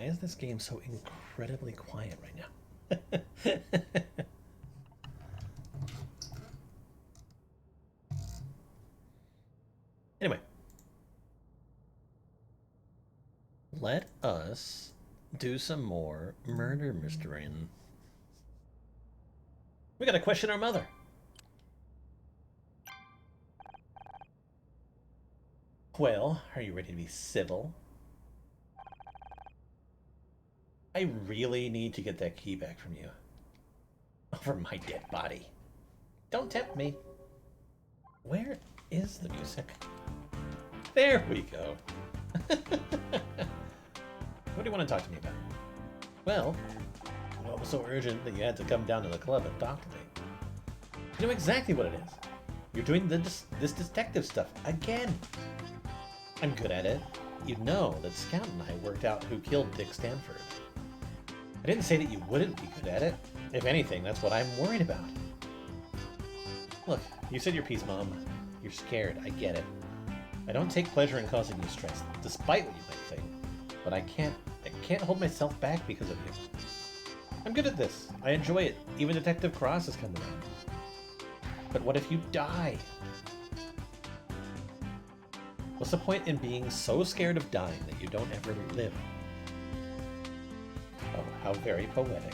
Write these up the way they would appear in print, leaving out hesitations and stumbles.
Why is this game so incredibly quiet right now? Anyway, let us do some more murder mystery. We gotta question our mother. Well, are you ready to be civil? I really need to get that key back from you. Over my dead body. Don't tempt me. Where is the music? There we go. What do you want to talk to me about? Well, what was so urgent that you had to come down to the club and talk to me? You know exactly what it is. You're doing this detective stuff again. I'm good at it. You know that Scout and I worked out who killed Dick Stanford. I didn't say that you wouldn't be good at it. If anything, that's what I'm worried about. Look, you said your piece, Mom. You're scared, I get it. I don't take pleasure in causing you stress, despite what you might think. But I can't hold myself back because of you. I'm good at this. I enjoy it. Even Detective Cross has come around. But what if you die? What's the point in being so scared of dying that you don't ever live? Oh, how very poetic.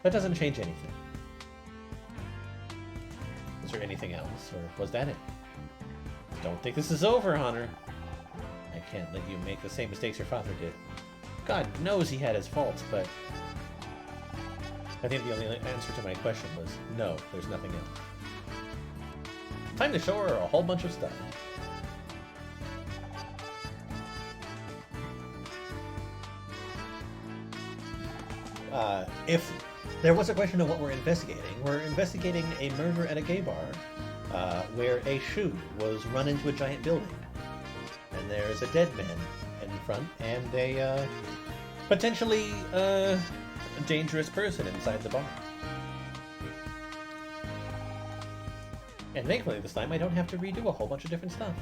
That doesn't change anything. Is there anything else, or was that it? Don't think this is over, Honor. I can't let you make the same mistakes your father did. God knows he had his faults, but... I think the only answer to my question was, no, there's nothing else. Time to show her a whole bunch of stuff. If there was a question of what we're investigating a murder at a gay bar where a shoe was run into a giant building. And there's a dead man in front and a potentially dangerous person inside the bar. And thankfully this time I don't have to redo a whole bunch of different stuff.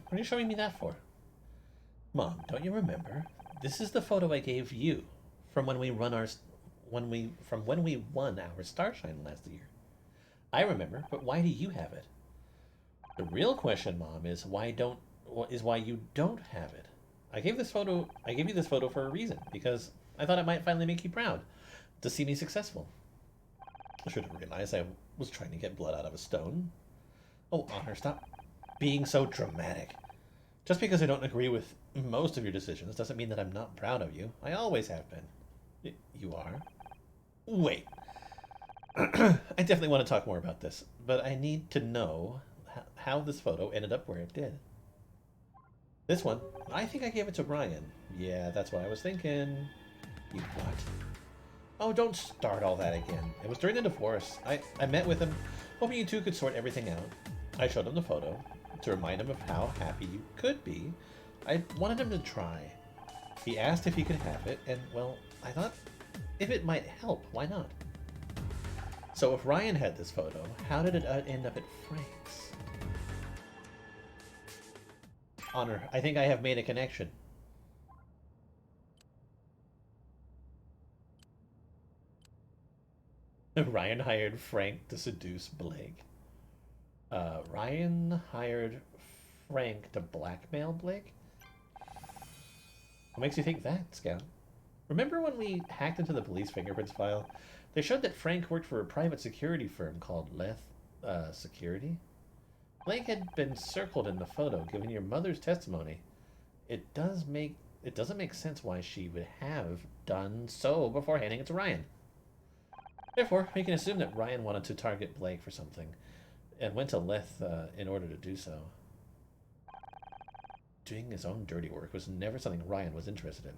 What are you showing me that for? Mom, don't you remember? This is the photo I gave you from when we won our Starshine last year. I remember, but why do you have it? The real question, Mom, is why you don't have it. I gave you this photo for a reason, because I thought it might finally make you proud to see me successful. I should have realized I was trying to get blood out of a stone. Oh, Honor, stop being so dramatic. Just because I don't agree with most of your decisions doesn't mean that I'm not proud of you. I always have been. You are? Wait. I definitely want to talk more about this, but I need to know how this photo ended up where it did. This one, I think I gave it to Ryan. Yeah, that's what I was thinking. You what? Oh, don't start all that again. It was during the divorce. I met with him, hoping you two could sort everything out. I showed him the photo to remind him of how happy you could be. I wanted him to try. He asked if he could have it, and, well, I thought if it might help, why not? So if Ryan had this photo, how did it end up at Frank's? Honor, I think I have made a connection. Ryan hired Frank to seduce Blake. Ryan hired Frank to blackmail Blake? What makes you think that, Scout? Remember when we hacked into the police fingerprints file? They showed that Frank worked for a private security firm called Leth Security. Blake had been circled in the photo, given your mother's testimony. It doesn't make sense why she would have done so before handing it to Ryan. Therefore, we can assume that Ryan wanted to target Blake for something, and went to Leth in order to do so. Doing his own dirty work was never something Ryan was interested in.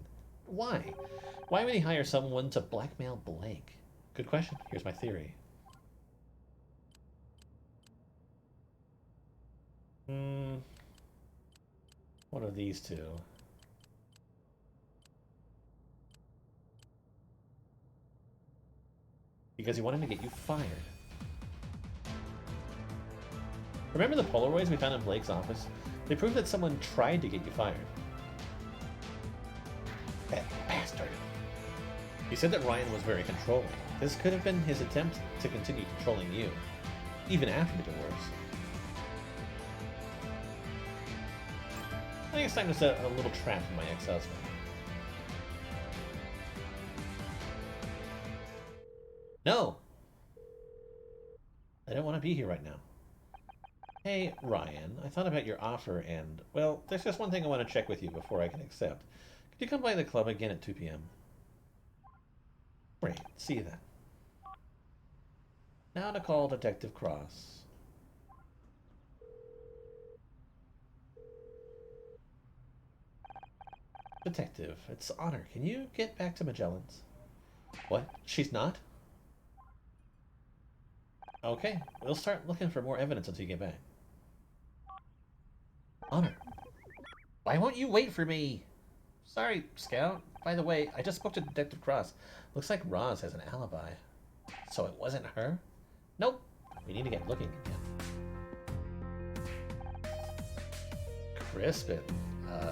Why? Why would he hire someone to blackmail Blake? Good question. Here's my theory. One of these two. Because he wanted to get you fired. Remember the Polaroids we found in Blake's office? They proved that someone tried to get you fired. That bastard. He said that Ryan was very controlling. This could have been his attempt to continue controlling you, even after the divorce. I think it's time to set a little trap for my ex-husband. No! I don't want to be here right now. Hey, Ryan, I thought about your offer and, well, there's just one thing I want to check with you before I can accept. Could you come by the club again at 2 p.m.? Great, see you then. Now to call Detective Cross. Detective, it's Honor. Can you get back to Magellan's? What? She's not? Okay, we'll start looking for more evidence until you get back. Honor, why won't you wait for me? Sorry, Scout. By the way, I just spoke to Detective Cross. Looks like Roz has an alibi. So it wasn't her? Nope. We need to get looking again. Crispin.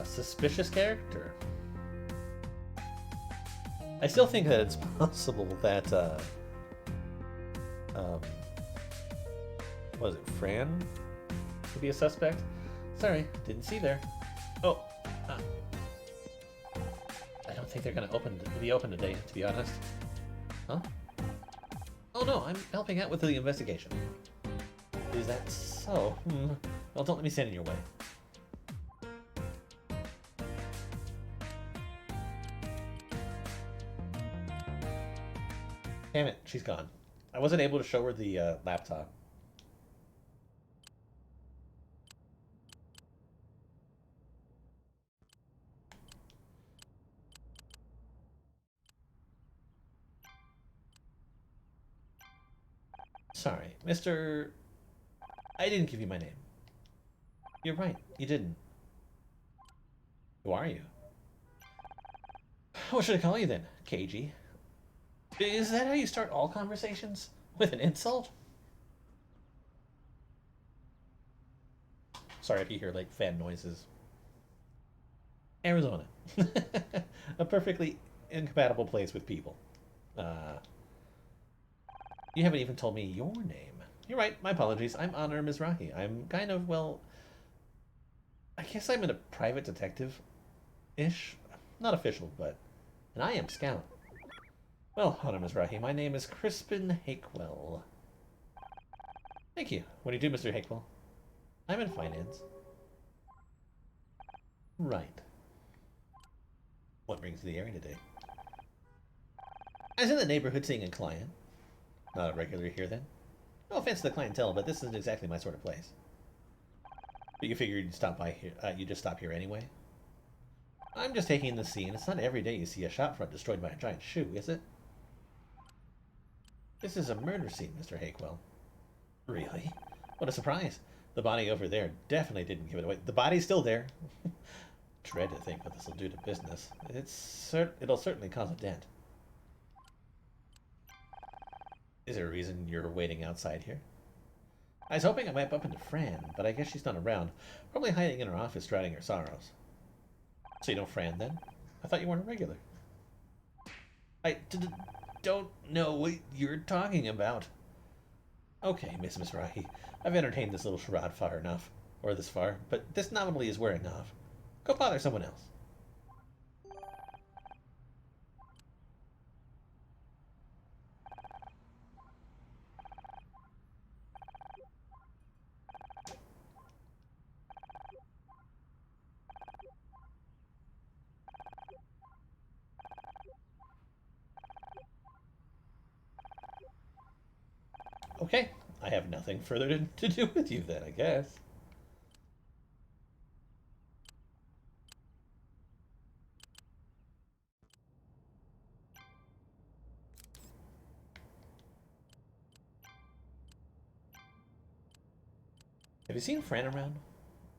Suspicious character. I still think that it's possible that, was it Fran could be a suspect? Sorry, didn't see there. Oh, I don't think they're gonna be open today, to be honest. Huh? Oh no, I'm helping out with the investigation. Is that so? Well, don't let me stand in your way. Damn it, she's gone. I wasn't able to show her the laptop. Sorry, Mr. I didn't give you my name. You're right, you didn't. Who are you? What should I call you then? KG? Is that how you start all conversations? With an insult? Sorry if you hear, like, fan noises. Arizona. A perfectly incompatible place with people. You haven't even told me your name. You're right, my apologies. I'm Honor Mizrahi. I'm kind of, well... I guess I'm a private detective-ish. Not official, but... And I am Scout. Well, Honor Mizrahi, my name is Crispin Hakewell. Thank you. What do you do, Mr. Hakewell? I'm in finance. Right. What brings you to the area today? I was in the neighborhood seeing a client. Not a regular here, then. No offense to the clientele, but this isn't exactly my sort of place. But you figured you'd stop by here. You just stop here anyway? I'm just taking in the scene. It's not every day you see a shopfront destroyed by a giant shoe, is it? This is a murder scene, Mr. Hakewell. Really? What a surprise. The body over there definitely didn't give it away. The body's still there. Dread to think what this will do to business. It'll certainly cause a dent. Is there a reason you're waiting outside here? I was hoping I might bump into Fran, but I guess she's not around. Probably hiding in her office drowning her sorrows. So you know Fran, then? I thought you weren't a regular. I don't know what you're talking about. Okay, Miss Mizrahi. I've entertained this little charade far enough. Or this far, but this nominally is wearing off. Go bother someone else. Okay, I have nothing further to do with you then, I guess. Have you seen Fran around?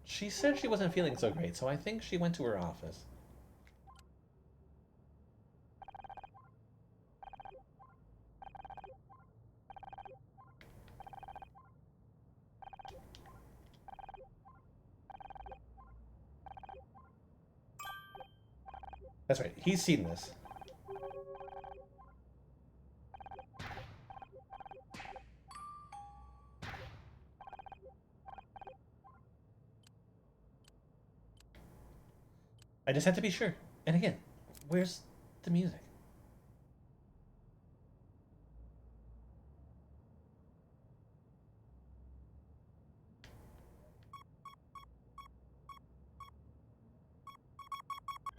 She said she wasn't feeling so great, so I think she went to her office. That's right, he's seen this. I just have to be sure. And again, where's the music?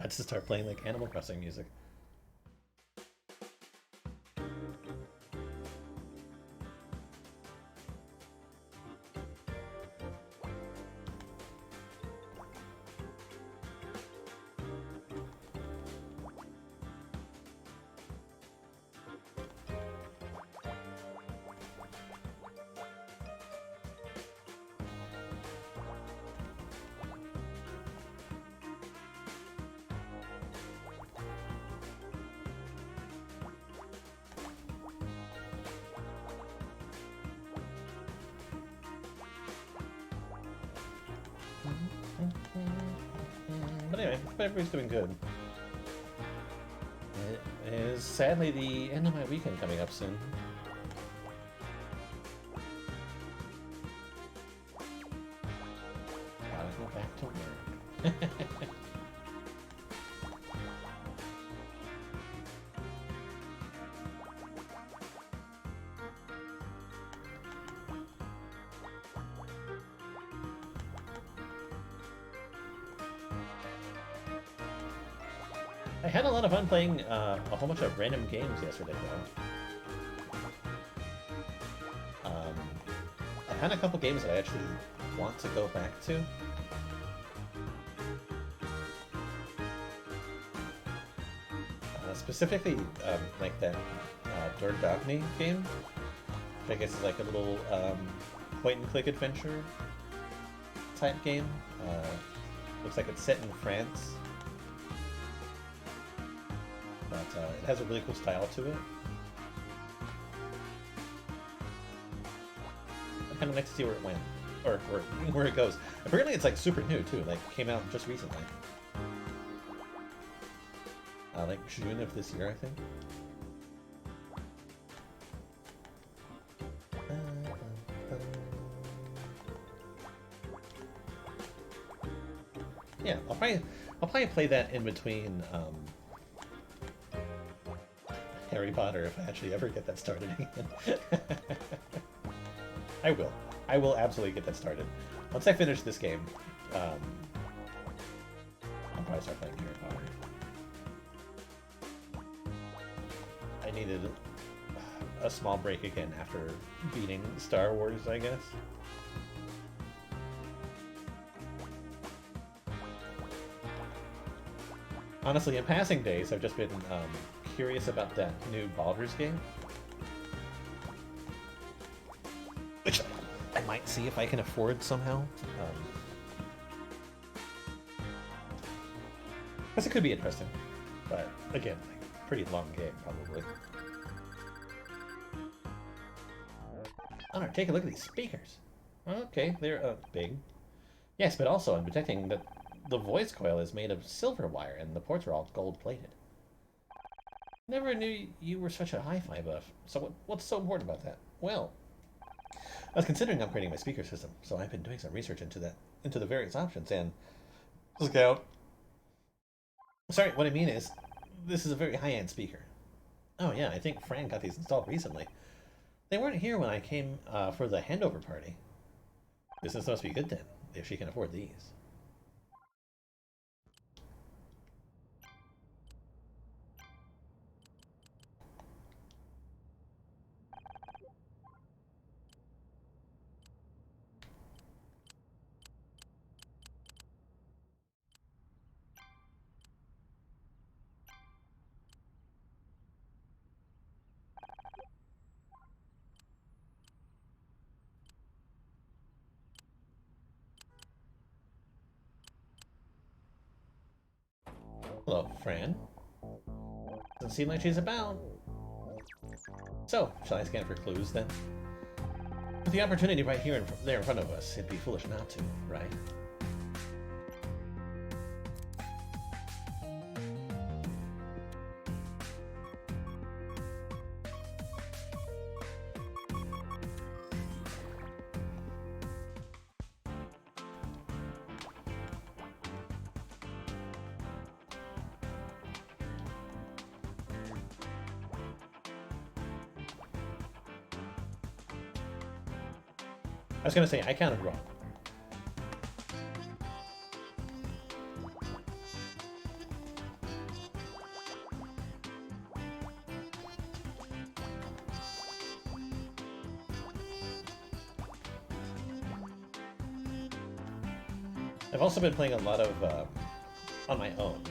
I just start playing like Animal Crossing music. But anyway, everybody's doing good. It is sadly the end of my weekend coming up soon. Gotta go back to work. I had a lot of fun playing a whole bunch of random games yesterday, though. I had a couple games that I actually want to go back to. Specifically, like that Dordogny game, which I guess is like a little point-and-click adventure type game. Looks like it's set in France. But it has a really cool style to it. I'm kind of next to see where it went, or where it goes. Apparently it's like super new too, like came out just recently. Like June of this year, I think. Yeah, I'll probably play that in between Harry Potter if I actually ever get that started again. I will. I will absolutely get that started. Once I finish this game, I'll probably start playing Harry Potter. I needed a small break again after beating Star Wars, I guess. Honestly, in passing days, I've just been curious about that new Baldur's game, which I might see if I can afford somehow. Because it could be interesting, but again, like, pretty long game probably. Honor, take a look at these speakers. Okay, they're big. Yes, but also I'm detecting that the voice coil is made of silver wire and the ports are all gold-plated. Never knew you were such a hi-fi buff. So what's so important about that? Well, I was considering upgrading my speaker system, so I've been doing some research into the various options, and look out. Sorry, what I mean is, this is a very high-end speaker. Oh yeah, I think Fran got these installed recently. They weren't here when I came for the handover party. Business must be good then, if she can afford these. Hello, Fran. Doesn't seem like she's about. So, shall I scan for clues then? With the opportunity right here there in front of us, it'd be foolish not to, right? I was gonna say, I counted wrong. I've also been playing a lot of, on my own,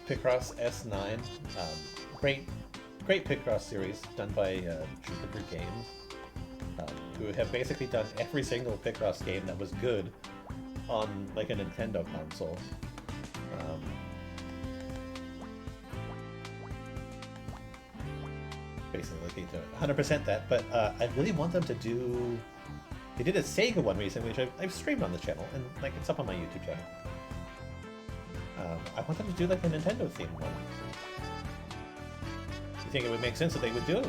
Picross S9. Great Picross series done by Jupiter Games, who have basically done every single Picross game that was good on like a Nintendo console. Basically looking to 100% that, but I really want them to do. They did a Sega one recently, which I've streamed on the channel, and like it's up on my YouTube channel. I want them to do like a Nintendo themed one. You think it would make sense that they would do it?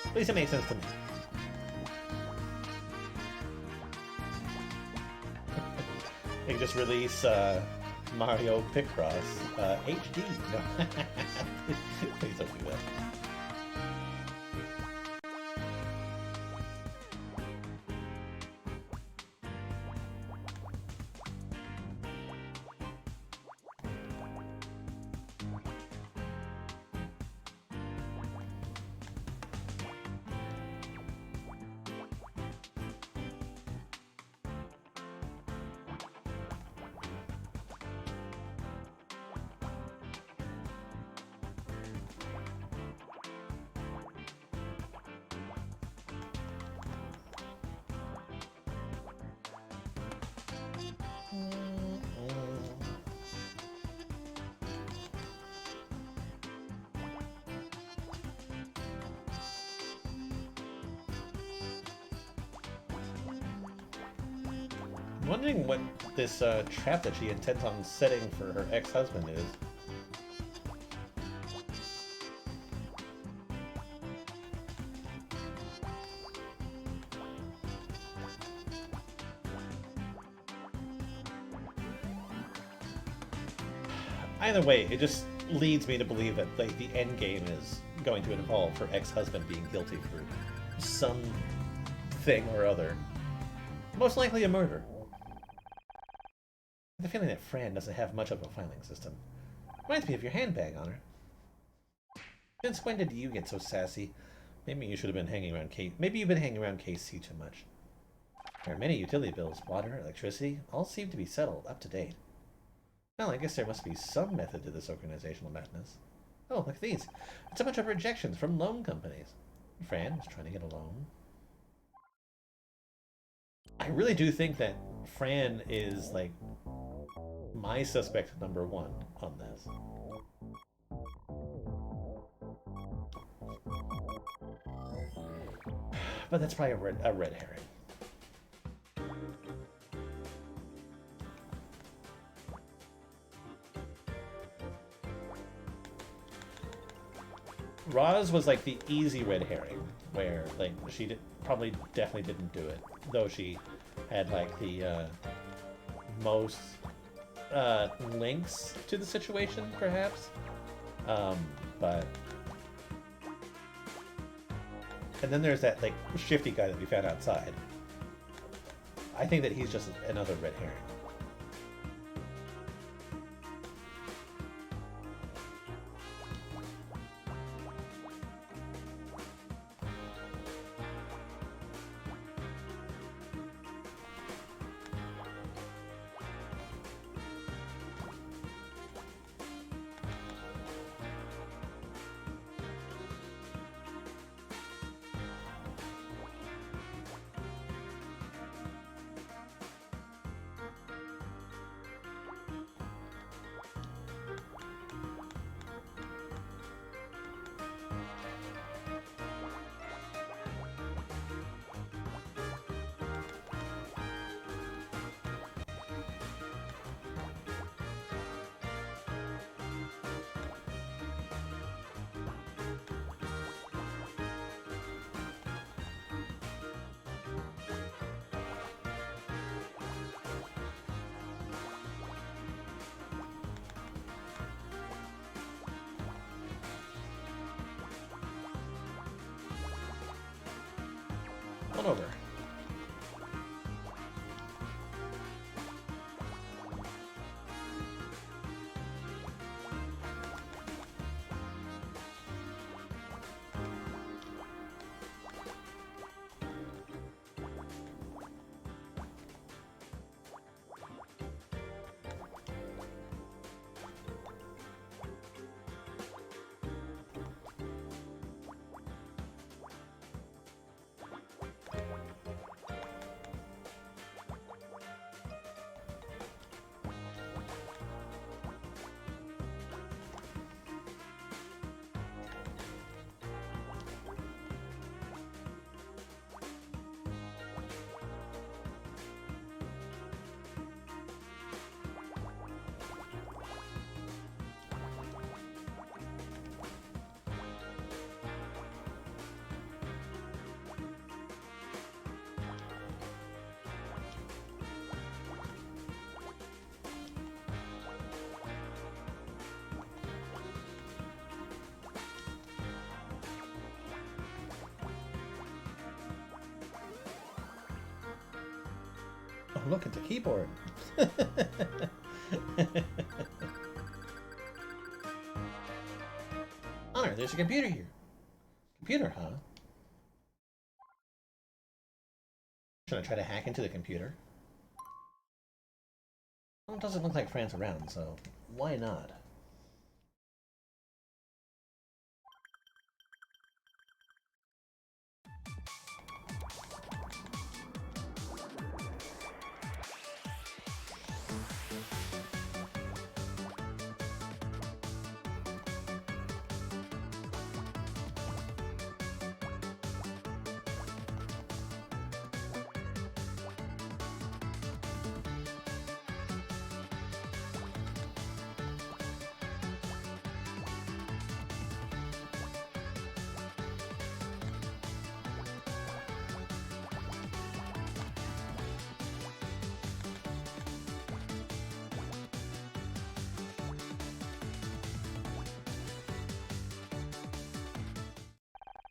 At least it makes sense to me. They can just release Mario Picross HD. No. Please don't do that. I'm wondering what this trap that she intends on setting for her ex-husband is. Either way, it just leads me to believe that like the end game is going to involve her ex-husband being guilty for some thing or other. Most likely a murder. I have the feeling that Fran doesn't have much of a filing system. Reminds me of your handbag on her. Since when did you get so sassy? Maybe you should have been hanging around Maybe you've been hanging around KC too much. There are many utility bills, water, electricity, all seem to be settled, up to date. Well, I guess there must be some method to this organizational madness. Oh, look at these. It's a bunch of rejections from loan companies. Fran was trying to get a loan. I really do think that Fran is, like, my suspect number one on this. But that's probably a red herring. Roz was like the easy red herring, where like she probably definitely didn't do it, though she had like the most links to the situation, perhaps. But and then there's that like shifty guy that we found outside. I think that he's just another red herring. on over. Oh, look at the keyboard. Honor, there's a computer here. Computer, huh? Should I try to hack into the computer? Well, it doesn't look like Fran's around, so why not?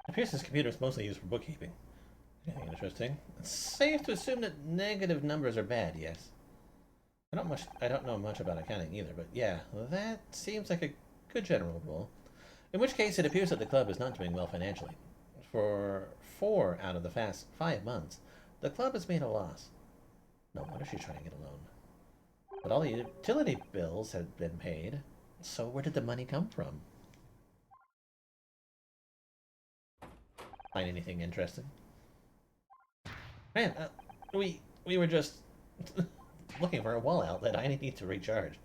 It appears this computer is mostly used for bookkeeping. Yeah, interesting. It's safe to assume that negative numbers are bad, yes. I don't know much about accounting either, but yeah, that seems like a good general rule. In which case, it appears that the club is not doing well financially. For 4 out of the past 5 months, the club has made a loss. No wonder she's trying to get a loan. But all the utility bills have been paid, so where did the money come from? Find anything interesting? Man, we were just looking for a wall outlet. I need to recharge.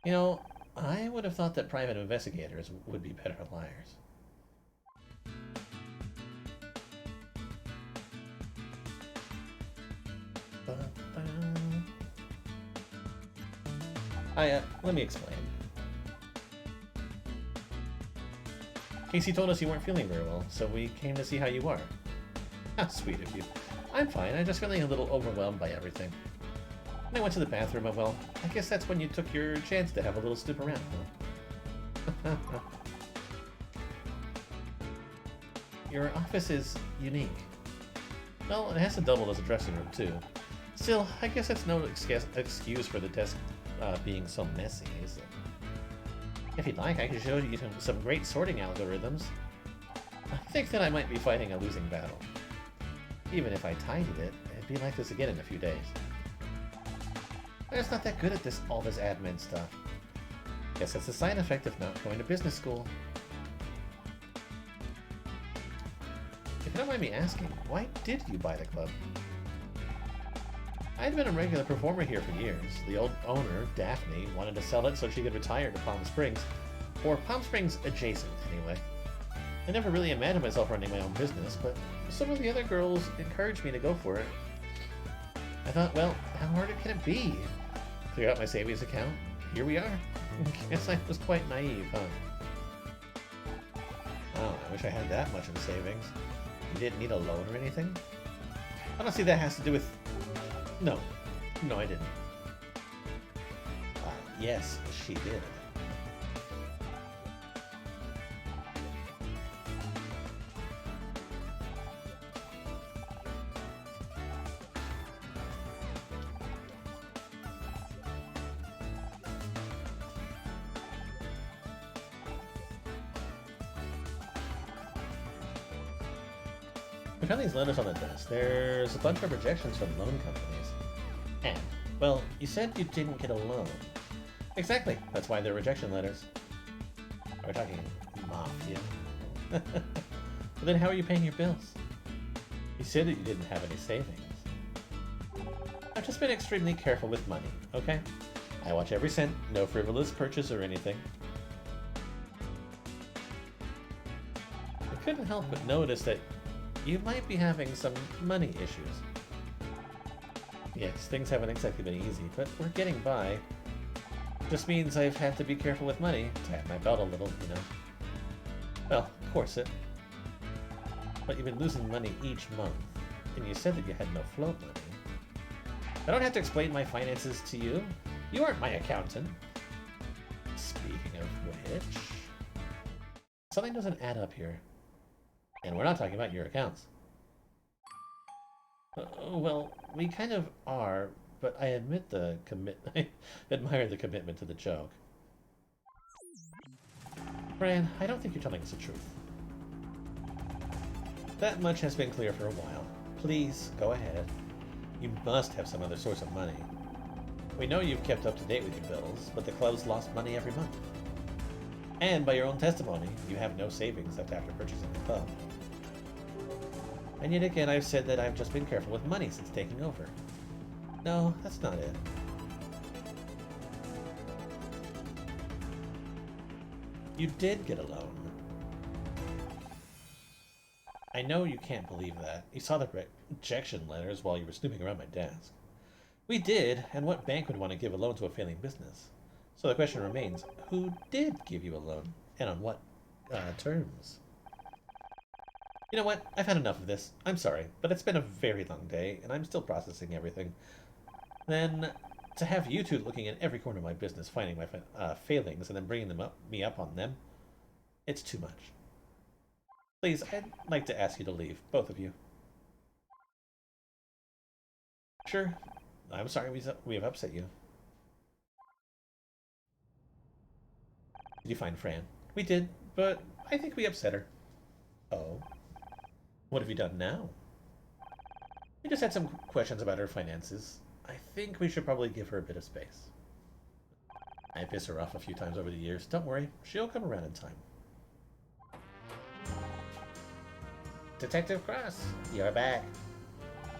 You know, I would have thought that private investigators would be better liars. Let me explain. Casey told us you weren't feeling very well, so we came to see how you are. How sweet of you. I'm fine, I'm just feeling a little overwhelmed by everything. And I went to the bathroom, and well, I guess that's when you took your chance to have a little snoop around, huh? Your office is unique. Well, it has to double as a dressing room, too. Still, I guess that's no excuse for the desk being so messy, is it? If you'd like, I can show you some great sorting algorithms. I think that I might be fighting a losing battle. Even if I tidied it, it'd be like this again in a few days. I'm just not that good at all this admin stuff. Guess that's a side effect of not going to business school. If you don't mind me asking, why did you buy the club? I'd been a regular performer here for years. The old owner, Daphne, wanted to sell it so she could retire to Palm Springs. Or Palm Springs adjacent, anyway. I never really imagined myself running my own business, but some of the other girls encouraged me to go for it. I thought, well, how hard can it be? Clear out my savings account. Here we are. Guess I was quite naive, huh? Oh, I wish I had that much in savings. You didn't need a loan or anything? I don't see that has to do with... No. No, I didn't. Yes, she did. We found these letters on the desk. There's a bunch of rejections from loan companies. And, well, you said you didn't get a loan. Exactly. That's why they're rejection letters. We're talking mafia. But then how are you paying your bills? You said that you didn't have any savings. I've just been extremely careful with money, okay? I watch every cent, no frivolous purchase or anything. I couldn't help but notice that you might be having some money issues. Yes, things haven't exactly been easy, but we're getting by. Just means I've had to be careful with money, tighten my belt a little, you know. Well, corset. But you've been losing money each month, and you said that you had no float money. I don't have to explain my finances to you. You aren't my accountant. Speaking of which, something doesn't add up here. And we're not talking about your accounts. Well, we kind of are, but I admit the I admire the commitment to the joke. Brian, I don't think you're telling us the truth. That much has been clear for a while. Please, go ahead. You must have some other source of money. We know you've kept up to date with your bills, but the club's lost money every month. And by your own testimony, you have no savings left after purchasing the club. And yet again, I've said that I've just been careful with money since taking over. No, that's not it. You did get a loan. I know you can't believe that. You saw the rejection letters while you were snooping around my desk. We did, and what bank would want to give a loan to a failing business? So the question remains, who did give you a loan, and on what terms? You know what? I've had enough of this. I'm sorry, but it's been a very long day, and I'm still processing everything. Then, to have you two looking at every corner of my business, finding my failings, and then bringing me up on them, it's too much. Please, I'd like to ask you to leave, both of you. Sure. I'm sorry we have upset you. Did you find Fran? We did, but I think we upset her. Oh. What have you done now? We just had some questions about her finances. I think we should probably give her a bit of space. I pissed her off a few times over the years. Don't worry, she'll come around in time. Detective Cross, you're back.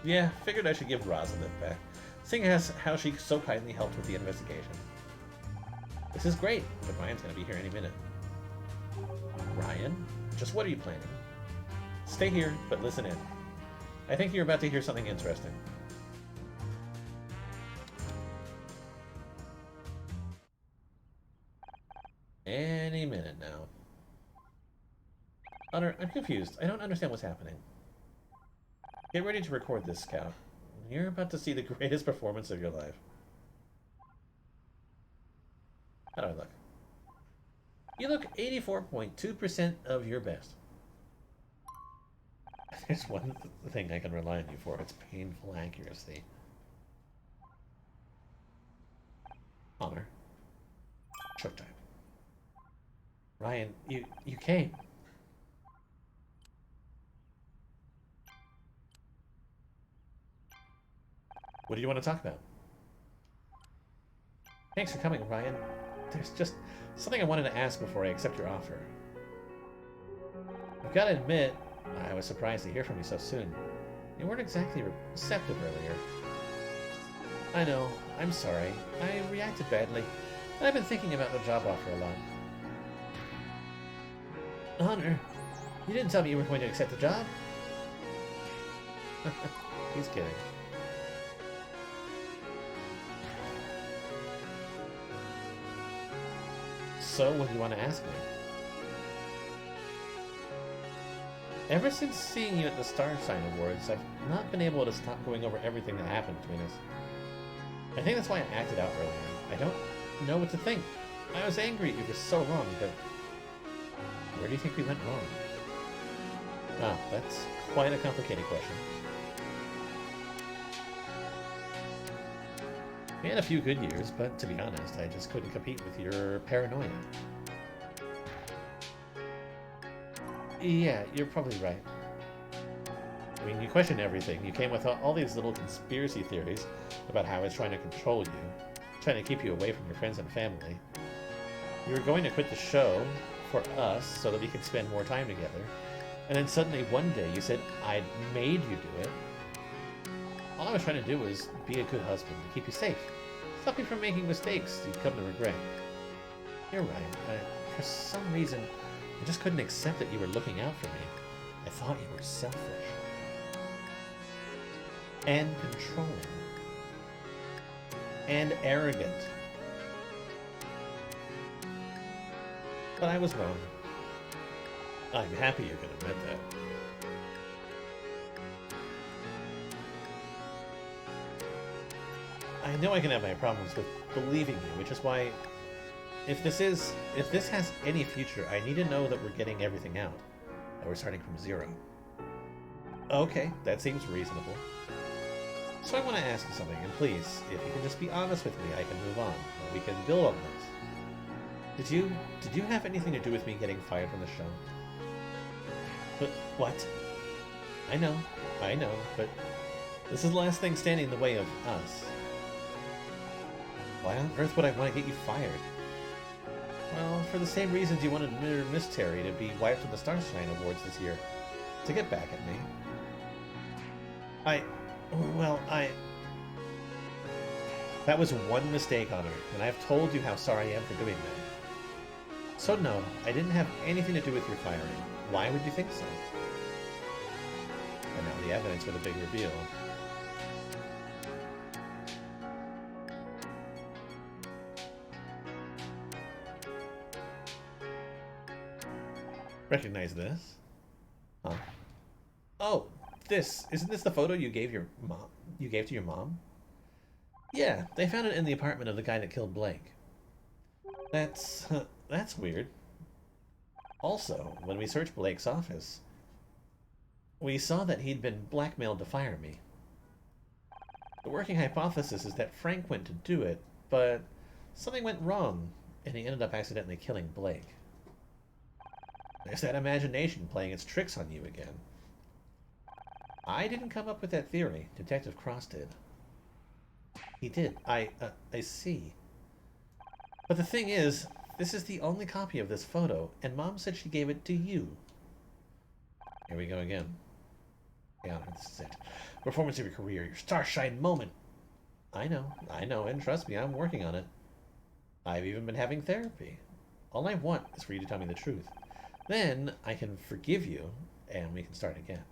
Yeah, figured I should give Roz a lift back, seeing as how she so kindly helped with the investigation. This is great, but Ryan's gonna be here any minute. Ryan? Just what are you planning? Stay here, but listen in. I think you're about to hear something interesting. Any minute now. Hunter, I'm confused. I don't understand what's happening. Get ready to record this, Scout. You're about to see the greatest performance of your life. How do I look? You look 84.2% of your best. There's one thing I can rely on you for. It's painful accuracy. Honor. Showtime. Ryan, you came. What do you want to talk about? Thanks for coming, Ryan. There's just something I wanted to ask before I accept your offer. I've got to admit, I was surprised to hear from you so soon. You weren't exactly receptive earlier. I know, I'm sorry. I reacted badly, and I've been thinking about the job offer a lot. Hunter, you didn't tell me you were going to accept the job? He's kidding. So, what do you want to ask me? Ever since seeing you at the Star Sign Awards, I've not been able to stop going over everything that happened between us. I think that's why I acted out earlier. I don't know what to think. I was angry at you for so long, but where do you think we went wrong? Wow, that's quite a complicated question. We had a few good years, but to be honest, I just couldn't compete with your paranoia. Yeah, you're probably right. I mean, you question everything. You came with all these little conspiracy theories about how it's trying to control you, trying to keep you away from your friends and family. You were going to quit the show for us so that we could spend more time together. And then suddenly one day you said, I made you do it. All I was trying to do was be a good husband to keep you safe. Stop you from making mistakes you'd come to regret. You're right. For some reason, I just couldn't accept that you were looking out for me. I thought you were selfish. And controlling. And arrogant. But I was wrong. I'm happy you can admit that. I know I can have my problems with believing you, which is why if this has any future, I need to know that we're getting everything out. That we're starting from zero. Okay, that seems reasonable. So I want to ask you something, and please, if you can just be honest with me, I can move on. We can build on this. Did you have anything to do with me getting fired from the show? But what? I know, but this is the last thing standing in the way of us. Why on earth would I want to get you fired? Well, for the same reasons you wanted Miss Terry to be wiped from the Starshine Awards this year. To get back at me. That was one mistake, Honor, and I have told you how sorry I am for doing that. So no, I didn't have anything to do with your firing. Why would you think so? And now the evidence for the big reveal. Recognize this? Huh? Oh, isn't this the photo you gave your mom? You gave to your mom? Yeah, they found it in the apartment of the guy that killed Blake. That's weird. Also, when we searched Blake's office, we saw that he'd been blackmailed to fire me. The working hypothesis is that Frank went to do it, but something went wrong, and he ended up accidentally killing Blake. There's that imagination playing its tricks on you again. I didn't come up with that theory. Detective Cross did. He did. I see. But the thing is, this is the only copy of this photo, and Mom said she gave it to you. Here we go again. Yeah, this is it. Performance of your career, your starshine moment. I know, and trust me, I'm working on it. I've even been having therapy. All I want is for you to tell me the truth. Then I can forgive you, and we can start again.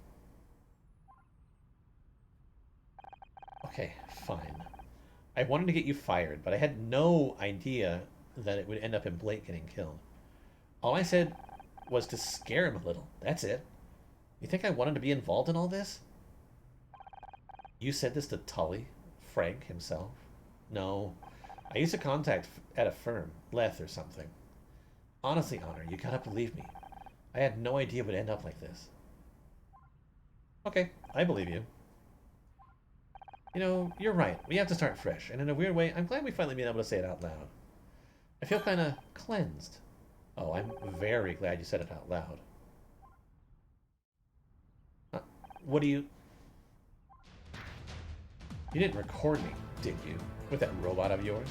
Okay, fine. I wanted to get you fired, but I had no idea that it would end up in Blake getting killed. All I said was to scare him a little. That's it. You think I wanted to be involved in all this? You said this to Tully? Frank himself? No. I used a contact at a firm, Leth or something. Honestly, Honor, you gotta believe me. I had no idea it would end up like this. Okay, I believe you. You know, you're right. We have to start fresh. And in a weird way, I'm glad we finally been able to say it out loud. I feel kind of cleansed. Oh, I'm very glad you said it out loud. What do you... You didn't record me, did you? With that robot of yours?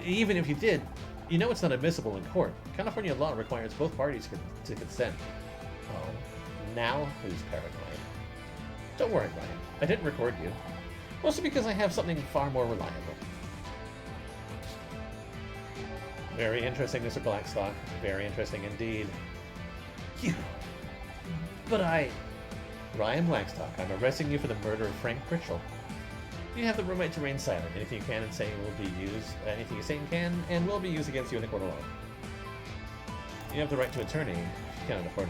Even if you did, you know it's not admissible in court. California law requires both parties to consent. Oh, now who's paranoid? Don't worry, Ryan. I didn't record you. Mostly because I have something far more reliable. Very interesting, Mr. Blackstock. Very interesting indeed. You... But Ryan Blackstock, I'm arresting you for the murder of Frank Pritchell. You have the right to remain silent. Anything you can and say will be used. Anything you say and can and will be used against you in the court of law. You have the right to an attorney. If you cannot afford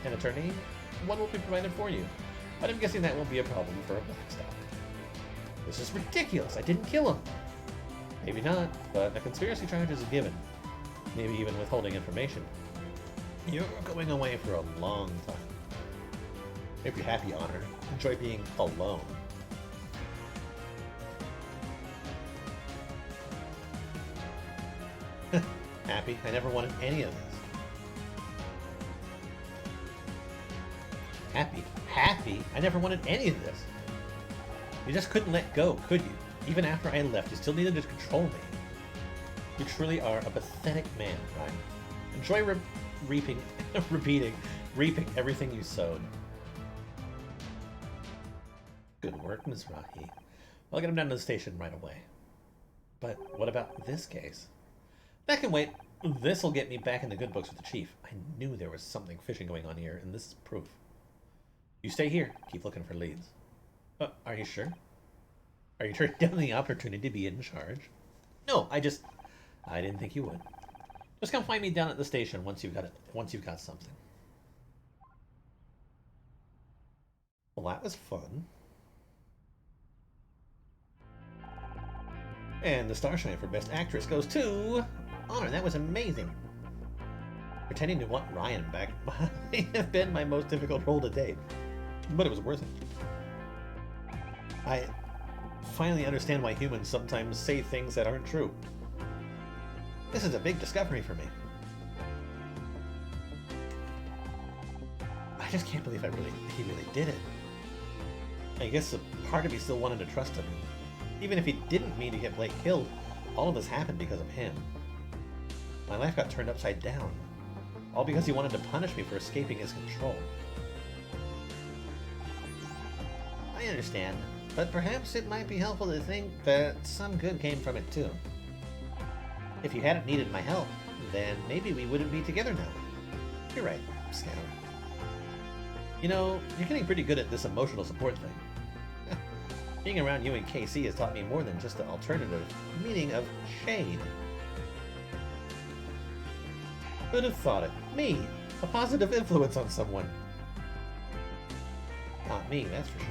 an attorney, one will be provided for you. But I'm guessing that won't be a problem for a Blackstock. This is ridiculous. I didn't kill him. Maybe not, but a conspiracy charge is a given. Maybe even withholding information. You're going away for a long time. Hope you're happy, Honor. Enjoy being alone. Happy? I never wanted any of this. Happy? happy. I never wanted any of this. You just couldn't let go, could you? Even after I left, you still needed to control me. You truly are a pathetic man, Ryan. Enjoy reaping everything you sowed. Good work, Ms. Rahi. I'll get him down to the station right away. But what about this case? That can wait. This'll get me back in the good books with the chief. I knew there was something fishy going on here, and this is proof. You stay here. Keep looking for leads. Are you sure? Are you turning down the opportunity to be in charge? No, I didn't think you would. Just come find me down at the station once you've got something. Well, that was fun. And the Starshine for Best Actress goes to Honor. That was amazing. Pretending to want Ryan back might have been my most difficult role to date, but it was worth it. I finally understand why humans sometimes say things that aren't true. This is a big discovery for me. I just can't believe he really did it. I guess a part of me still wanted to trust him. Even if he didn't mean to get Blake killed, all of this happened because of him. My life got turned upside down. All because he wanted to punish me for escaping his control. I understand, but perhaps it might be helpful to think that some good came from it too. If you hadn't needed my help, then maybe we wouldn't be together now. You're right, Scout. You know, you're getting pretty good at this emotional support thing. Being around you and KC has taught me more than just the alternative meaning of shade. Who'd have thought it? Me! A positive influence on someone. Not me, that's for sure.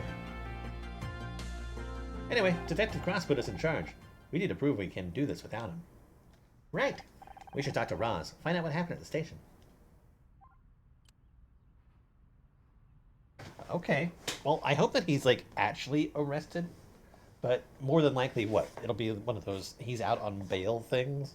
Anyway, Detective Cross put us in charge. We need to prove we can do this without him. Right! We should talk to Roz, find out what happened at the station. Okay. Well, I hope that he's, like, actually arrested. But more than likely, what? It'll be one of those he's out on bail things.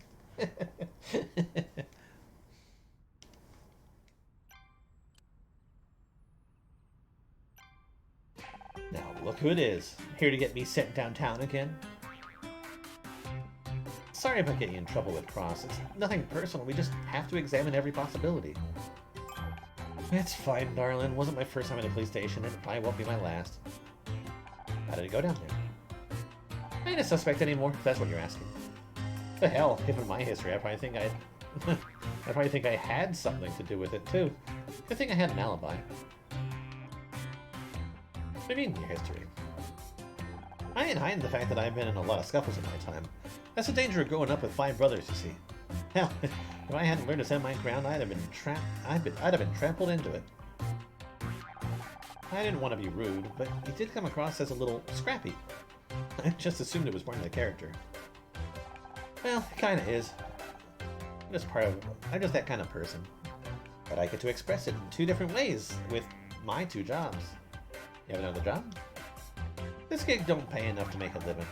Now, look who it is. Here to get me sent downtown again. Sorry about getting in trouble with Cross. It's nothing personal. We just have to examine every possibility. It's fine, darling. Wasn't my first time at a police station, and it probably won't be my last. How did it go down there? I ain't a suspect anymore, if that's what you're asking. The hell, given my history, I probably think I had something to do with it too. Good thing I had an alibi. What do you mean, your history? I ain't hiding the fact that I've been in a lot of scuffles in my time. That's the danger of growing up with 5 brothers, you see. Hell, if I hadn't learned to stand my ground, I'd have been trampled into it. I didn't want to be rude, but he did come across as a little scrappy. I just assumed it was part of the character. Well, it kinda is. I'm just that kind of person. But I get to express it in 2 different ways with my 2 jobs. You have another job? This gig don't pay enough to make a living.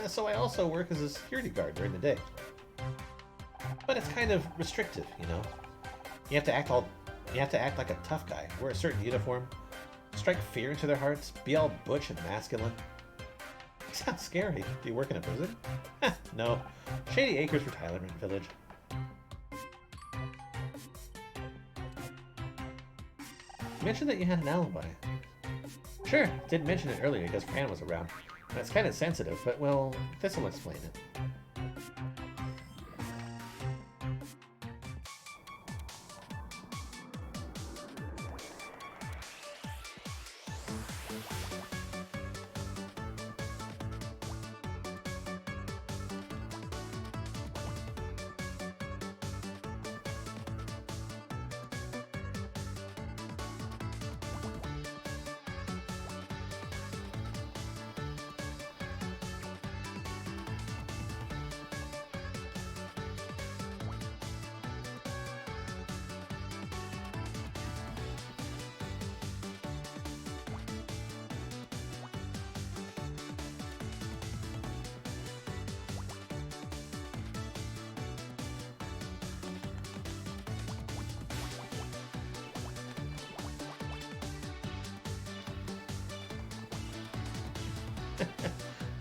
So I also work as a security guard during the day. But it's kind of restrictive, you know? You have to act like a tough guy, wear a certain uniform, strike fear into their hearts, be all butch and masculine. Sounds scary. Do you work in a prison? No. Shady Acres Retirement Village. You mentioned that you had an alibi. Sure, didn't mention it earlier because Fran was around. That's kind of sensitive, but well, this'll explain it.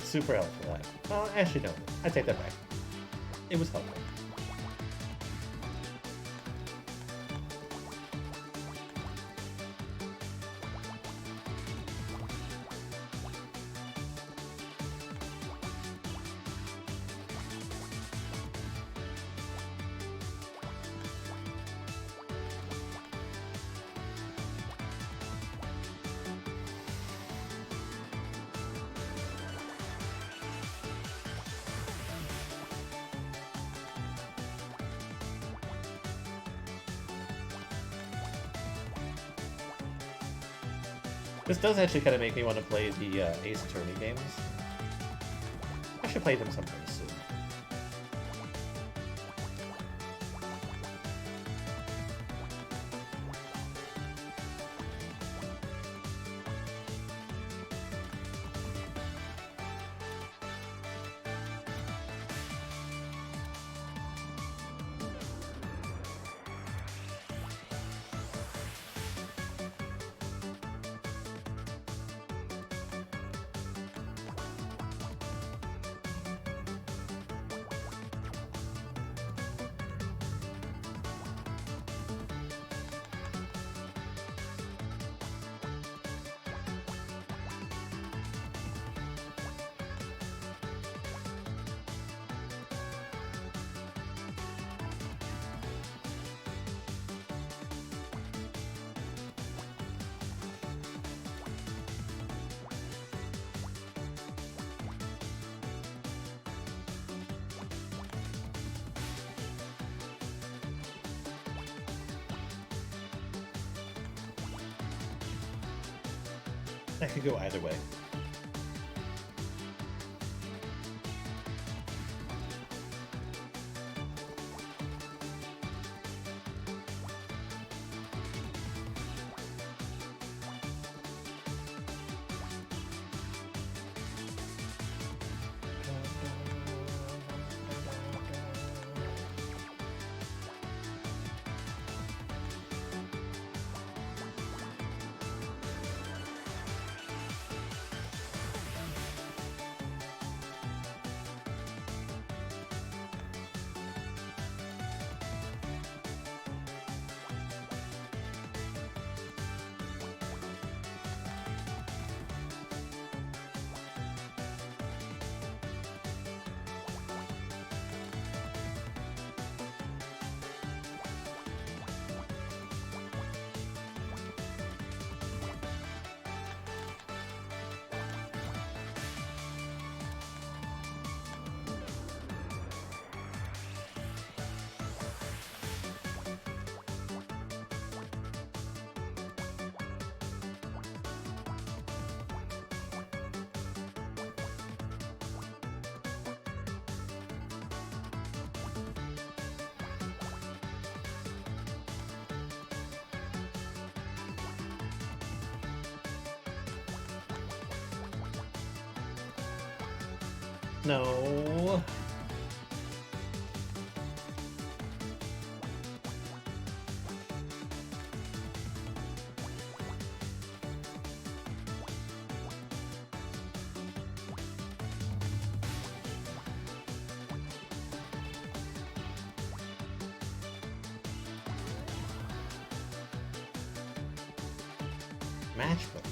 Super helpful. Well, actually, no. I take that back. It was helpful. This does actually kind of make me want to play the Ace Attorney games. I should play them sometime soon. That could go either way. No. Matchbook.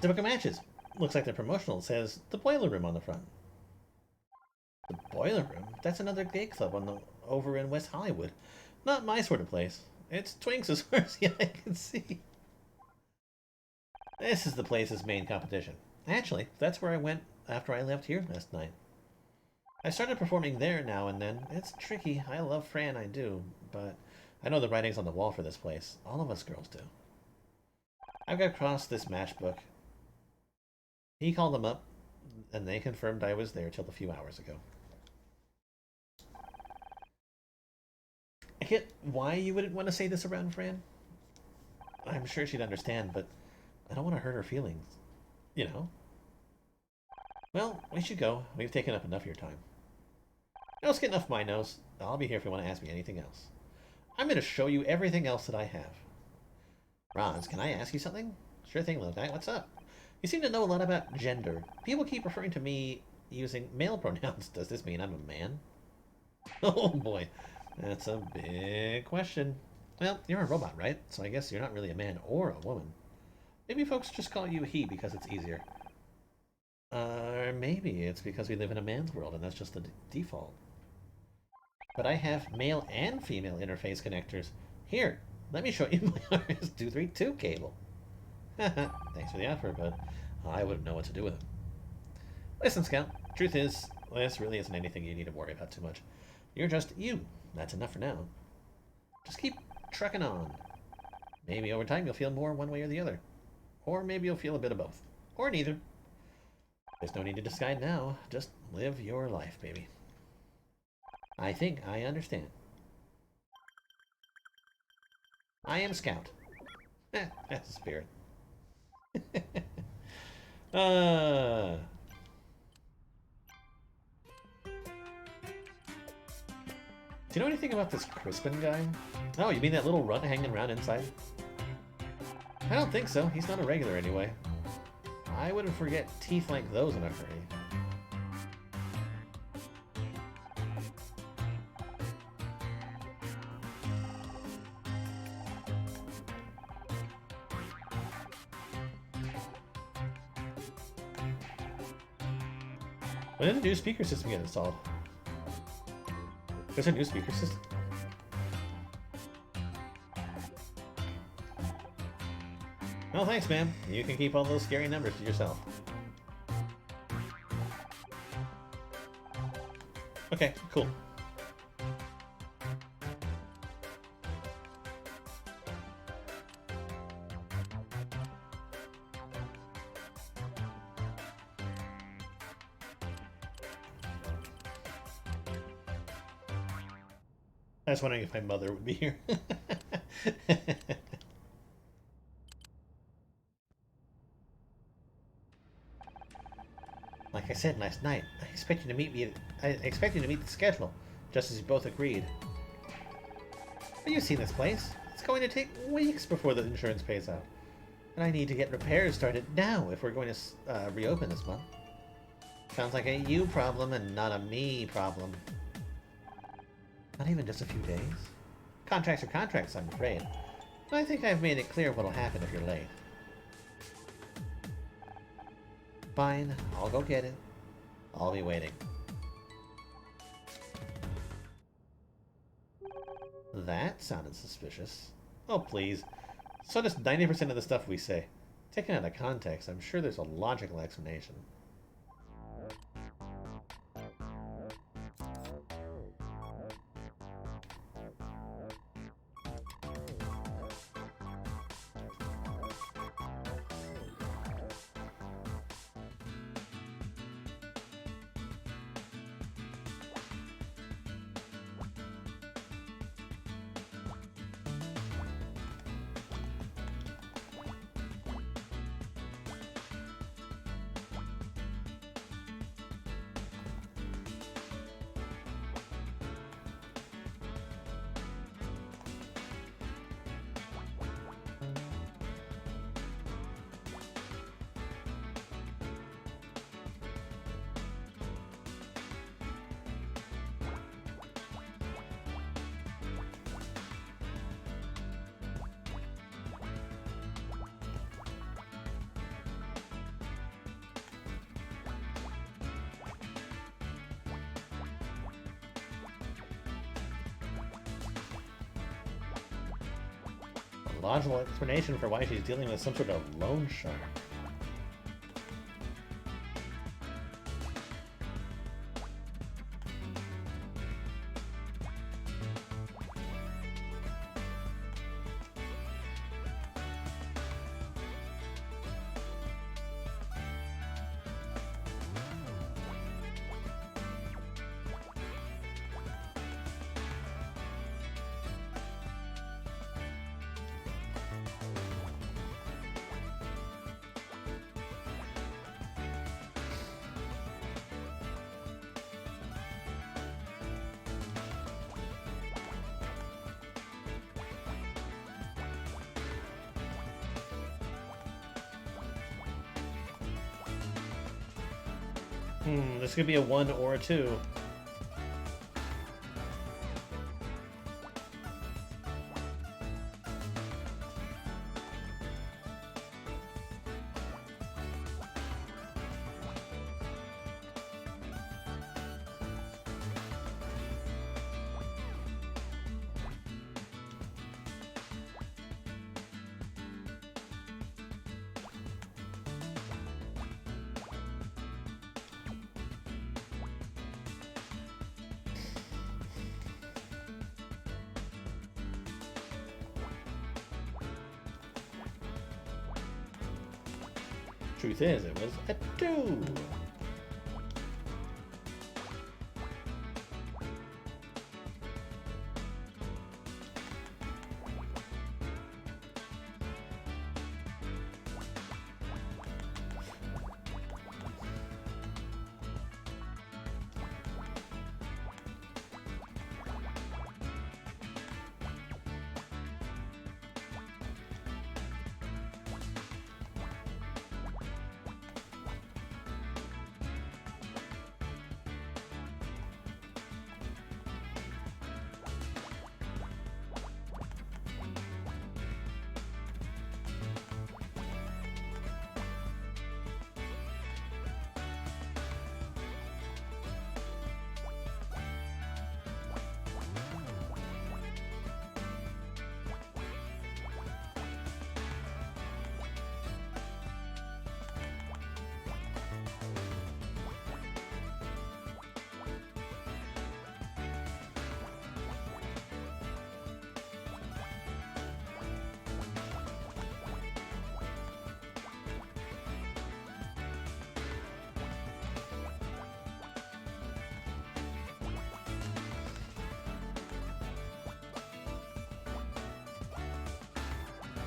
The book of matches. Looks like the promotional says the Boiler Room on the front. The Boiler Room? That's another gay club over in West Hollywood. Not my sort of place. It's Twinks as far as the eye can see. This is the place's main competition. Actually, that's where I went after I left here last night. I started performing there now and then. It's tricky. I love Fran, I do. But I know the writing's on the wall for this place. All of us girls do. I've got across this matchbook. He called them up, and they confirmed I was there till a few hours ago. I get why you wouldn't want to say this around Fran. I'm sure she'd understand, but I don't want to hurt her feelings. You know? Well, we should go. We've taken up enough of your time. No, it's getting off my nose. I'll be here if you want to ask me anything else. I'm going to show you everything else that I have. Roz, can I ask you something? Sure thing, little guy. What's up? You seem to know a lot about gender. People keep referring to me using male pronouns. Does this mean I'm a man? Oh boy, that's a big question. Well, you're a robot, right? So I guess you're not really a man or a woman. Maybe folks just call you he because it's easier. Maybe it's because we live in a man's world and that's just the default. But I have male and female interface connectors. Here, let me show you my RS-232 cable. Thanks for the offer, but I wouldn't know what to do with it. Listen, Scout, truth is, this really isn't anything you need to worry about too much. You're just you. That's enough for now. Just keep trucking on. Maybe over time you'll feel more one way or the other. Or maybe you'll feel a bit of both. Or neither. There's no need to decide now. Just live your life, baby. I think I understand. I am Scout. That's the spirit. Do you know anything about this Crispin guy? Oh, you mean that little runt hanging around inside? I don't think so. He's not a regular anyway. I wouldn't forget teeth like those in a hurry. When did the new speaker system get installed? There's a new speaker system? Well, thanks, ma'am. You can keep all those scary numbers to yourself. Okay, cool. I was wondering if my mother would be here. Like I said last night, I expect you to meet the schedule, just as you both agreed. But you've seen this place. It's going to take weeks before the insurance pays out. And I need to get repairs started now if we're going to reopen this month. Sounds like a you problem and not a me problem. Not even just a few days. Contracts are contracts, I'm afraid. But I think I've made it clear what'll happen if you're late. Fine, I'll go get it. I'll be waiting. That sounded suspicious. Oh, please. So does 90% of the stuff we say. Taken out of context, I'm sure there's a logical explanation. Logical explanation for why she's dealing with some sort of loan shark. This could be a 1 or a 2. Truth is, it was a 2.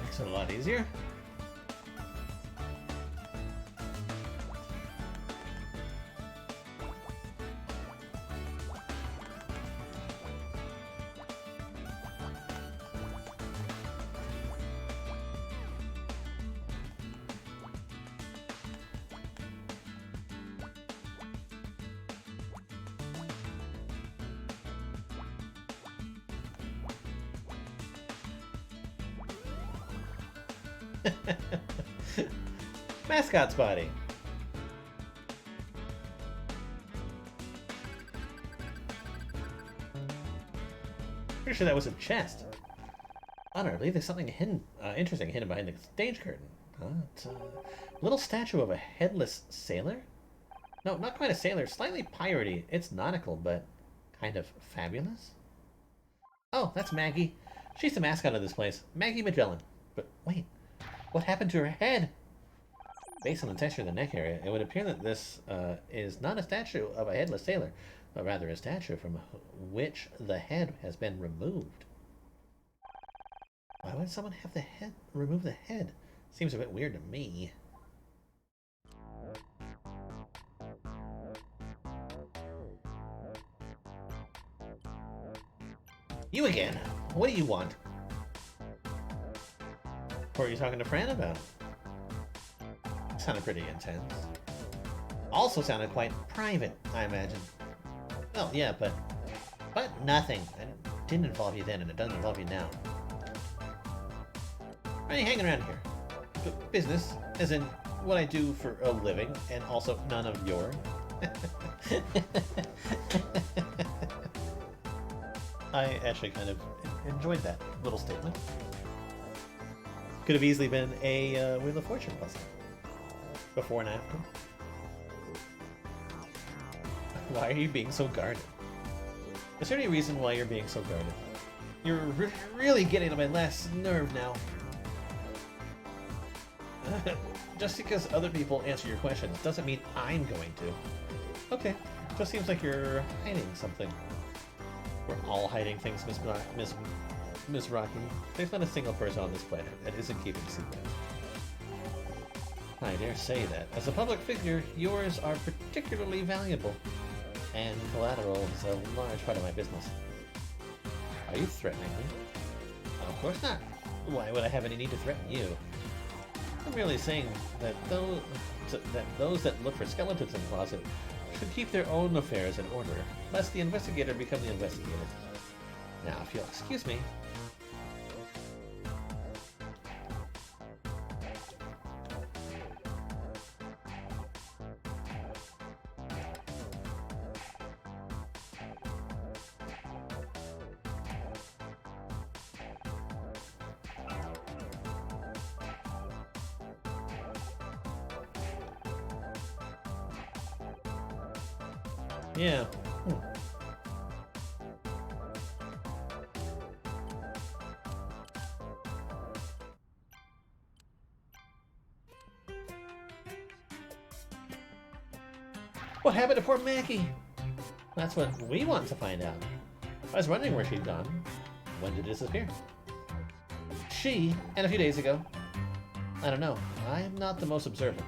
Makes it a lot easier. Mascot's body. Pretty sure that was a chest. Honorably, there's something hidden, interesting hidden behind the stage curtain. It's a little statue of a headless sailor? No, not quite a sailor. Slightly piratey. It's nautical, but kind of fabulous. Oh, that's Maggie. She's the mascot of this place. Maggie Magellan. But wait, what happened to her head? Based on the texture of the neck area, it would appear that this is not a statue of a headless sailor, but rather a statue from which the head has been removed. Why would someone have the head remove the head? Seems a bit weird to me. You again? What do you want? What are you talking to Fran about? Sounded pretty intense. Also sounded quite private, I imagine. Well, yeah, but nothing. It didn't involve you then, and it doesn't involve you now. Why are you hanging around here? Business, as in what I do for a living, and also none of your. I actually kind of enjoyed that little statement. Could have easily been a Wheel of Fortune puzzle. Before and after. Why are you being so guarded? Is there any reason why you're being so guarded? You're really getting on my last nerve now. Just because other people answer your questions doesn't mean I'm going to. Okay, just seems like you're hiding something. We're all hiding things, Miss Rocky. There's not a single person on this planet that isn't keeping secrets. I dare say that. As a public figure, yours are particularly valuable, and collateral is a large part of my business. Are you threatening me? Of course not. Why would I have any need to threaten you? I'm merely saying that those that look for skeletons in the closet should keep their own affairs in order, lest the investigator become the investigator. Now, if you'll excuse me. Yeah. What happened to poor Mackie? That's what we want to find out. I was wondering where she'd gone. When did it disappear? She, and a few days ago. I don't know. I'm not the most observant.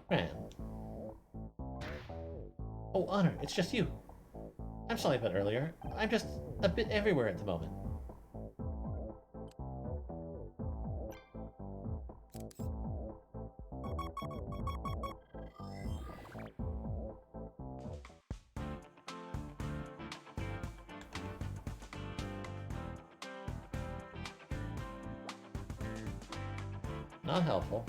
Man. Oh, Honor, it's just you. I'm sorry about earlier. I'm just a bit everywhere at the moment. Not helpful.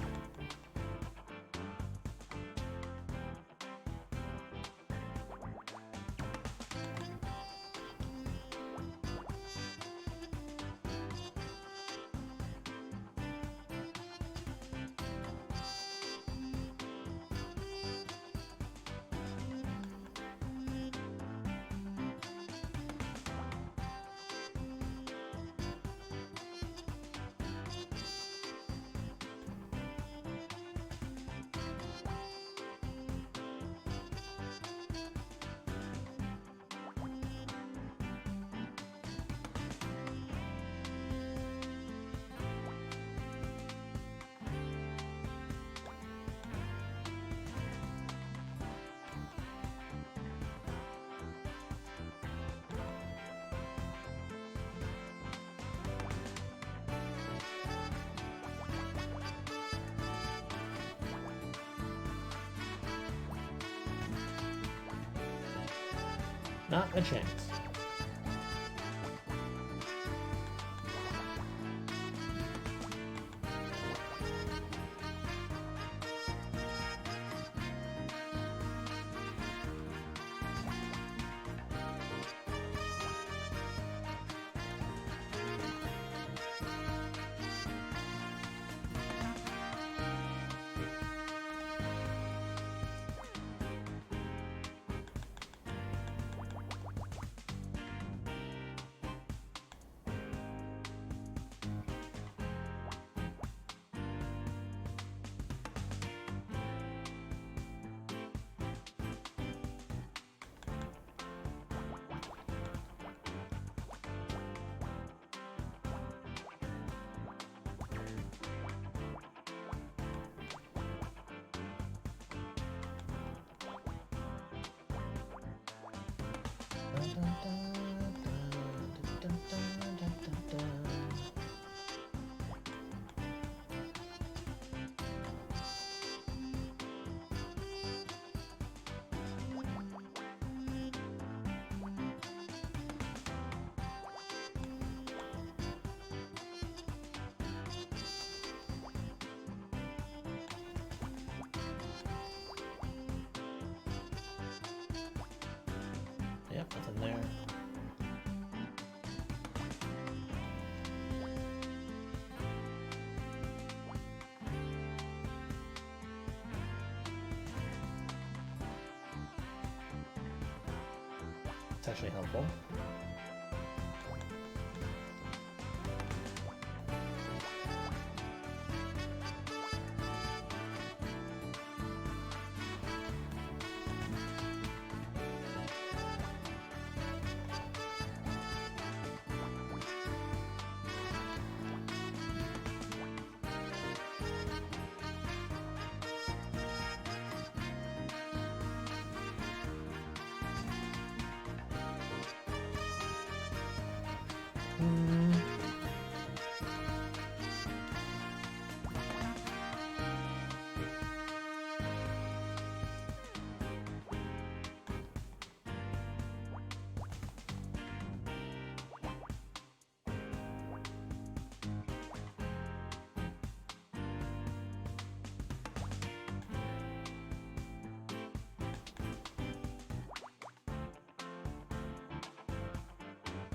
Not a chance. Yep, nothing there. It's actually helpful.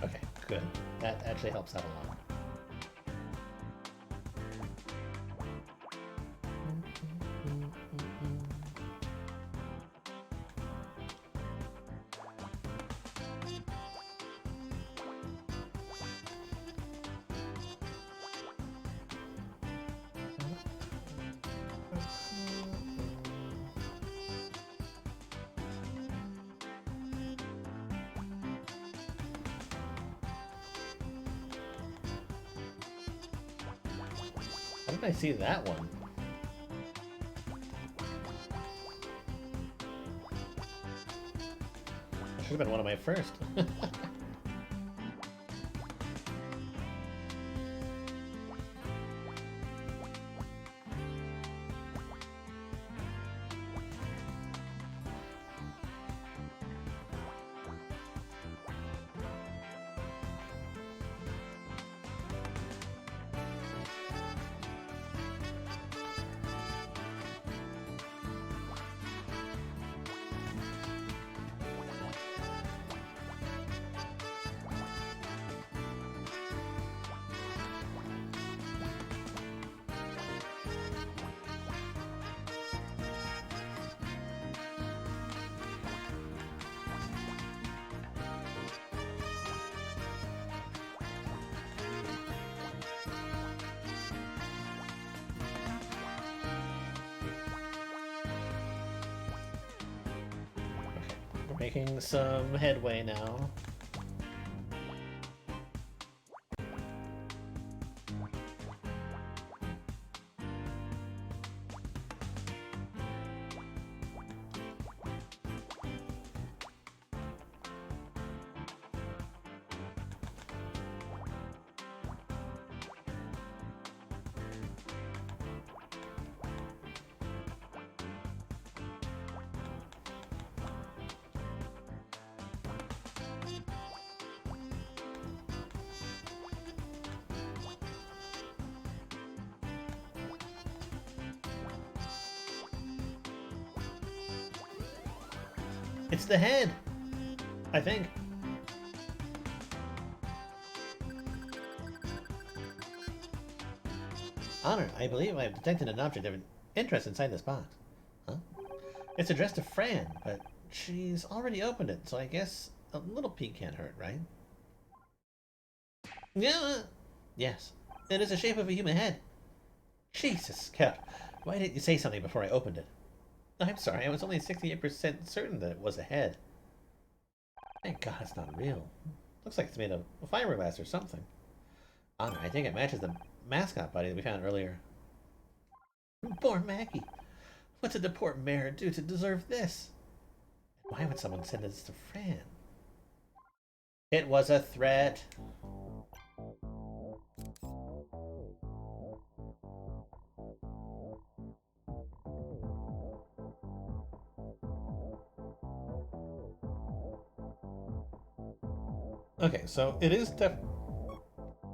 Okay, good. That actually helps out a lot. How did I see that one? That should have been one of my first. We're making some headway now. It's the head, I think. Honor, I believe I have detected an object of interest inside this box. Huh? It's addressed to Fran, but she's already opened it, so I guess a little peek can't hurt, right? Yeah. Yes. It is the shape of a human head. Jesus, Scout. Why didn't you say something before I opened it? I'm sorry, I was only 68% certain that it was a head. Thank God it's not real. Looks like it's made of fiberglass or something. Honor, I think it matches the mascot body that we found earlier. Poor Maggie. What did the poor mayor do to deserve this? And why would someone send this to Fran? It was a threat. Okay, so it is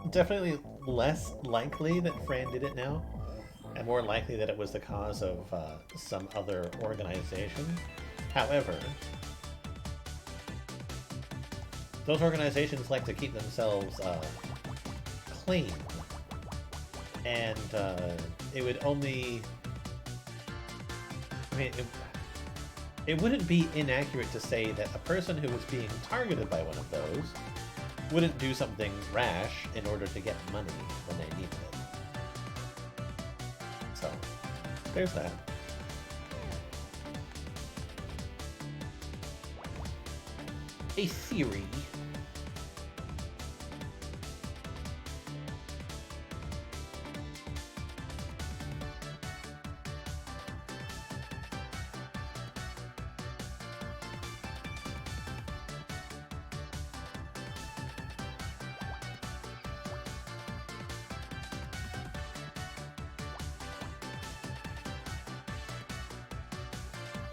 definitely less likely that Fran did it now, and more likely that it was the cause of some other organization. However, those organizations like to keep themselves clean, and it would only... I mean, it wouldn't be inaccurate to say that a person who was being targeted by one of those wouldn't do something rash in order to get money when they needed it. So, there's that. A theory.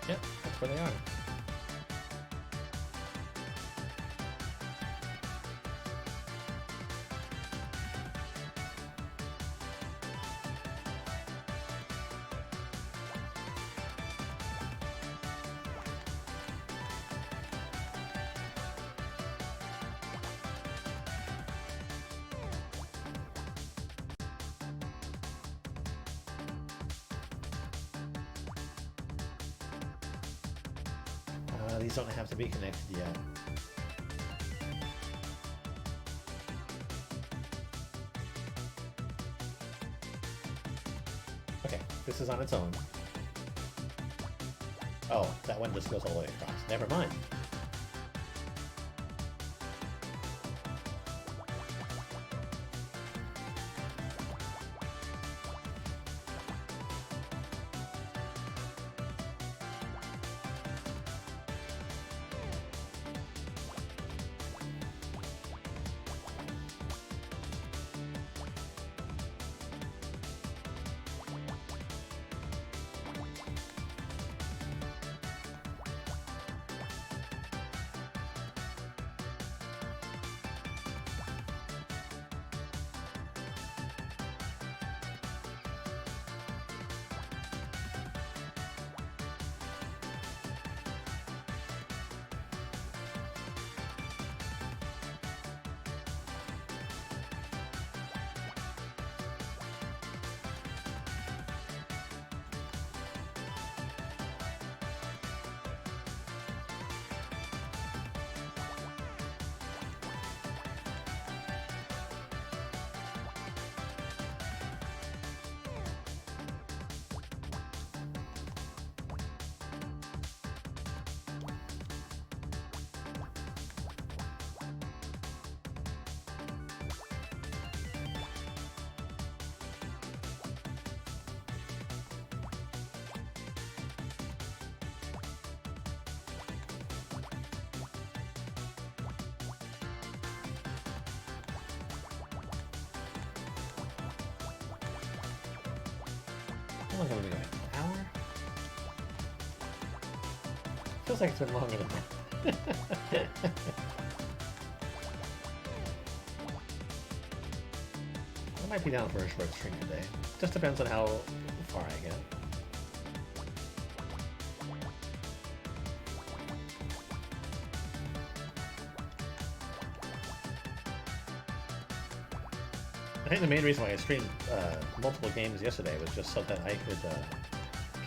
Yep, that's where they are. These don't have to be connected yet. Okay, this is on its own. Oh, that one just goes all the way across. Never mind. How long have we been going? An hour? Feels like it's been longer than that. I might be down for a short stream today. Just depends on how far I get. I think the main reason why I streamed multiple games yesterday was just so that I could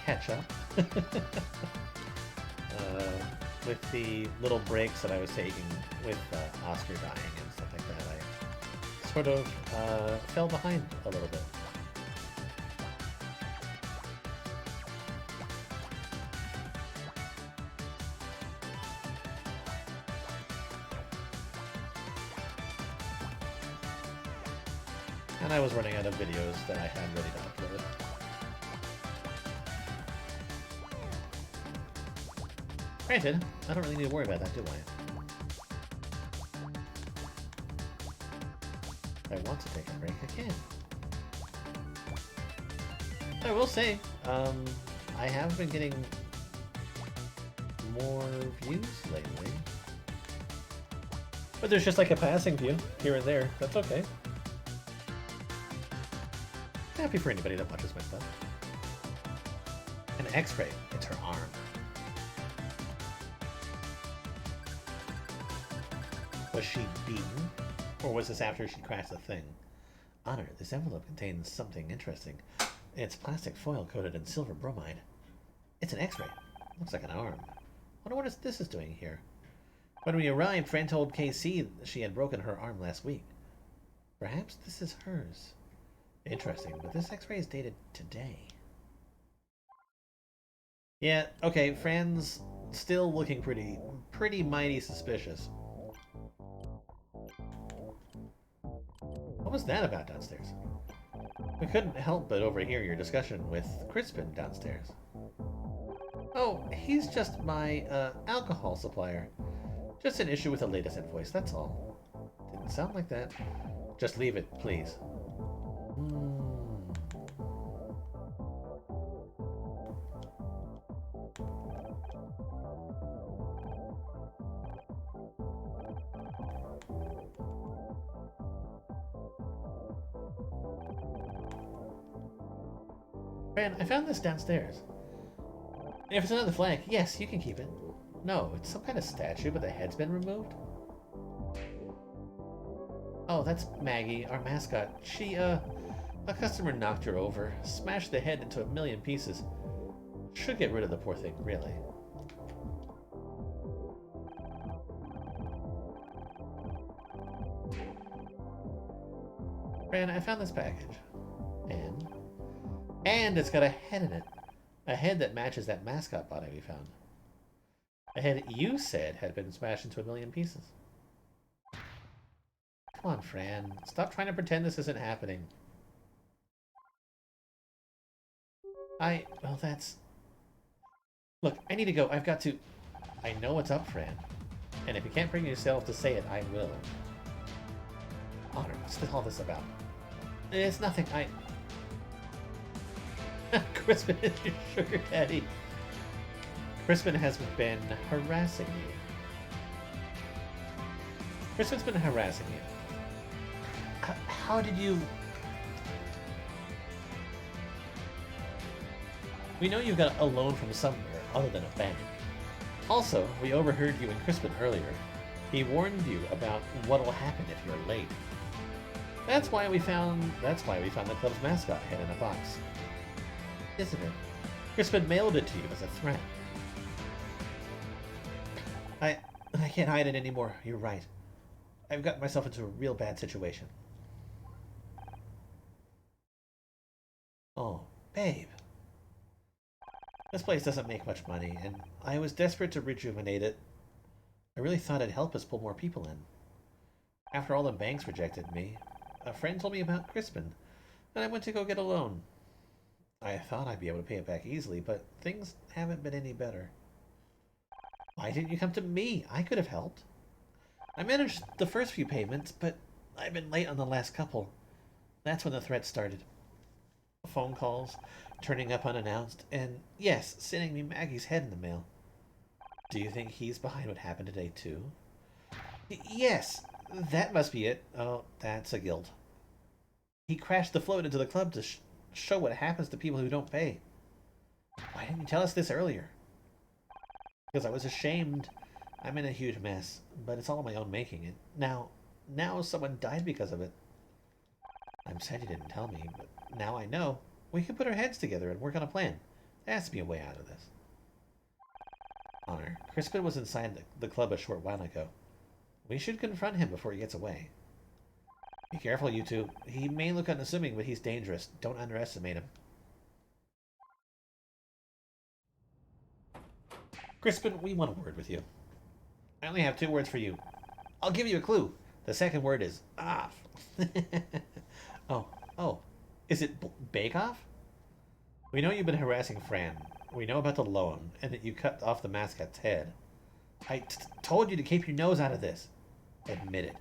catch up with the little breaks that I was taking with Oscar dying and stuff like that. I sort of fell behind a little bit. And I was running out of videos that I had ready to upload. Granted, I don't really need to worry about that, do I? If I want to take a break, I can. I will say, I have been getting more views lately. But there's just like a passing view here and there. That's okay. Happy for anybody that watches my stuff. An X-ray. It's her arm. Was she beaten? Or was this after she crashed the thing? Honor, this envelope contains something interesting. It's plastic foil coated in silver bromide. It's an X-ray. Looks like an arm. Wonder what this is doing here. When we arrived, Fran told KC she had broken her arm last week. Perhaps this is hers. Interesting, but this X-ray is dated today. Yeah, okay, Fran's still looking pretty mighty suspicious. What was that about downstairs? We couldn't help but overhear your discussion with Crispin downstairs. Oh, he's just my alcohol supplier. Just an issue with the latest invoice, that's all. Didn't sound like that. Just leave it, please. Fran, I found this downstairs. If it's another flag, yes, you can keep it. No, it's some kind of statue, but the head's been removed. Oh, that's Maggie, our mascot. A customer knocked her over, smashed the head into a million pieces. Should get rid of the poor thing, really. Fran, I found this package. And it's got a head in it. A head that matches that mascot body we found. A head you said had been smashed into a million pieces. Come on, Fran. Stop trying to pretend this isn't happening. Well, that's... Look, I need to go. I've got to... I know what's up, Fran. And if you can't bring yourself to say it, I will. Honor, what's all this about? It's nothing, Crispin is your sugar daddy. Crispin has been harassing you. Crispin's been harassing you. How did you... We know you got a loan from somewhere other than a bank. Also, we overheard you and Crispin earlier. He warned you about what'll happen if you're late. That's why we found the club's mascot head in a box. Isn't it? Crispin mailed it to you as a threat. I can't hide it anymore. You're right. I've gotten myself into a real bad situation. Oh, babe. This place doesn't make much money, and I was desperate to rejuvenate it. I really thought it'd help us pull more people in. After all the banks rejected me, a friend told me about Crispin, and I went to go get a loan. I thought I'd be able to pay it back easily, but things haven't been any better. Why didn't you come to me? I could have helped. I managed the first few payments, but I've been late on the last couple. That's when the threats started. Phone calls, turning up unannounced, and yes, sending me Maggie's head in the mail. Do you think he's behind what happened today, too? Yes, that must be it. Oh, that's a guilt. He crashed the float into the club to show what happens to people who don't pay. Why didn't you tell us this earlier? Because I was ashamed. I'm in a huge mess, but it's all my own making. And now someone died because of it. I'm sad you didn't tell me, but now I know. We can put our heads together and work on a plan. There has to be a way out of this. Honor, Crispin was inside the club a short while ago. We should confront him before he gets away. Be careful, you two. He may look unassuming, but he's dangerous. Don't underestimate him. Crispin, we want a word with you. I only have 2 words for you. I'll give you a clue. The second word is off. Oh. Is it Bake Off? We know you've been harassing Fran. We know about the loan, and that you cut off the mascot's head. I told you to keep your nose out of this. Admit it.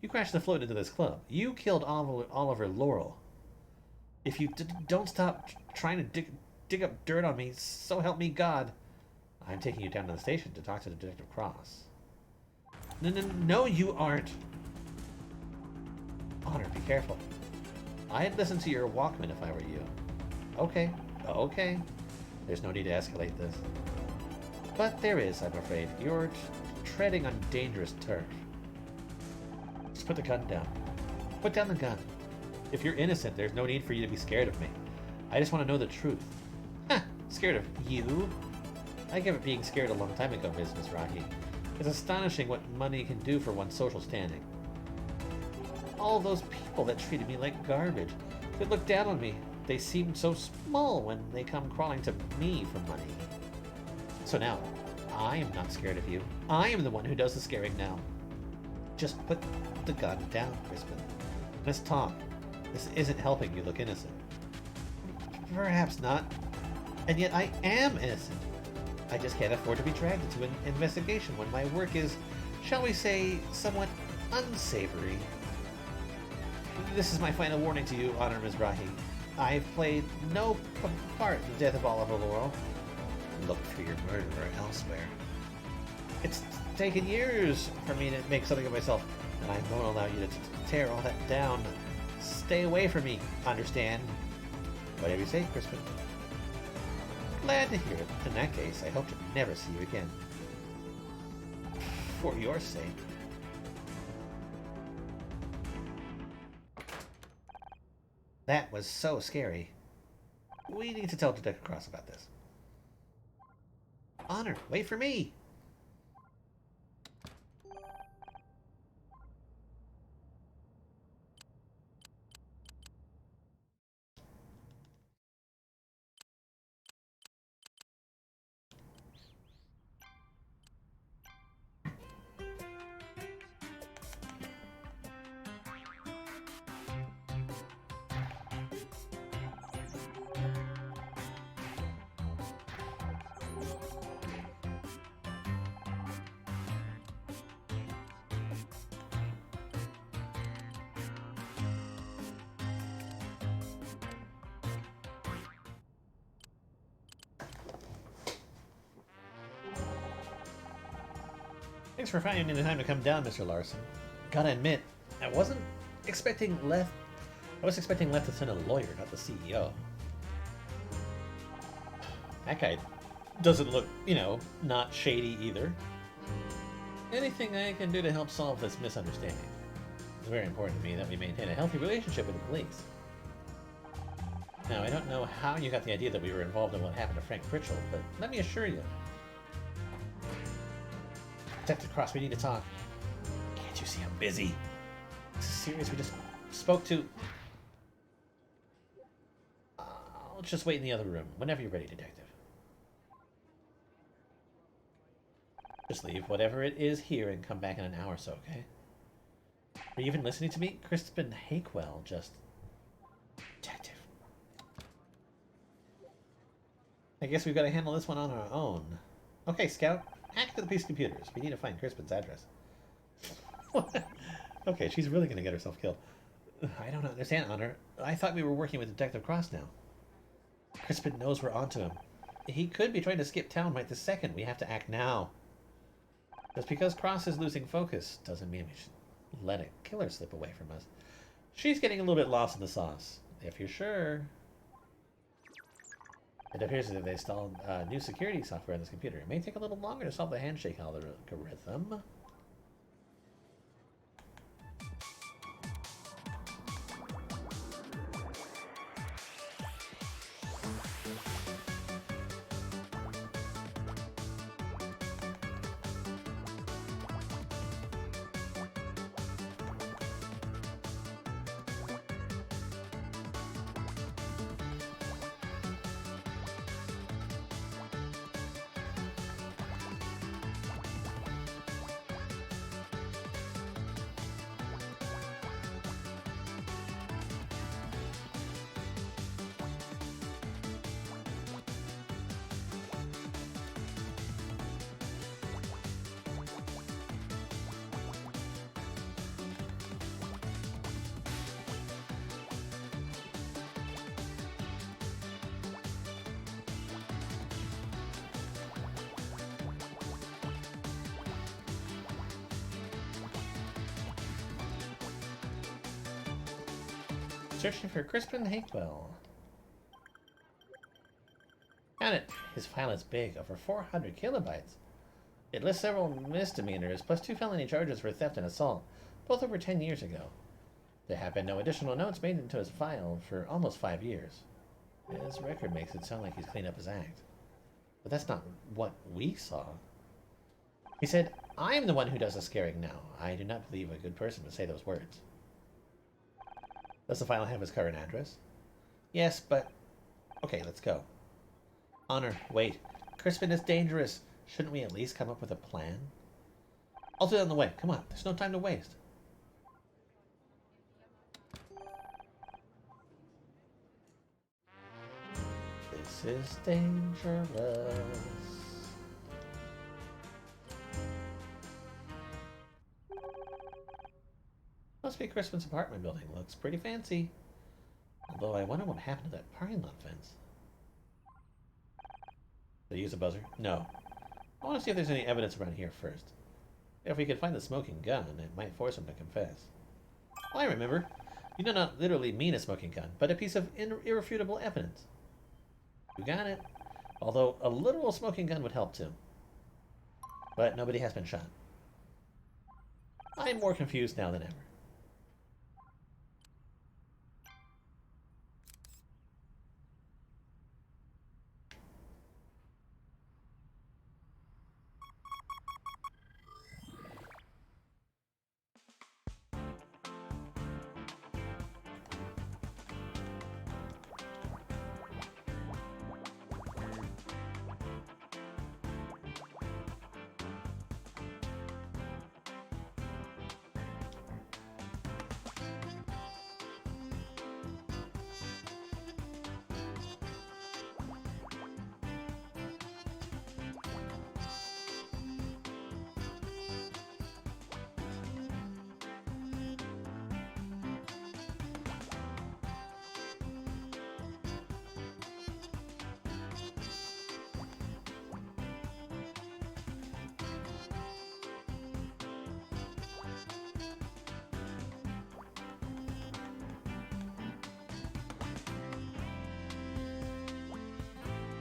You crashed the float into this club. You killed Oliver Laurel. If you don't stop trying to dig up dirt on me, so help me God. I'm taking you down to the station to talk to Detective Cross. No, you aren't. Honor, be careful. I'd listen to your Walkman if I were you. Okay. There's no need to escalate this. But there is, I'm afraid. You're treading on dangerous turf. Just put the gun down. Put down the gun. If you're innocent, there's no need for you to be scared of me. I just want to know the truth. Huh, scared of you? I gave up being scared a long time ago, Ms. Mizrahi. It's astonishing what money can do for one's social standing. All those people that treated me like garbage, that looked down on me, they seem so small when they come crawling to me for money. So now, I am not scared of you. I am the one who does the scaring now. Just put the gun down, Crispin. Let's talk. This isn't helping you look innocent. Perhaps not. And yet I am innocent. I just can't afford to be dragged into an investigation when my work is, shall we say, somewhat unsavory. This is my final warning to you, Honor Mizrahi. I've played no part in the death of Oliver Laurel. Look for your murderer elsewhere. It's taken years for me to make something of myself, and I won't allow you to tear all that down. Stay away from me, understand? Whatever you say, Crispin. Glad to hear it. In that case, I hope to never see you again. For your sake. That was so scary. We need to tell Detective Cross about this. Honor, wait for me! Thanks for finding the time to come down, Mr. Larson. Gotta admit, I wasn't expecting Leth. I was expecting Leth to send a lawyer, not the CEO. That guy doesn't look, not shady either. Anything I can do to help solve this misunderstanding. It's very important to me that we maintain a healthy relationship with the police. Now, I don't know how you got the idea that we were involved in what happened to Frank Pritchell, but let me assure you, Detective Cross, we need to talk. Can't you see I'm busy? This is serious. We just spoke to... I'll just wait in the other room. Whenever you're ready, Detective. Just leave whatever it is here and come back in an hour or so, okay? Are you even listening to me? Crispin Hakewell just... Detective. I guess we've got to handle this one on our own. Okay, Scout. Hack to the piece of computers. We need to find Crispin's address. Okay, she's really going to get herself killed. I don't understand, Honor. I thought we were working with Detective Cross now. Crispin knows we're onto him. He could be trying to skip town right this second. We have to act now. Just because Cross is losing focus doesn't mean we should let a killer slip away from us. She's getting a little bit lost in the sauce. If you're sure... It appears that they installed new security software on this computer. It may take a little longer to solve the handshake algorithm. Searching for Crispin Hakewell. Found it. His file is big, over 400 kilobytes. It lists several misdemeanors, plus 2 felony charges for theft and assault, both over 10 years ago. There have been no additional notes made into his file for almost 5 years. His record makes it sound like he's cleaned up his act. But that's not what we saw. He said, "I am the one who does the scaring now. I do not believe a good person would say those words." Does the file have his current address? Yes, but... Okay, let's go. Honor, wait. Crispin is dangerous. Shouldn't we at least come up with a plan? I'll do it on the way. Come on, there's no time to waste. This is dangerous. Must be Crispin's apartment building. Looks pretty fancy. Although I wonder what happened to that parking lot fence. Did I use a buzzer? No. I want to see if there's any evidence around here first. If we could find the smoking gun, it might force him to confess. Well, I remember. You do not literally mean a smoking gun, but a piece of irrefutable evidence. You got it. Although a literal smoking gun would help too. But nobody has been shot. I'm more confused now than ever.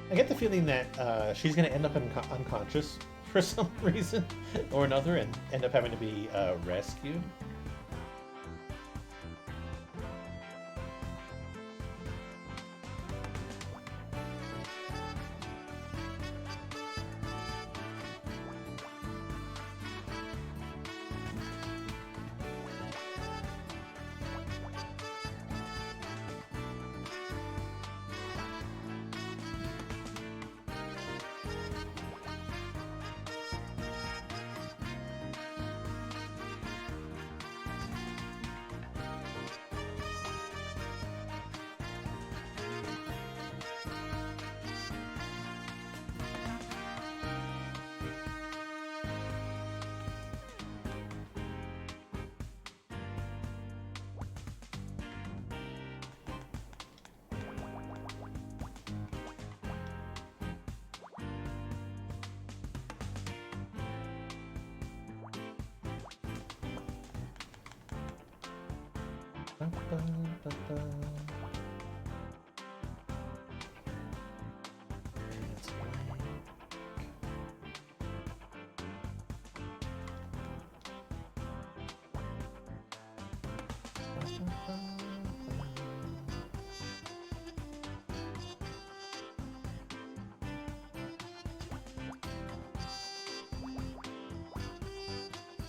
I get the feeling that she's going to end up unconscious for some reason or another and end up having to be rescued.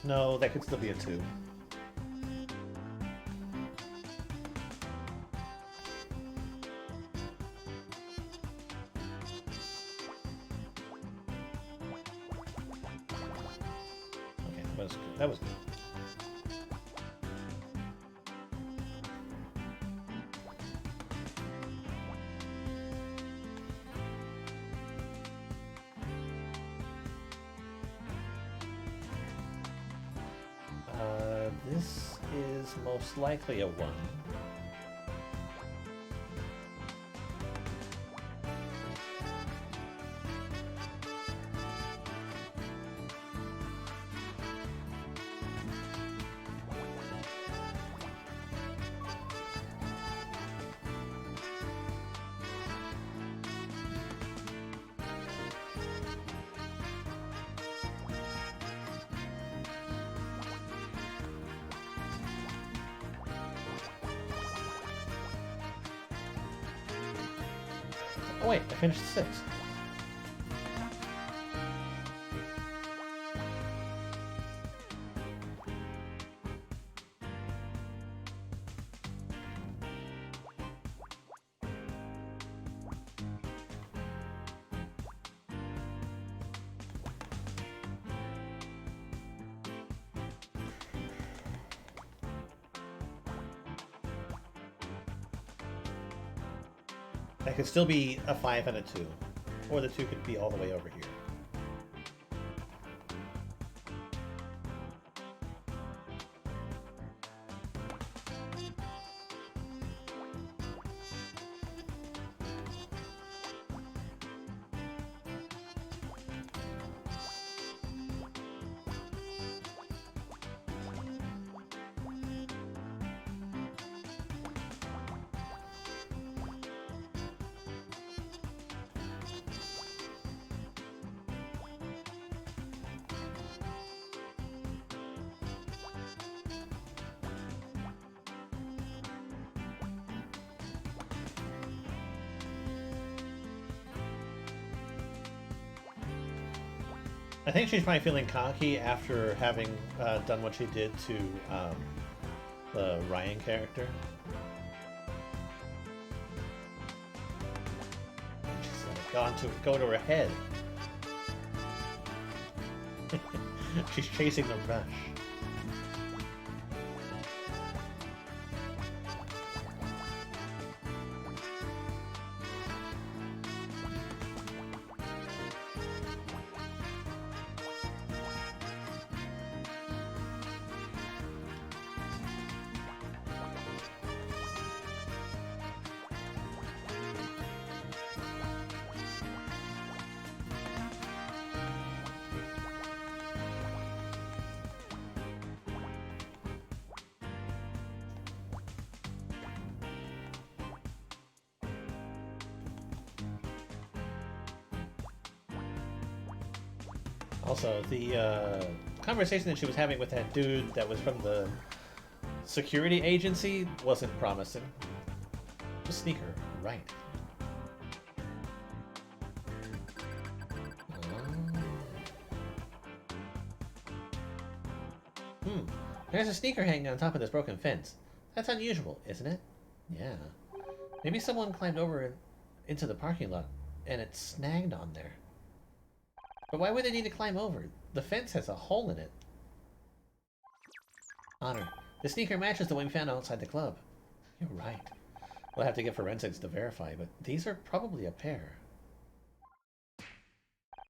No, that could still be a 2. Okay, that was good. This is most likely a 1. Oh wait, I finished 6. That could still be a 5 and a 2. Or the 2 could be all the way over here. I think she's probably feeling cocky after having done what she did to the Ryan character. She's gone to go to her head. She's chasing the rush. Also, the conversation that she was having with that dude that was from the security agency wasn't promising. Just sneaker, right. There's a sneaker hanging on top of this broken fence. That's unusual, isn't it? Yeah. Maybe someone climbed over into the parking lot and it snagged on there. But why would they need to climb over? The fence has a hole in it. Honor, the sneaker matches the one we found outside the club. You're right. We'll have to get forensics to verify, but these are probably a pair.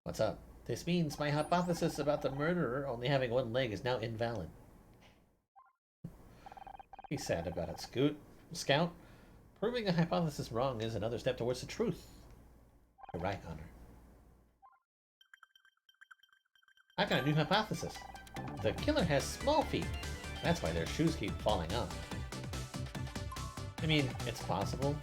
What's up? This means my hypothesis about the murderer only having one leg is now invalid. Be sad about it, Scout. Proving a hypothesis wrong is another step towards the truth. You're right, Honor. I've got a new hypothesis. The killer has small feet. That's why their shoes keep falling off. I mean, it's possible.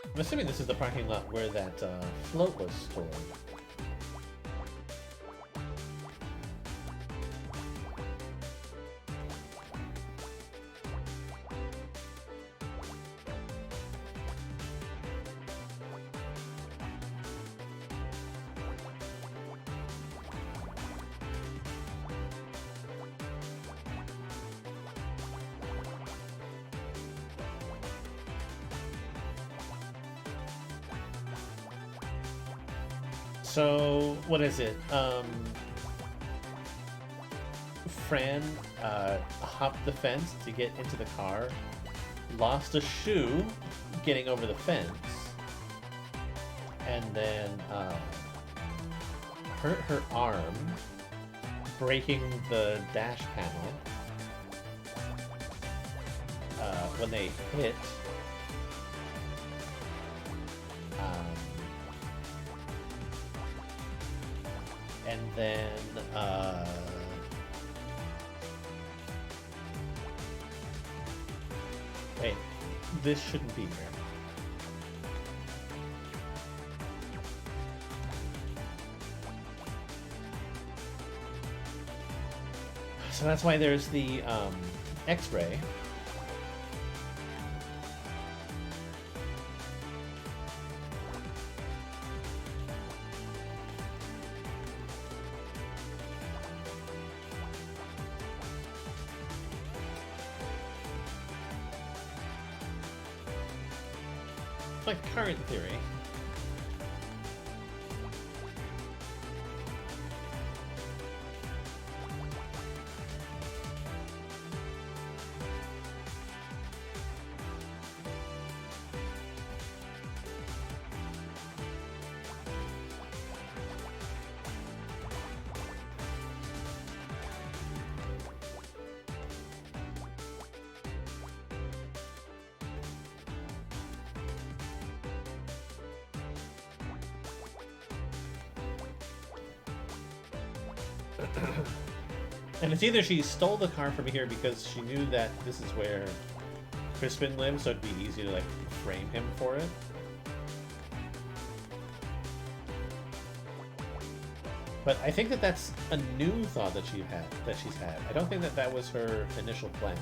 I'm assuming this is the parking lot where that float was stored. So, what is it? Fran hopped the fence to get into the car, lost a shoe getting over the fence, and then hurt her arm breaking the dash panel when they hit. And then, wait, this shouldn't be here. So that's why there's the X-ray. Like current theory. And it's either she stole the car from here because she knew that this is where Crispin lives, so it'd be easy to like frame him for it. But I think that that's a new thought that she's had. I don't think that that was her initial plan.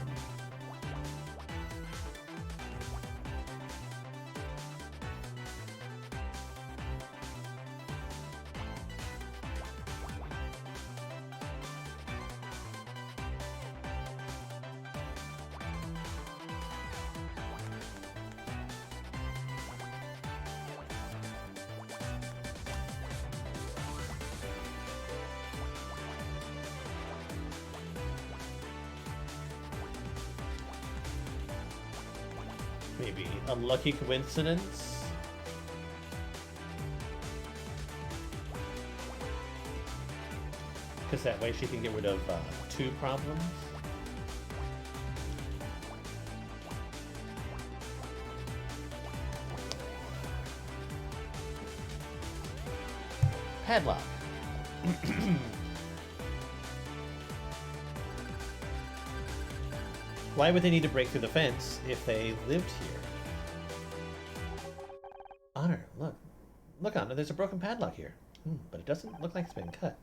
Maybe a lucky coincidence? Because that way she can get rid of 2 problems. Padlock. Why would they need to break through the fence if they lived here? Honor, look. Look, Honor, there's a broken padlock here. But it doesn't look like it's been cut.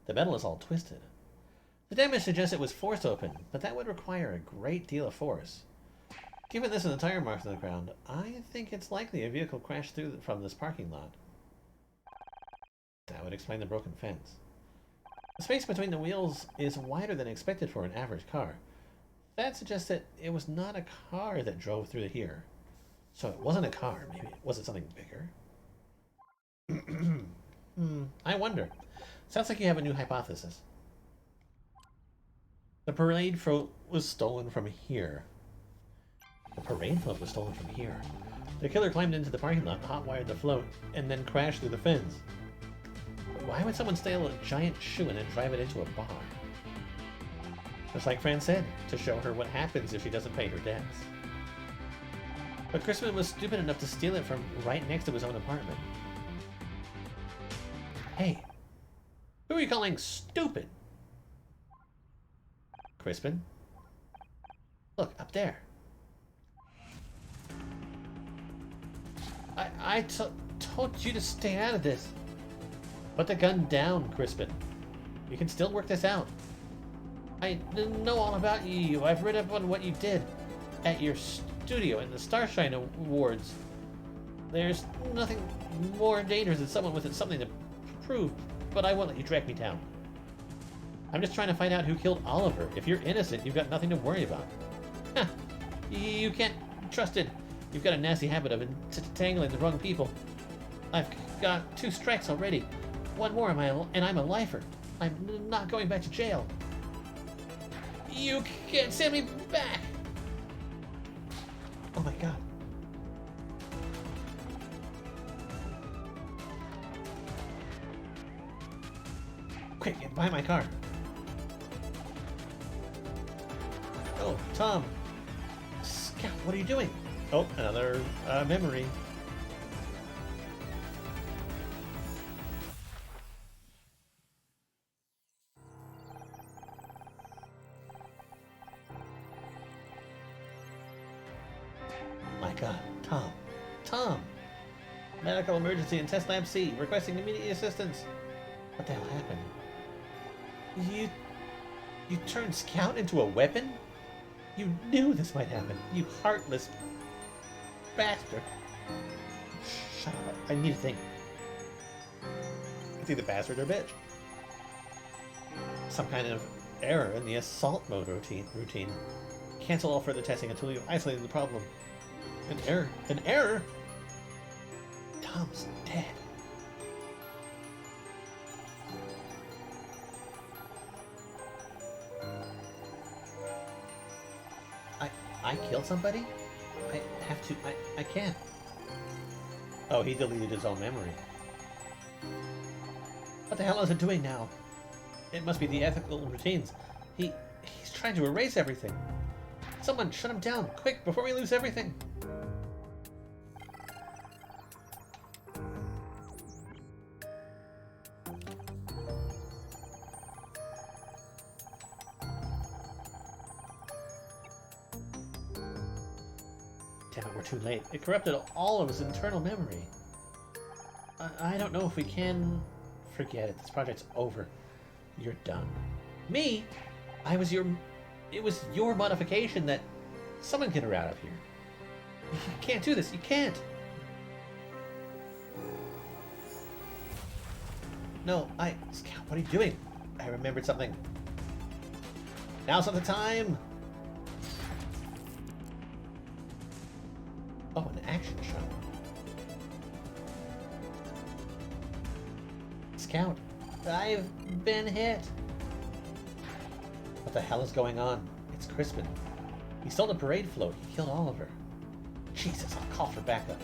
The metal is all twisted. The damage suggests it was forced open, but that would require a great deal of force. Given this and the tire marks on the ground, I think it's likely a vehicle crashed through from this parking lot. That would explain the broken fence. The space between the wheels is wider than expected for an average car. That suggests that it was not a car that drove through here. So it wasn't a car, maybe. Was it something bigger? I wonder. Sounds like you have a new hypothesis. The parade float was stolen from here. The parade float was stolen from here. The killer climbed into the parking lot, hot-wired the float, and then crashed through the fence. Why would someone steal a giant shoe and then drive it into a bar? Just like Fran said, to show her what happens if she doesn't pay her debts. But Crispin was stupid enough to steal it from right next to his own apartment. Hey, who are you calling stupid? Crispin? Look, up there. I told you to stay out of this. Put the gun down, Crispin. You can still work this out. I know all about you. I've read up on what you did at your studio in the Starshine Awards. There's nothing more dangerous than someone with something to prove, but I won't let you track me down. I'm just trying to find out who killed Oliver. If you're innocent, you've got nothing to worry about. Huh. You can't trust it. You've got a nasty habit of entangling the wrong people. I've got 2 strikes already. 1 more and I'm a lifer. I'm not going back to jail. You can't send me back! Oh my god. Quick, get by my car. Oh, Tom. Scout, what are you doing? Oh, another memory. My god, Tom. Tom! Medical emergency in Test Lab C, requesting immediate assistance. What the hell happened? You turned Scout into a weapon? You knew this might happen, you heartless bastard. Shut up, I need to think. It's either bastard or bitch. Some kind of error in the assault mode routine. Cancel all further testing until you've isolated the problem. An error? An error? Tom's dead. I killed somebody? I have to, I can't. Oh, he deleted his own memory. What the hell is it doing now? It must be the ethical routines. He's trying to erase everything. Someone shut him down, quick, before we lose everything. Damn it, we're too late. It corrupted all of his internal memory. I don't know if we can Forget it. This project's over. You're done. Me? I was your... It was your modification that... Someone get her out of here. You can't do this. You can't. No, Scout, what are you doing? I remembered something. Now's not the time! Oh, an action shot. Scout, I've been hit. What the hell is going on? It's Crispin. He stole the parade float. He killed Oliver. Jesus, I'll call for backup.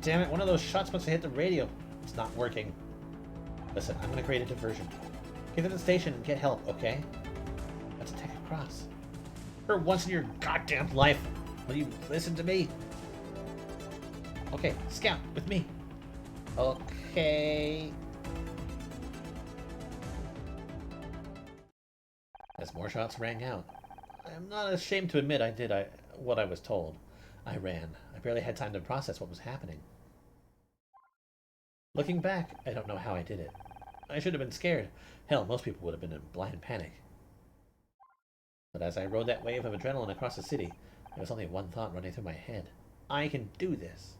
Damn it, one of those shots must have hit the radio. It's not working. Listen, I'm gonna create a diversion. Get to the station and get help, okay? Let's attack across. For once in your goddamn life, will you listen to me? Okay, Scout, with me. Okay. As more shots rang out, I'm not ashamed to admit I did what I was told. I ran. I barely had time to process what was happening. Looking back, I don't know how I did it. I should have been scared. Hell, most people would have been in blind panic. But as I rode that wave of adrenaline across the city, there was only one thought running through my head. I can do this.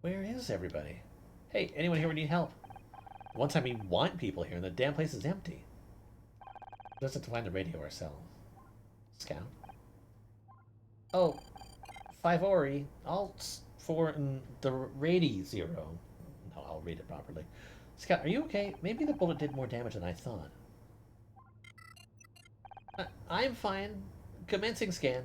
Where is everybody? Hey, anyone here need help? One time we want people here and the damn place is empty. Let's have to find the radio ourselves. Scout? Oh, 5 Ori, Alt 4 and the Rady 0. No, I'll read it properly. Scout, are you okay? Maybe the bullet did more damage than I thought. I'm fine. Commencing scan.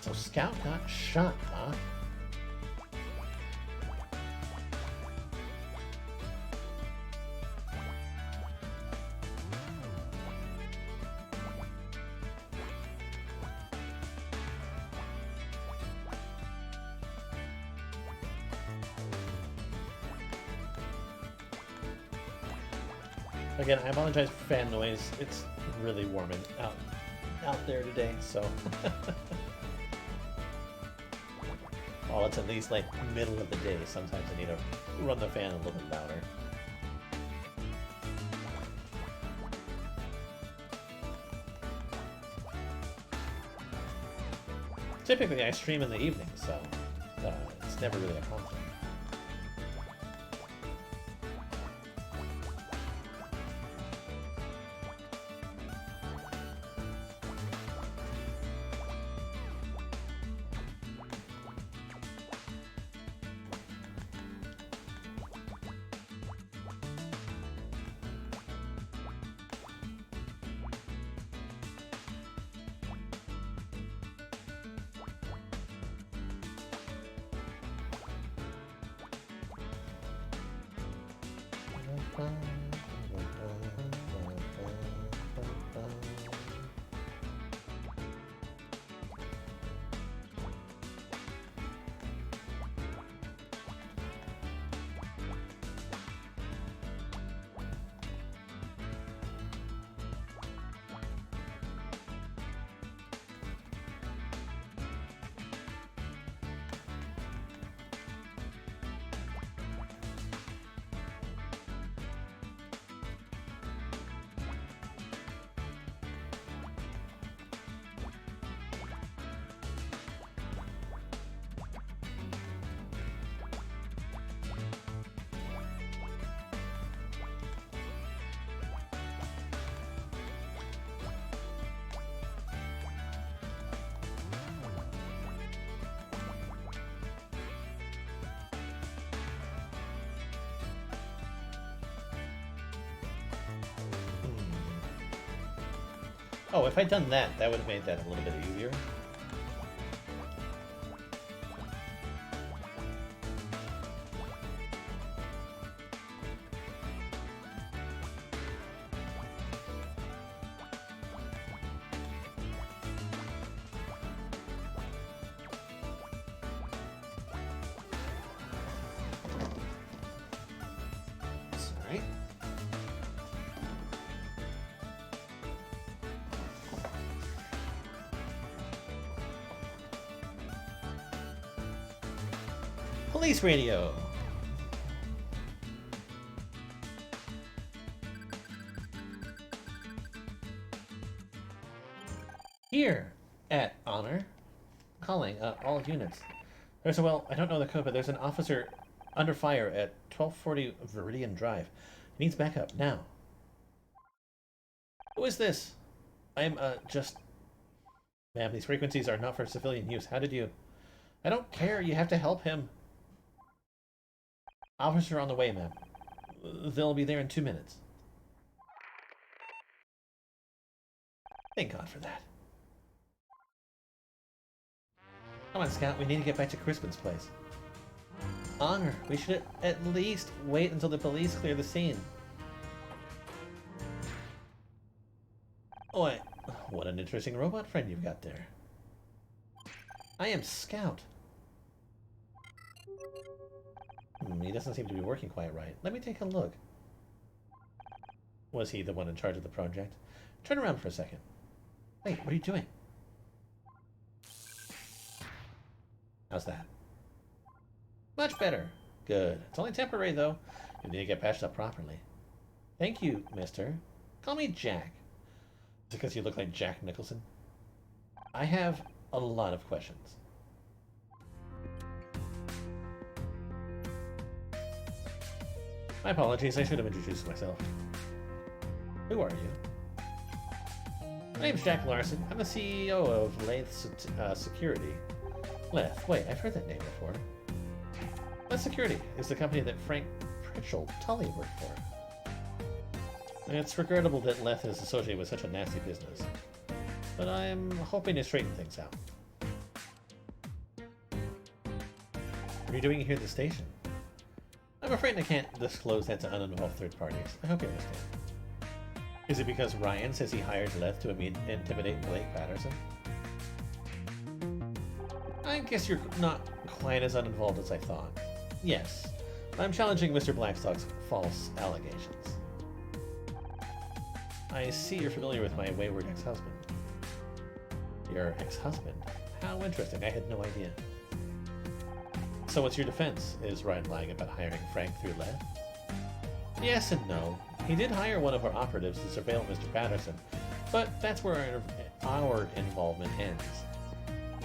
So Scout got shot, huh? Again, I apologize for fan noise. It's really warm out there today, so... Well, it's at least like middle of the day. Sometimes I need to run the fan a little bit louder. Typically I stream in the evening, so it's never really a conflict. Oh, if I'd done that, that would have made that a little bit easier. Police radio. Here at Honor, calling all units. There's well, I don't know the code, but there's an officer under fire at 1240 Viridian Drive. He needs backup now. Who is this? I'm just. Ma'am, these frequencies are not for civilian use. How did you? I don't care. You have to help him. Officer on the way, ma'am. They'll be there in 2 minutes. Thank God for that. Come on, Scout. We need to get back to Crispin's place. Honor, we should at least wait until the police clear the scene. Oh, what an interesting robot friend you've got there. I am Scout. He doesn't seem to be working quite right. Let me take a look. Was he the one in charge of the project? Turn around for a second. Wait, what are you doing? How's that? Much better. Good. It's only temporary, though. You need to get patched up properly. Thank you, mister. Call me Jack. Is it because you look like Jack Nicholson? I have a lot of questions. My apologies, I should have introduced myself. Who are you? My name's Jack Larson. I'm the CEO of Leth Security. Leth, wait, I've heard that name before. Leth Security is the company that Frank Pritchell Tully worked for. It's regrettable that Leth is associated with such a nasty business, but I'm hoping to straighten things out. What are you doing here at the station? I'm afraid I can't disclose that to uninvolved third parties. I hope you understand. Is it because Ryan says he hired Leth to intimidate Blake Patterson? I guess you're not quite as uninvolved as I thought. Yes, I'm challenging Mr. Blackstock's false allegations. I see you're familiar with my wayward ex-husband. Your ex-husband? How interesting, I had no idea. So what's your defense? Is Ryan lying about hiring Frank through Leth? Yes and no. He did hire one of our operatives to surveil Mr. Patterson, but that's where our involvement ends.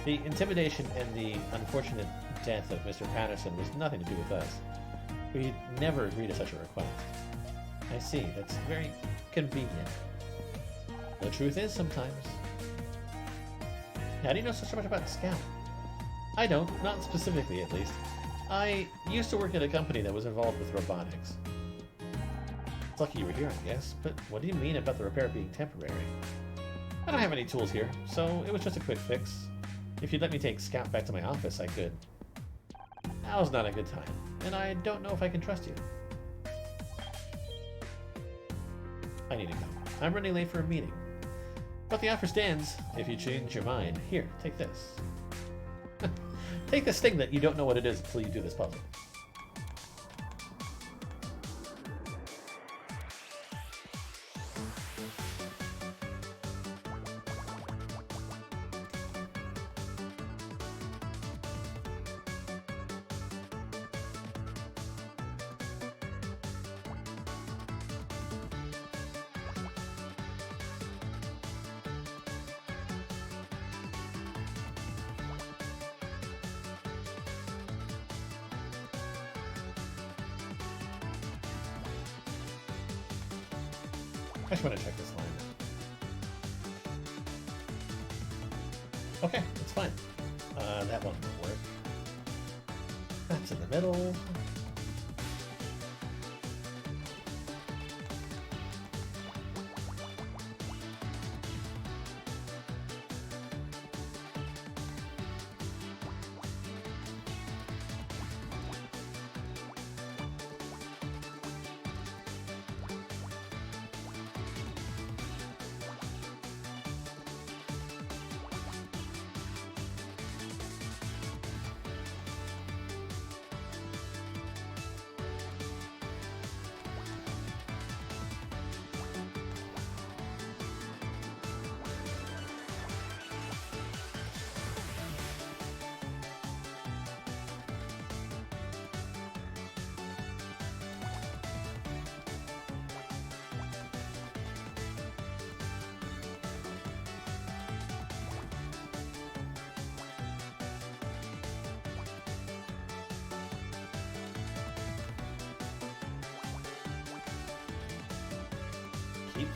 The intimidation and the unfortunate death of Mr. Patterson was nothing to do with us. We'd never agree to such a request. I see, that's very convenient. The truth is, sometimes. How do you know so much about Scout? I don't, not specifically at least. I used to work at a company that was involved with robotics. It's lucky you were here, I guess, but what do you mean about the repair being temporary? I don't have any tools here, so it was just a quick fix. If you'd let me take Scout back to my office, I could. Now's not a good time, and I don't know if I can trust you. I need to go. I'm running late for a meeting. But the offer stands, if you change your mind. Here, take this. Take this thing that you don't know what it is until you do this puzzle. I just want to check this line. Okay, it's fine. That one won't work. That's in the middle.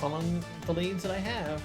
following the leads that I have.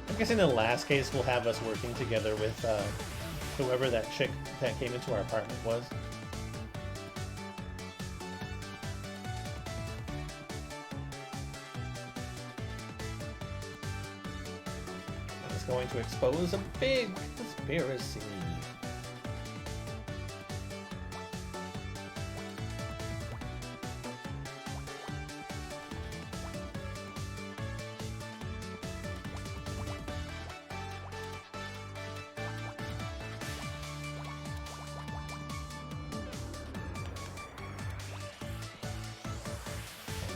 I'm guessing the last case will have us working together with whoever that chick that came into our apartment was. It's going to expose a big conspiracy.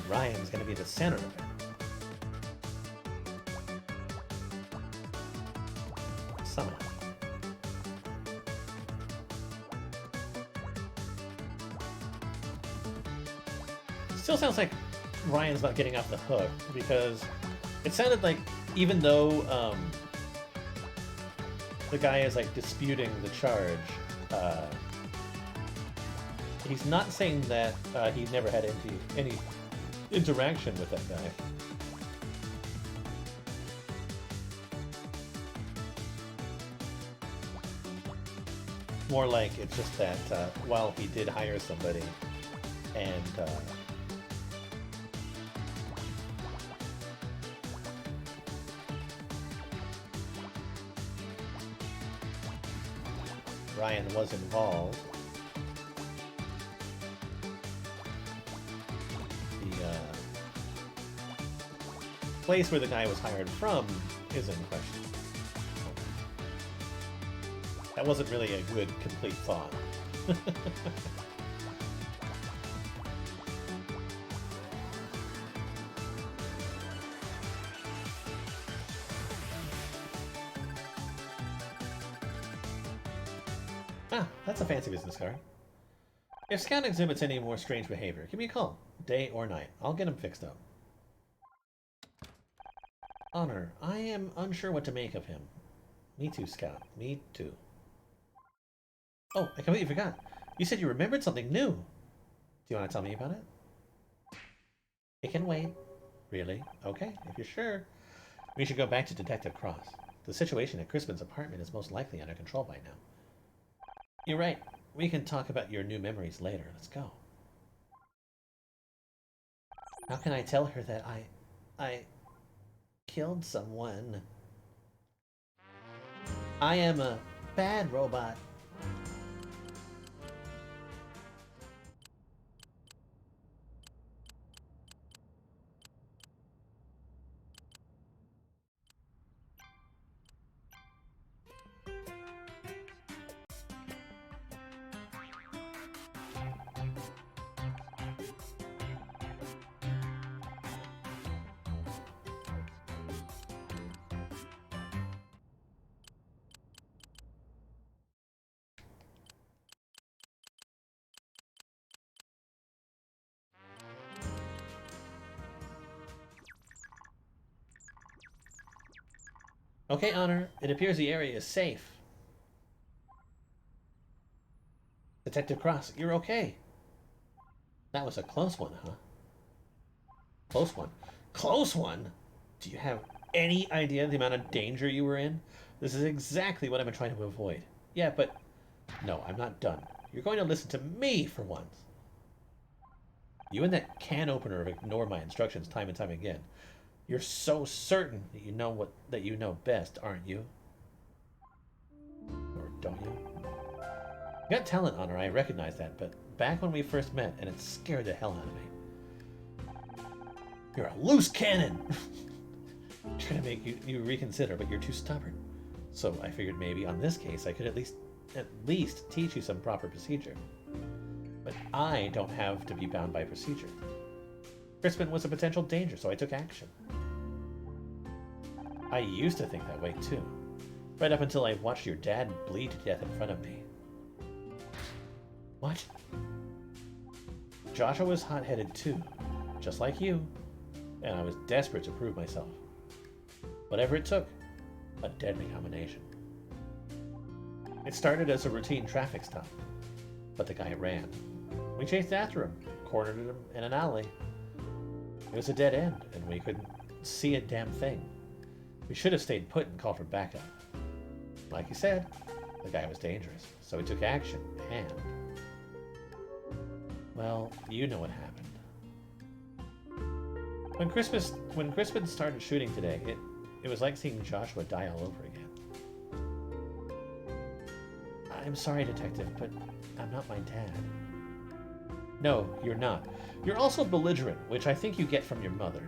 Ryan's gonna be the center of it. Somehow. Still sounds like Ryan's not getting off the hook, because it sounded like even though the guy is like disputing the charge, he's not saying that he never had any interaction with that guy. More like it's just that while he did hire somebody and Ryan was involved, place where the guy was hired from is in question. That wasn't really a good, complete thought. Ah, that's a fancy business card. If Scout exhibits any more strange behavior, give me a call, day or night. I'll get him fixed up. Honor, I am unsure what to make of him. Me too, Scout. Me too. Oh, I completely forgot. You said you remembered something new. Do you want to tell me about it? It can wait. Really? Okay, if you're sure. We should go back to Detective Cross. The situation at Crispin's apartment is most likely under control by now. You're right. We can talk about your new memories later. Let's go. How can I tell her that I killed someone? I am a bad robot. Okay, Honor, it appears the area is safe. Detective Cross, you're okay. That was a close one, huh? Close one. Close one? Do you have any idea the amount of danger you were in? This is exactly what I've been trying to avoid. Yeah, but... No, I'm not done. You're going to listen to me for once. You and that can opener have ignored my instructions time and time again. You're so certain that you know best, aren't you? Or don't you? You got talent, Honor, I recognize that, but back when we first met, and it scared the hell out of me. You're a loose cannon! Trying to make you reconsider, but you're too stubborn. So I figured maybe on this case I could at least teach you some proper procedure. But I don't have to be bound by procedure. Crispin was a potential danger, so I took action. I used to think that way too, right up until I watched your dad bleed to death in front of me. What? Joshua was hot-headed too, just like you, and I was desperate to prove myself. Whatever it took, a deadly combination. It started as a routine traffic stop, but the guy ran. We chased after him, cornered him in an alley. It was a dead end, and we couldn't see a damn thing. We should have stayed put and called for backup. Like you said, the guy was dangerous, so we took action, and... Well, you know what happened. When Crispin started shooting today, it was like seeing Joshua die all over again. I'm sorry, Detective, but I'm not my dad. No, you're not. You're also belligerent, which I think you get from your mother.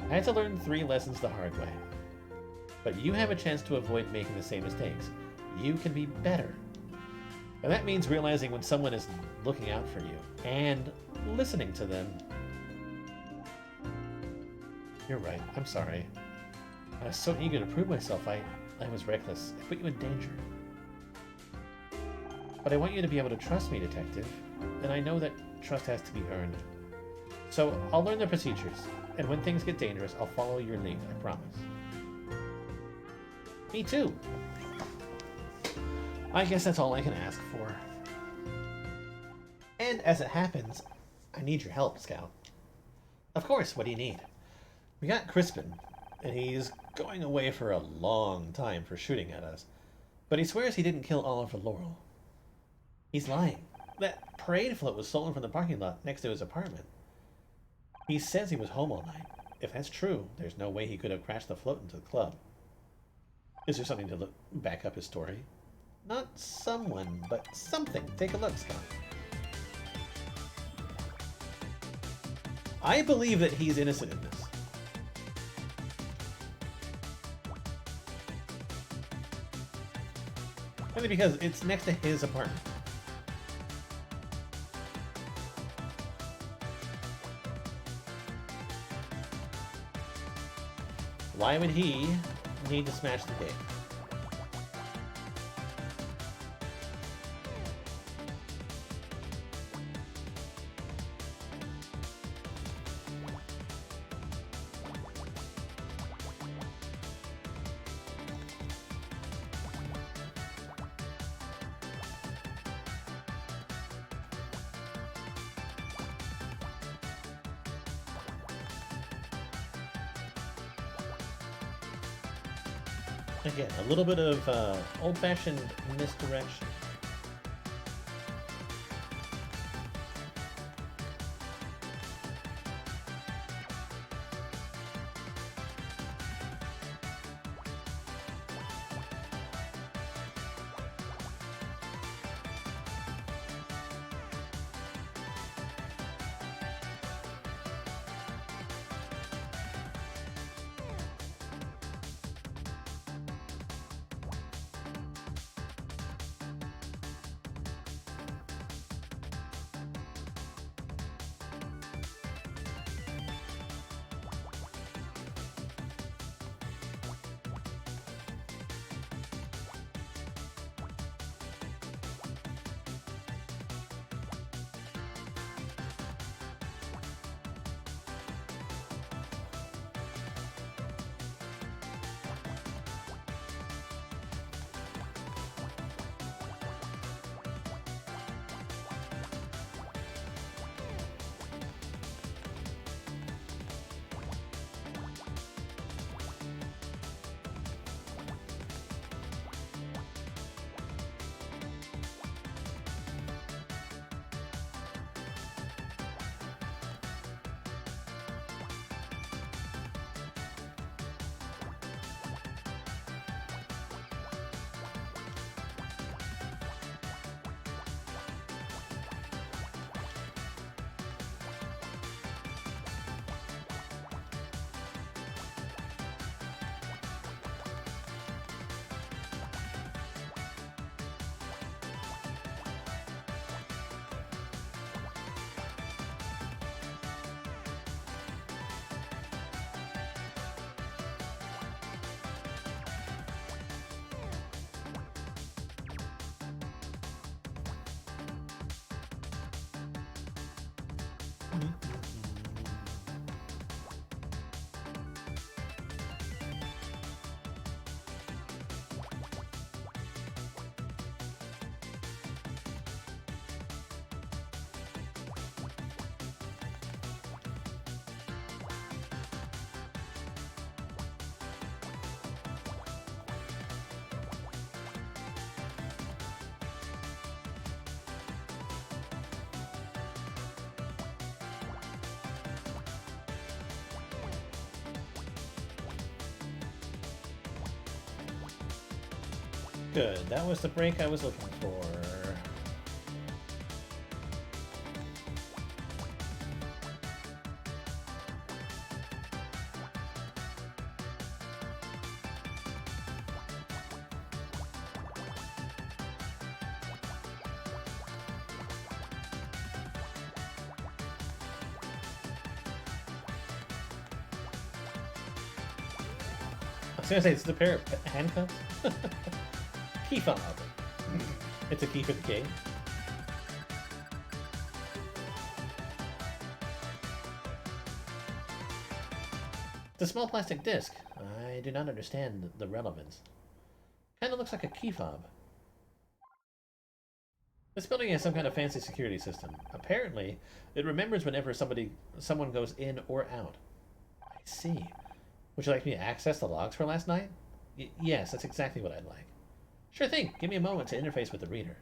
I had to learn 3 lessons the hard way. But you have a chance to avoid making the same mistakes. You can be better. And that means realizing when someone is looking out for you and listening to them. You're right. I'm sorry. I was so eager to prove myself. I was reckless. I put you in danger. But I want you to be able to trust me, Detective. And I know that trust has to be earned. So I'll learn the procedures. And when things get dangerous, I'll follow your lead. I promise. Me too. I guess that's all I can ask for. And as it happens, I need your help, Scout. Of course, what do you need? We got Crispin, and he's going away for a long time for shooting at us. But he swears he didn't kill Oliver Laurel. He's lying. That parade float was stolen from the parking lot next to his apartment. He says he was home all night. If that's true, there's no way he could have crashed the float into the club. Is there something to back up his story? Not someone, but something. Take a look, Scott. I believe that he's innocent in this. Only because it's next to his apartment. Why would he need to smash the gate? Again, a little bit of old-fashioned misdirection. Good, that was the break I was looking for. I was gonna say, it's the pair of handcuffs. Key fob. It's a key for the cave. The small plastic disc. I do not understand the relevance. Kinda looks like a key fob. This building has some kind of fancy security system. Apparently, it remembers whenever someone goes in or out. I see. Would you like me to access the logs for last night? Yes, that's exactly what I'd like. Sure thing. Give me a moment to interface with the reader.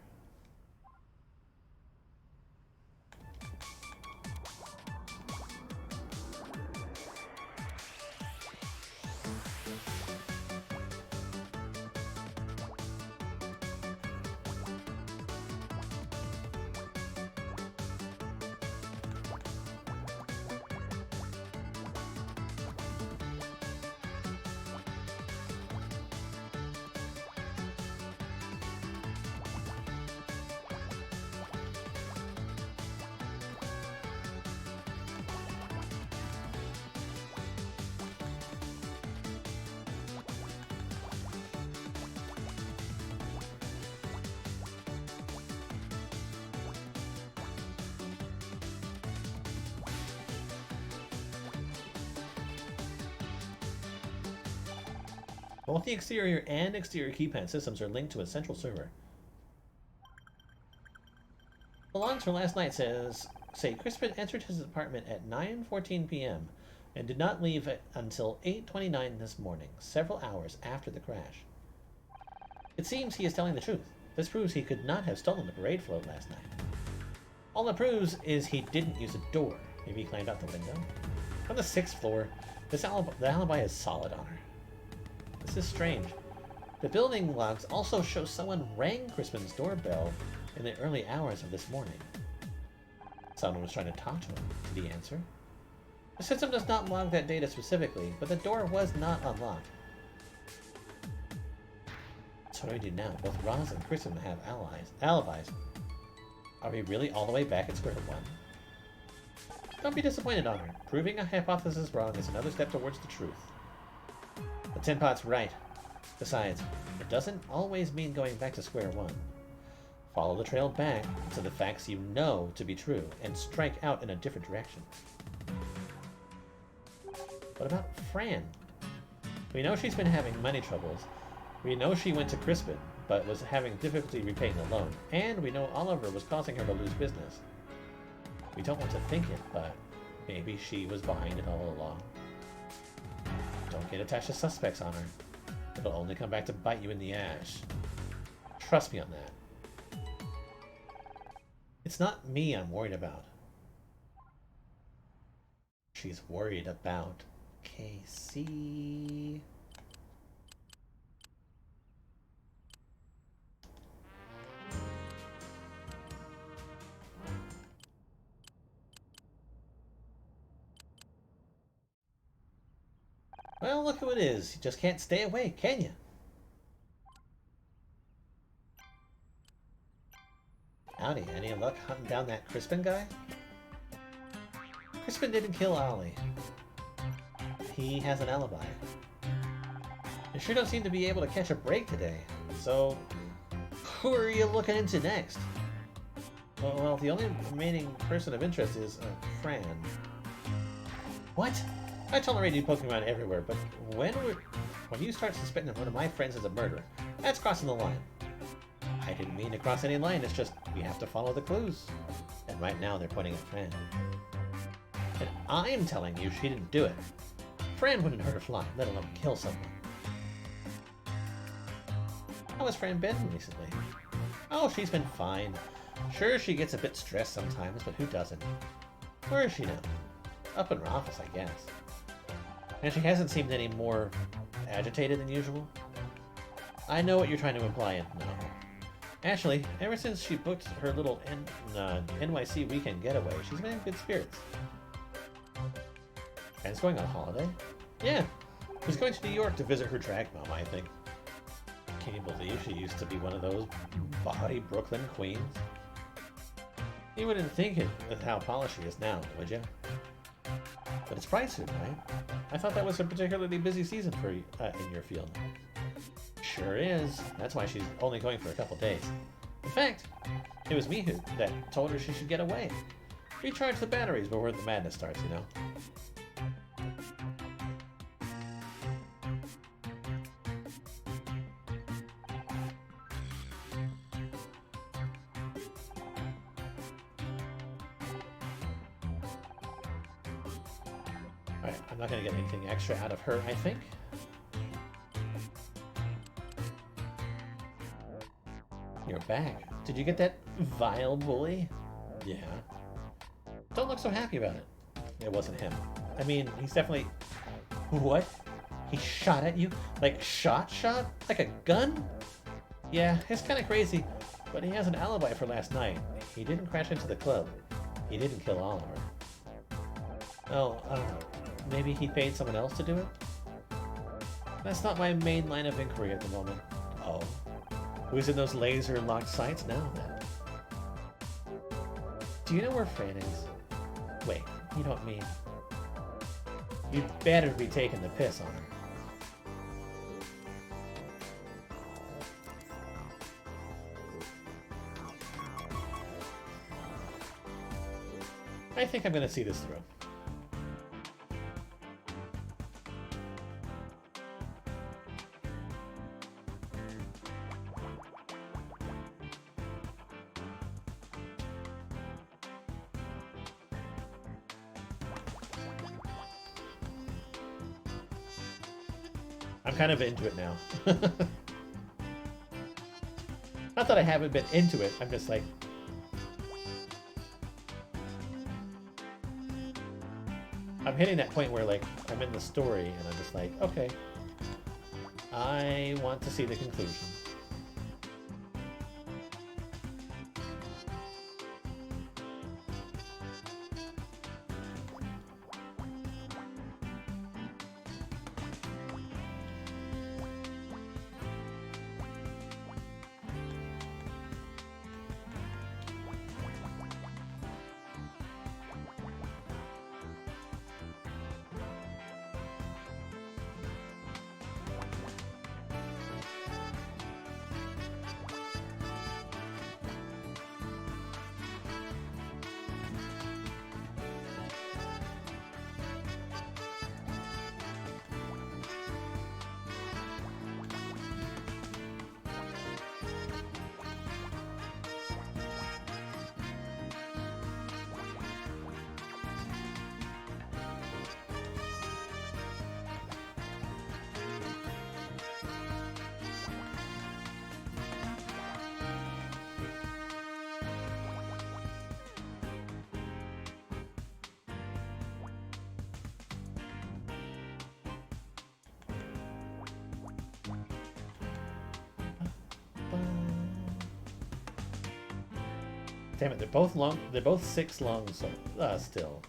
Both the exterior and exterior keypad systems are linked to a central server. The logs for last night say Crispin entered his apartment at 9:14 p.m. and did not leave until 8:29 this morning, several hours after the crash. It seems he is telling the truth. This proves he could not have stolen the parade float last night. All it proves is he didn't use a door. Maybe he climbed out the window. On the 6th floor, the alibi is solid on her. This is strange. The building logs also show someone rang Crispin's doorbell in the early hours of this morning. Someone was trying to talk to him. Did he answer? The system does not log that data specifically, but the door was not unlocked. So what do we do now? Both Roz and Crispin have alibis. Are we really all the way back at square one? Don't be disappointed, Honor. Proving a hypothesis wrong is another step towards the truth. The Tin Pot's right. Besides, it doesn't always mean going back to square one. Follow the trail back to the facts you know to be true, and strike out in a different direction. What about Fran? We know she's been having money troubles. We know she went to Crispin, but was having difficulty repaying the loan. And we know Oliver was causing her to lose business. We don't want to think it, but maybe she was behind it all along. Don't get attached to suspects, Honor. It'll only come back to bite you in the ass. Trust me on that. It's not me I'm worried about. She's worried about Casey. Well, look who it is. You just can't stay away, can you? Howdy, any luck hunting down that Crispin guy? Crispin didn't kill Ollie. He has an alibi. You sure don't seem to be able to catch a break today. So, who are you looking into next? Well, the only remaining person of interest is Fran. What? I tolerate you poking around everywhere, but when you start suspecting one of my friends as a murderer, that's crossing the line. I didn't mean to cross any line, it's just we have to follow the clues. And right now they're pointing at Fran. And I'm telling you she didn't do it. Fran wouldn't hurt a fly, let alone kill someone. How has Fran been recently? Oh, she's been fine. Sure, she gets a bit stressed sometimes, but who doesn't? Where is she now? Up in her office, I guess. And she hasn't seemed any more agitated than usual. I know what you're trying to imply, and no. Actually, ever since she booked her little NYC weekend getaway, she's been in good spirits. Fran's going on holiday? Yeah, she's going to New York to visit her drag mom, I think. Can you believe she used to be one of those bawdy Brooklyn queens? You wouldn't think it with how polished she is now, would you? But it's Pride soon, right? I thought that was a particularly busy season for in your field. Sure is. That's why she's only going for a couple days. In fact, it was me that told her she should get away. Recharge the batteries before the madness starts, you know? Alright, I'm not going to get anything extra out of her, I think. You're back. Did you get that vile bully? Yeah. Don't look so happy about it. It wasn't him. I mean, he's definitely... What? He shot at you? Like shot? Like a gun? Yeah, it's kind of crazy, but he has an alibi for last night. He didn't crash into the club. He didn't kill Oliver. Oh, I don't know. Maybe he paid someone else to do it? That's not my main line of inquiry at the moment. Oh. Who's in those laser-locked sights now, then? Do you know where Fran is? Wait, you don't mean... You'd better be taking the piss on her. I think I'm gonna see this through. I'm kind of into it now. Not that I haven't been into it, I'm just like... I'm hitting that point where, like, I'm in the story, and I'm just like, okay. I want to see the conclusion. Damn it, they're both long. They're both 6 long, so still.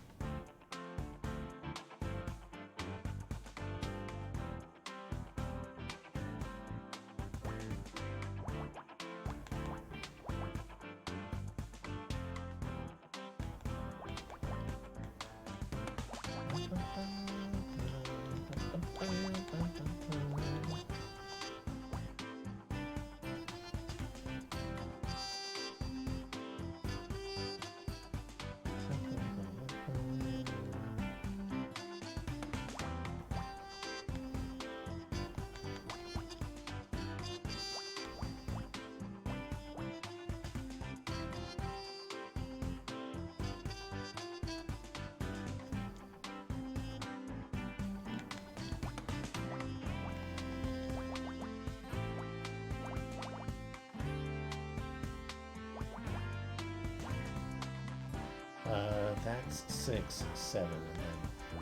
It's 6, 7, and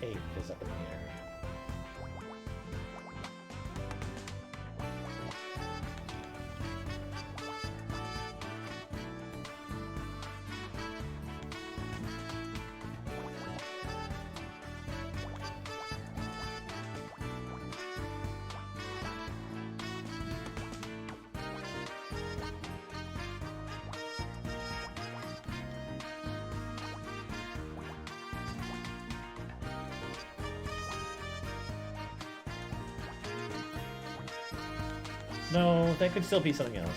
then 8 is up in the air. No, that could still be something else.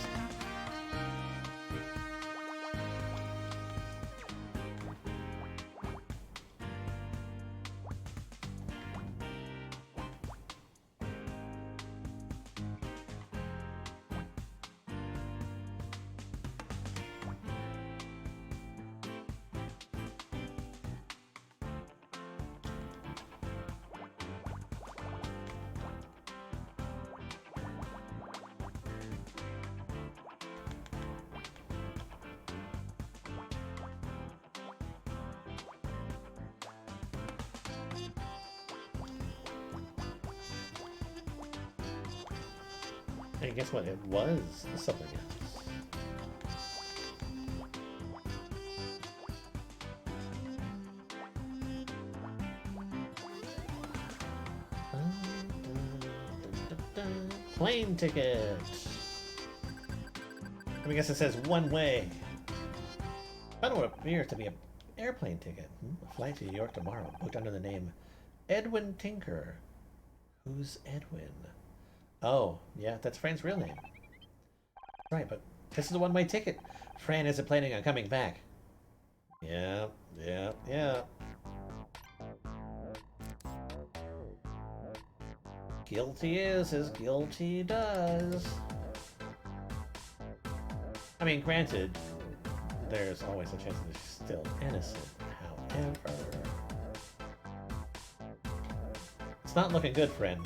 And guess what? It was something else. Plane ticket! I guess it says one way. Found what appears to be an airplane ticket. A flight to New York tomorrow, booked under the name Edwin Tinker. Who's Edwin? Oh, yeah, that's Fran's real name. Right, but this is a one-way ticket. Fran isn't planning on coming back. Yeah. Guilty is as guilty does. I mean, granted, there's always a chance that she's still innocent. However, it's not looking good, Fran.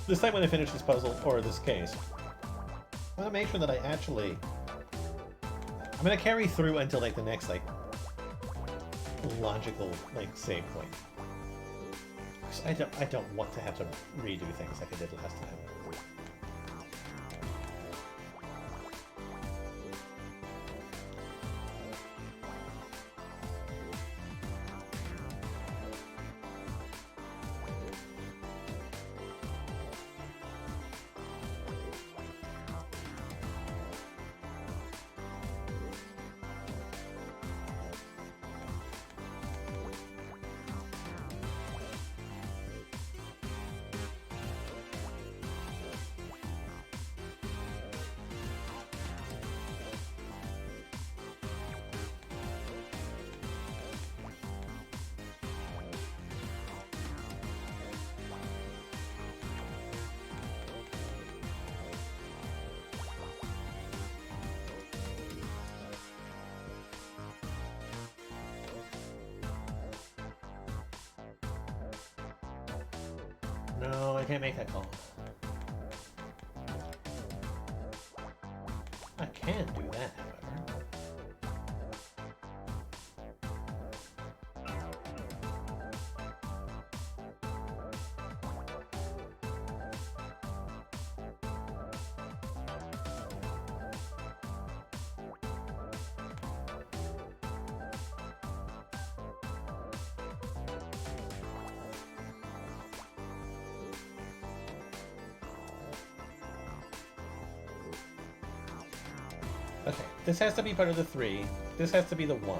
This time when I finish this puzzle, or this case, I'm gonna make sure that I'm gonna carry through until, like, the next, like, logical, like, save point. Because I don't want to have to redo things like I did last time. No, I can't make that call. I can do that, however. Okay, this has to be part of the 3. This has to be the 1.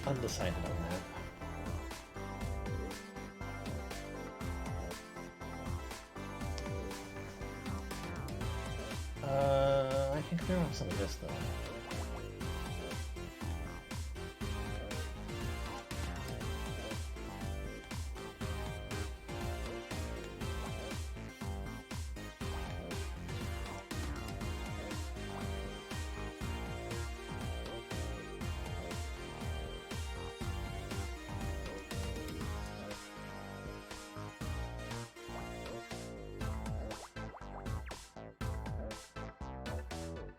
Undecided on that. I can clear off some of this though.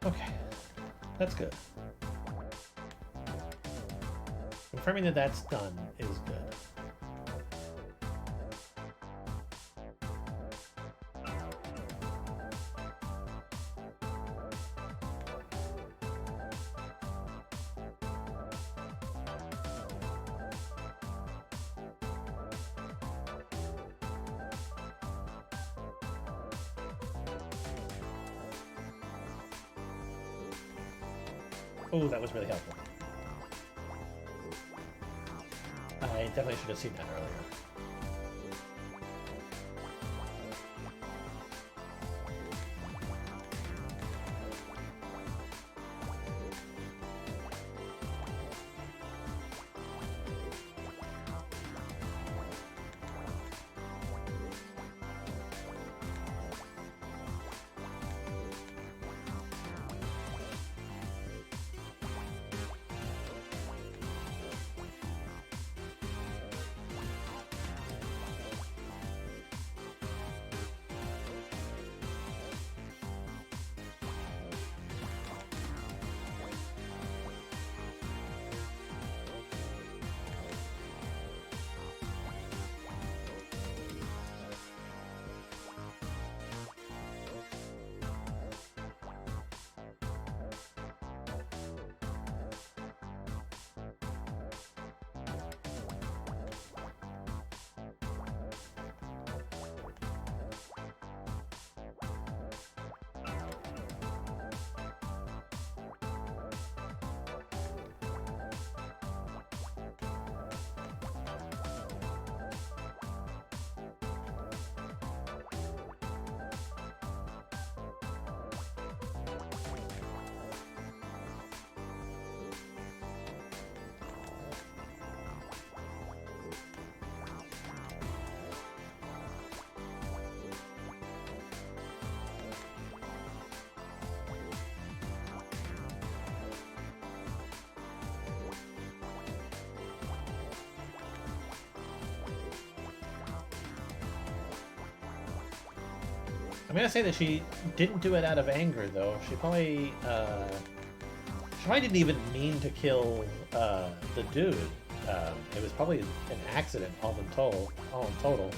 Okay, that's good. Confirming that that's done is good. Oh, that was really helpful. I definitely should have seen that earlier. I'm gonna say that she didn't do it out of anger, though. She probably didn't even mean to kill the dude. It was probably an accident, all in total.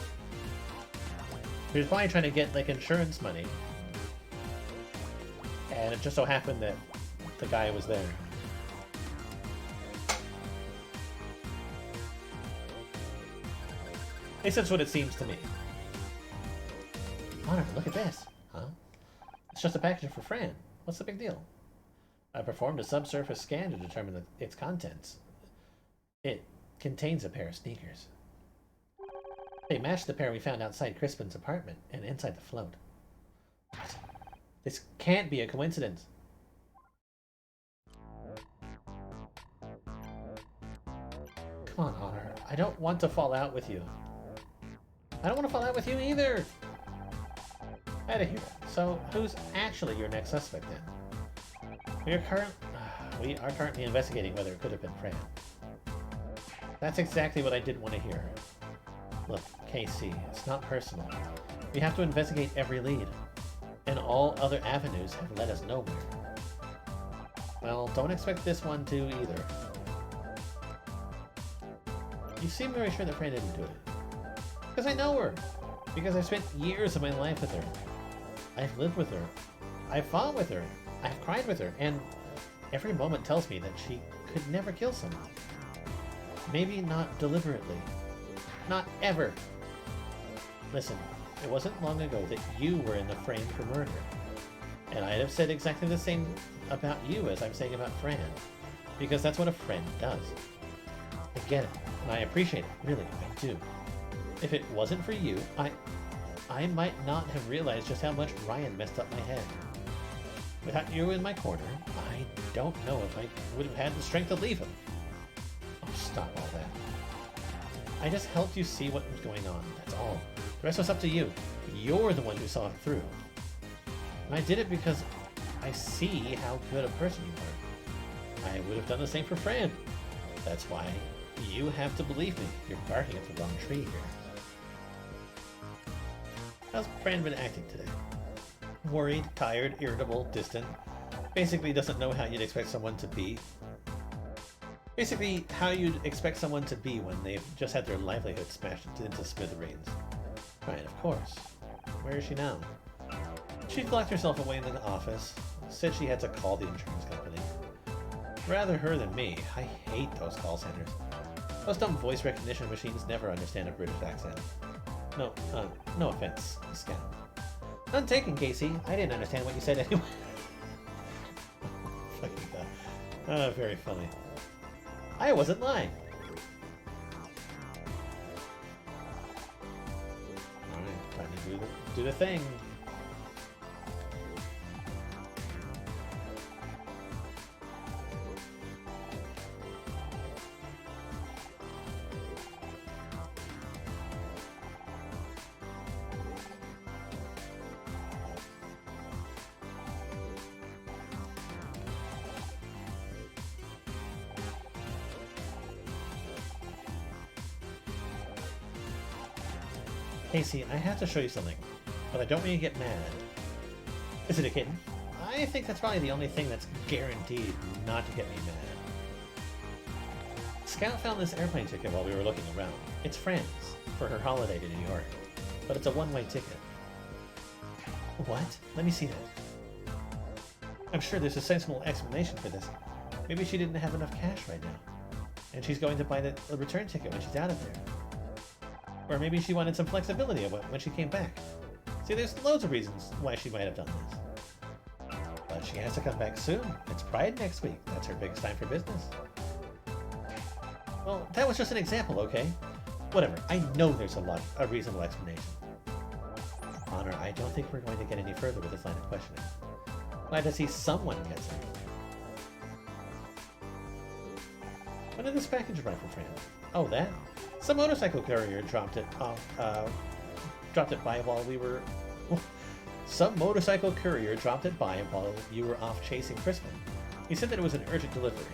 She was probably trying to get like insurance money, and it just so happened that the guy was there. At least that's what it seems to me. Honor, look at this. Huh? It's just a package for Fran. What's the big deal? I performed a subsurface scan to determine its contents. It contains a pair of sneakers. They match the pair we found outside Crispin's apartment and inside the float. What? This can't be a coincidence. Come on, Honor. I don't want to fall out with you. I don't want to fall out with you either. Out of here. So, who's actually your next suspect then? We are currently investigating whether it could have been Fran. That's exactly what I didn't want to hear. Look, Casey, it's not personal. We have to investigate every lead, and all other avenues have led us nowhere. Well, don't expect this one to either. You seem very sure that Fran didn't do it. Because I know her. Because I've spent years of my life with her. I've lived with her. I've fought with her. I've cried with her. And every moment tells me that she could never kill someone. Maybe not deliberately. Not ever. Listen, it wasn't long ago that you were in the frame for murder. And I'd have said exactly the same about you as I'm saying about Fran. Because that's what a friend does. I get it. And I appreciate it. Really, I do. If it wasn't for you, I might not have realized just how much Ryan messed up my head. Without you in my corner, I don't know if I would have had the strength to leave him. Oh, stop all that. I just helped you see what was going on, that's all. The rest was up to you. You're the one who saw it through. And I did it because I see how good a person you are. I would have done the same for Fran. That's why you have to believe me. You're barking at the wrong tree here. How's Fran been acting today? Worried, tired, irritable, distant. Basically doesn't know how you'd expect someone to be. Basically, how you'd expect someone to be when they've just had their livelihood smashed into smithereens. Right, of course. Where is she now? She locked herself away in the office, said she had to call the insurance company. Rather her than me. I hate those call centers. Those dumb voice recognition machines never understand a British accent. No offense, Scout. None taken, Casey. I didn't understand what you said anyway. Fucking God. Very funny. I wasn't lying. Alright, time to do the thing. Casey, I have to show you something, but I don't want you to get mad. Is it a kitten? I think that's probably the only thing that's guaranteed not to get me mad. Scout found this airplane ticket while we were looking around. It's Fran's, for her holiday to New York, but it's a one-way ticket. What? Let me see that. I'm sure there's a sensible explanation for this. Maybe she didn't have enough cash right now, and she's going to buy the return ticket when she's out of there. Or maybe she wanted some flexibility when she came back. See, there's loads of reasons why she might have done this. But she has to come back soon. It's Pride next week. That's her biggest time for business. Well, that was just an example, okay? Whatever. I know there's a reasonable explanation. Honor, I don't think we're going to get any further with this line of questioning. Glad to see someone gets it. When did this package arrive for Fran? Oh, that? Some motorcycle courier dropped it by while we were... Some motorcycle courier dropped it by while you were off chasing Crispin. He said that it was an urgent delivery.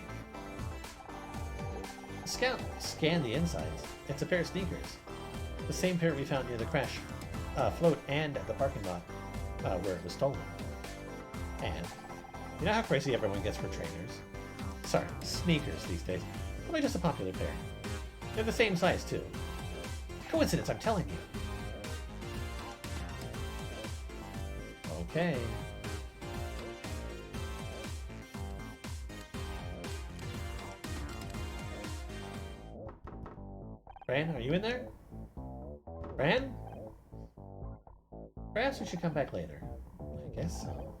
Scout scanned the insides. It's a pair of sneakers. The same pair we found near the crash float and at the parking lot where it was stolen. And you know how crazy everyone gets for trainers? Sorry, sneakers these days. Probably just a popular pair. They're the same size, too. Coincidence, I'm telling you. Okay. Fran, are you in there? Fran? Perhaps we should come back later. I guess so.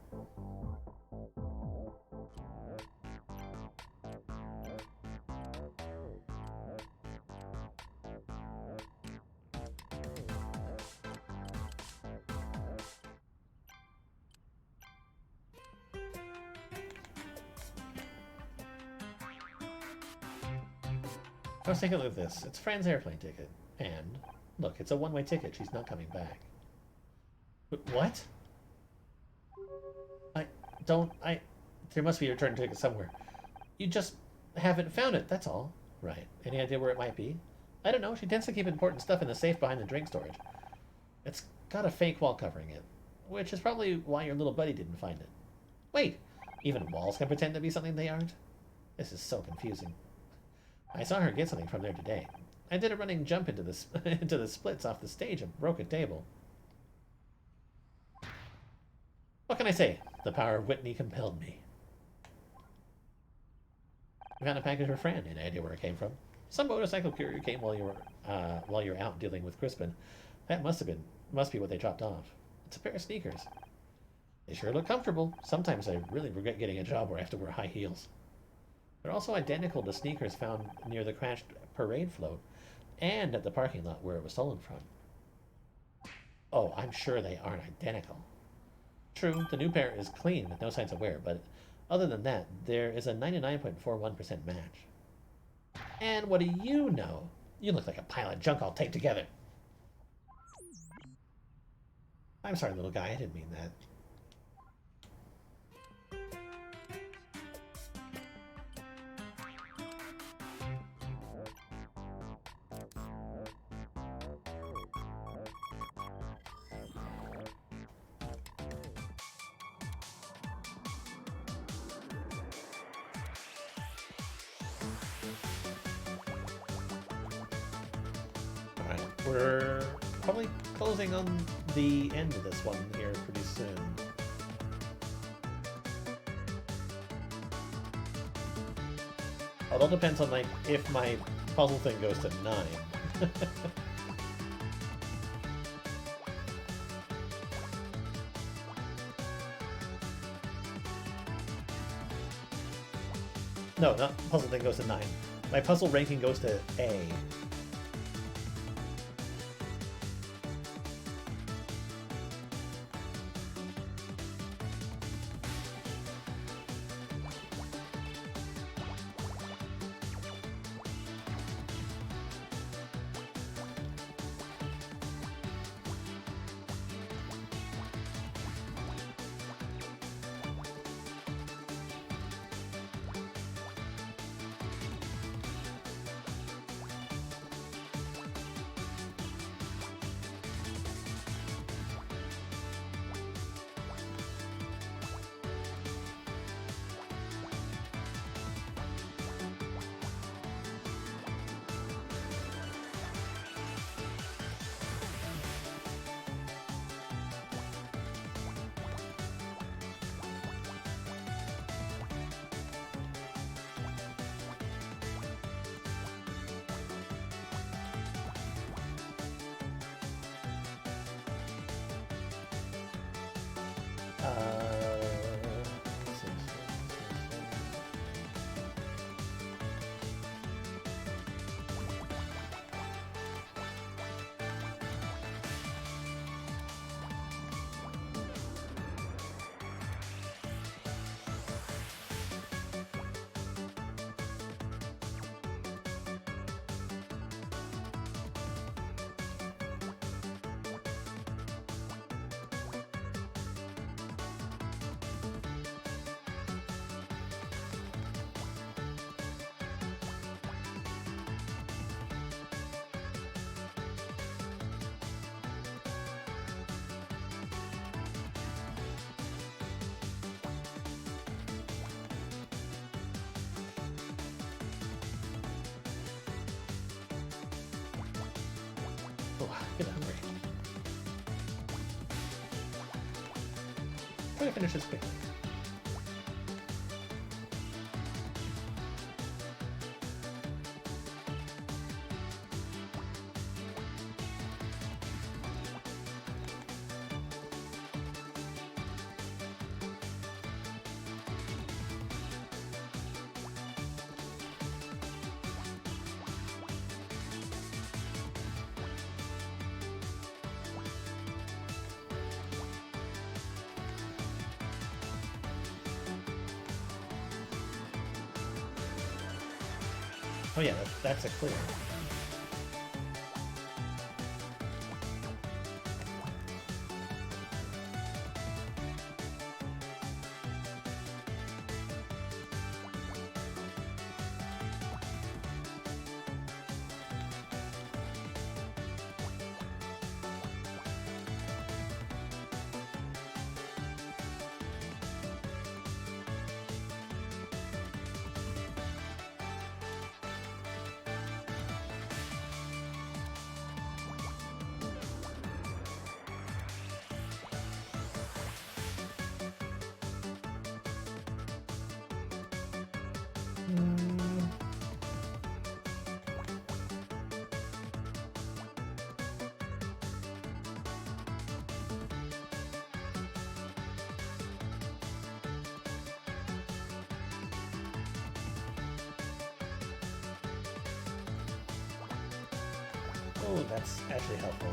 Let's take a look at this. It's Fran's airplane ticket. And, look, it's a one-way ticket. She's not coming back. But what? There must be a return ticket somewhere. You just haven't found it, that's all. Right. Any idea where it might be? I don't know. She tends to keep important stuff in the safe behind the drink storage. It's got a fake wall covering it, which is probably why your little buddy didn't find it. Wait, even walls can pretend to be something they aren't? This is so confusing. I saw her get something from there today. I did a running jump into the splits off the stage and broke a table. What can I say? The power of Whitney compelled me. I found a package for Fran. Any idea where it came from? Some motorcycle courier came while you were out dealing with Crispin. That must be what they dropped off. It's a pair of sneakers. They sure look comfortable. Sometimes I really regret getting a job where I have to wear high heels. They're also identical to sneakers found near the crashed parade float and at the parking lot where it was stolen from. Oh, I'm sure they aren't identical. True, the new pair is clean with no signs of wear, but other than that, there is a 99.41% match. And what do you know? You look like a pile of junk all taped together. I'm sorry, little guy, I didn't mean that. We're probably closing on the end of this one here pretty soon. It all depends on, like, if my puzzle thing goes to 9. No, not puzzle thing goes to 9. My puzzle ranking goes to A. Get hungry. Try to finish this quickly. Oh yeah, that's a clear. Oh, that's actually helpful.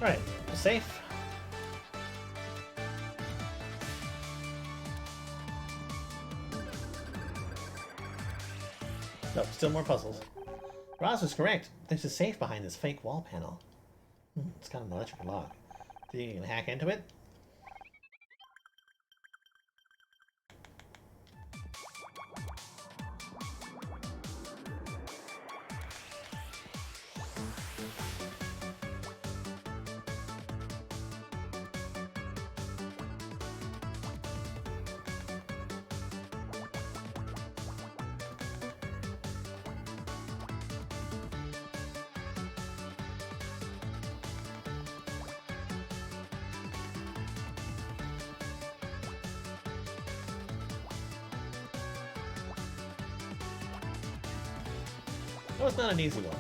Alright, safe. Nope, still more puzzles. Roz was correct. There's a safe behind this fake wall panel. It's got an electric lock. Do you think you can hack into it? No, it's not an easy one.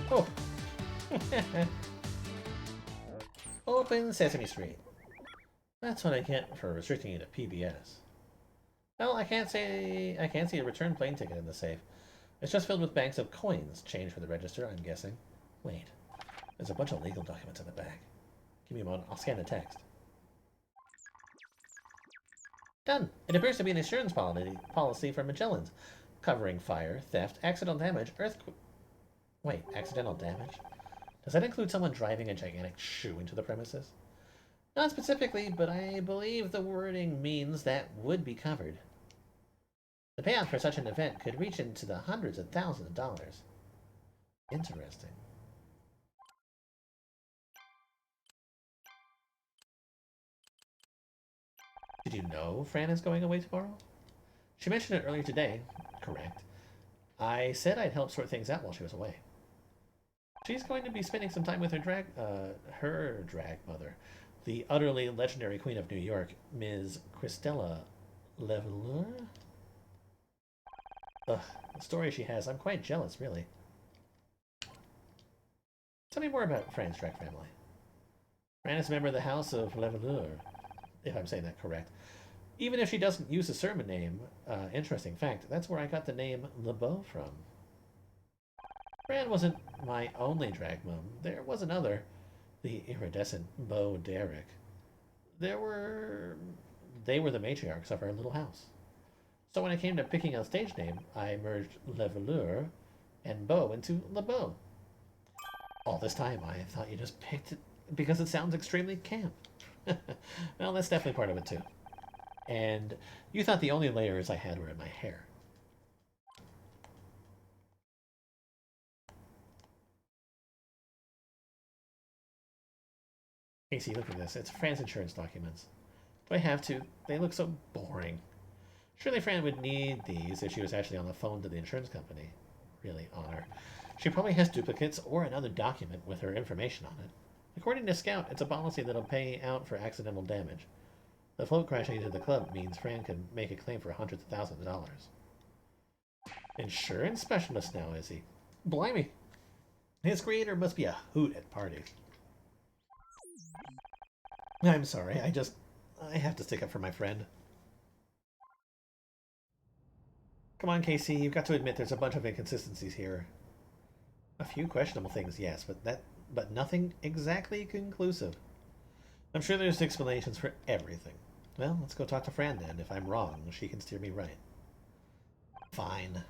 Oh. Open Sesame Street. That's what I get for restricting it to PBS. Well, I can't see a return plane ticket in the safe. It's just filled with banks of coins, change for the register, I'm guessing. Wait, there's a bunch of legal documents in the back. Give me a moment, I'll scan the text. Done! It appears to be an insurance policy for Magellan's, covering fire, theft, accidental damage, earthquake... Wait, accidental damage? Does that include someone driving a gigantic shoe into the premises? Not specifically, but I believe the wording means that would be covered. The payout for such an event could reach into the hundreds of thousands of dollars. Interesting. Did you know Fran is going away tomorrow? She mentioned it earlier today. Correct. I said I'd help sort things out while she was away. She's going to be spending some time with her drag mother, the utterly legendary Queen of New York, Ms. Christella Leveleur? Ugh, the story she has, I'm quite jealous, really. Tell me more about Fran's drag family. Fran is a member of the House of Leveleur, if I'm saying that correct. Even if she doesn't use a sermon name, interesting fact, that's where I got the name LeBeau from. Fran wasn't my only drag mom. There was another, the iridescent Beau Derek. They were the matriarchs of our little house. So when it came to picking a stage name, I merged Leveleur and Beau into LeBeau. All this time, I thought you just picked it because it sounds extremely camp. Well, that's definitely part of it, too. And you thought the only layers I had were in my hair. Casey, look at this. It's Fran's insurance documents. Do I have to? They look so boring. Surely Fran would need these if she was actually on the phone to the insurance company. Really, Honor. She probably has duplicates or another document with her information on it. According to Scout, it's a policy that'll pay out for accidental damage. The float crashing into the club means Fran could make a claim for hundreds of thousands of dollars. Insurance specialist now, is he? Blimey. His creator must be a hoot at parties. I'm sorry, I have to stick up for my friend. Come on, Casey, you've got to admit there's a bunch of inconsistencies here. A few questionable things, yes, but nothing exactly conclusive. I'm sure there's explanations for everything. Well, let's go talk to Fran then. If I'm wrong, she can steer me right. Fine.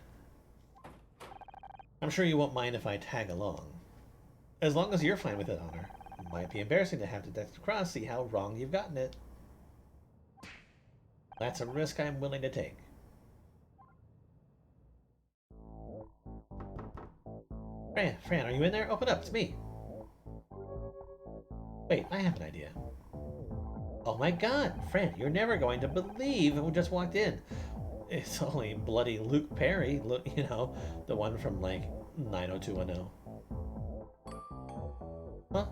I'm sure you won't mind if I tag along. As long as you're fine with it, Honor. It might be embarrassing to have to text across, see how wrong you've gotten it. That's a risk I'm willing to take. Fran, are you in there? Open up, it's me. Wait, I have an idea. Oh my god, Fran, you're never going to believe who just walked in. It's only bloody Luke Perry, you know, the one from, like, 90210. Huh?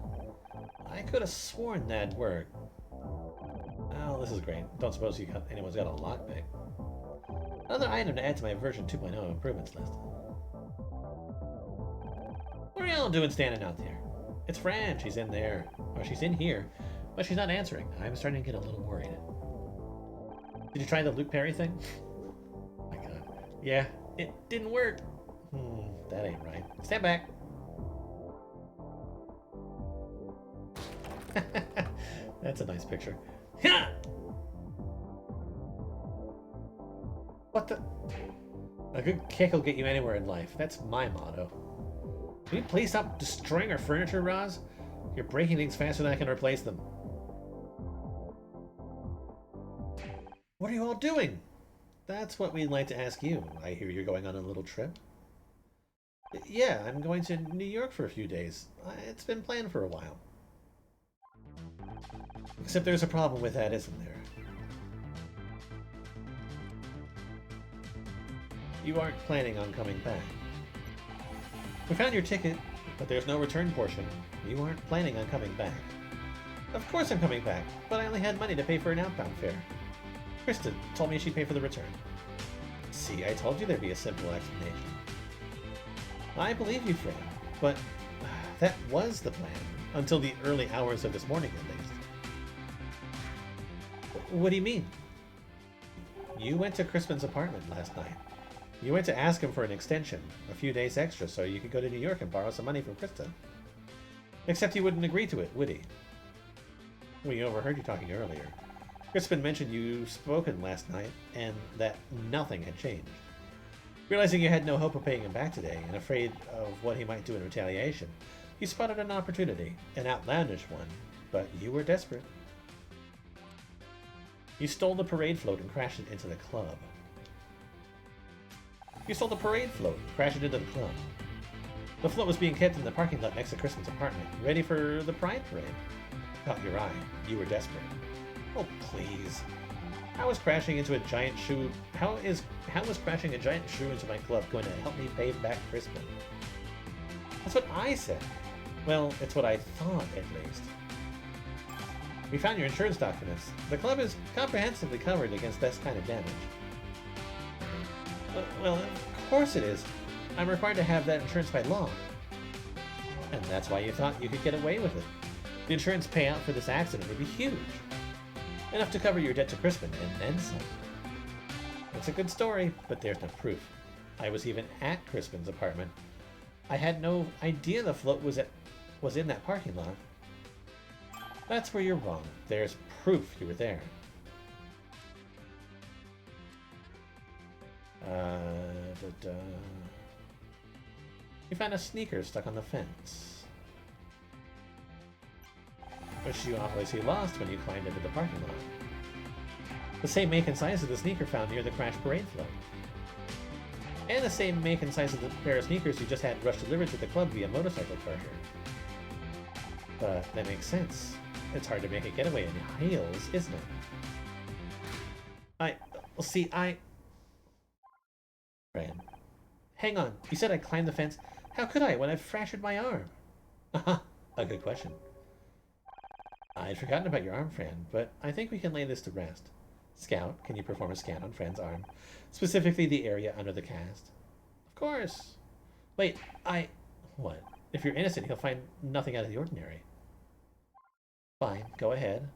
I could have sworn that word. Oh, this is great. Don't suppose anyone's got a lockpick. Another item to add to my version 2.0 improvements list. y'all doing standing out there? It's Fran. She's in there. Or she's in here. But she's not answering. I'm starting to get a little worried. Did you try the Luke Perry thing? Oh my god. Yeah, it didn't work. That ain't right. Stand back. That's a nice picture. What the? A good kick will get you anywhere in life. That's my motto. Can you please stop destroying our furniture, Roz? You're breaking things faster than I can replace them. What are you all doing? That's what we'd like to ask you. I hear you're going on a little trip. Yeah, I'm going to New York for a few days. It's been planned for a while. Except there's a problem with that, isn't there? You aren't planning on coming back. We found your ticket, but there's no return portion. You aren't planning on coming back. Of course I'm coming back, but I only had money to pay for an outbound fare. Kristen told me she'd pay for the return. See, I told you there'd be a simple explanation. I believe you, Fran, but that was the plan, until the early hours of this morning at least. What do you mean? You went to Crispin's apartment last night. You went to ask him for an extension, a few days extra, so you could go to New York and borrow some money from Krista. Except he wouldn't agree to it, would he? We overheard you talking earlier. Crispin mentioned you spoken last night, and that nothing had changed. Realizing you had no hope of paying him back today, and afraid of what he might do in retaliation, you spotted an opportunity, an outlandish one, but you were desperate. You stole the parade float and crashed it into the club. You stole the parade float and crashed it into the club. The float was being kept in the parking lot next to Crispin's apartment, ready for the Pride Parade. Caught your eye. You were desperate. Oh, please. How was crashing a giant shoe into my club going to help me pay back Crispin? That's what I said. Well, it's what I thought, at least. We found your insurance documents. The club is comprehensively covered against this kind of damage. Well, of course it is. I'm required to have that insurance by law. And that's why you thought you could get away with it. The insurance payout for this accident would be huge. Enough to cover your debt to Crispin, and then some. It's a good story, but there's no proof. I was even at Crispin's apartment. I had no idea the float was in that parking lot. That's where you're wrong. There's proof you were there. You found a sneaker stuck on the fence, which you obviously lost when you climbed into the parking lot. The same make and size of the sneaker found near the crash parade float. And the same make and size of the pair of sneakers you just had rush delivered to the club via motorcycle carrier. But that makes sense. It's hard to make a getaway in heels, isn't it? Fran. Hang on, you said I climbed the fence. How could I when I fractured my arm? A good question. I'd forgotten about your arm, Fran, but I think we can lay this to rest. Scout, can you perform a scan on Fran's arm? Specifically the area under the cast? Of course. Wait, What? If you're innocent, he'll find nothing out of the ordinary. Fine, go ahead.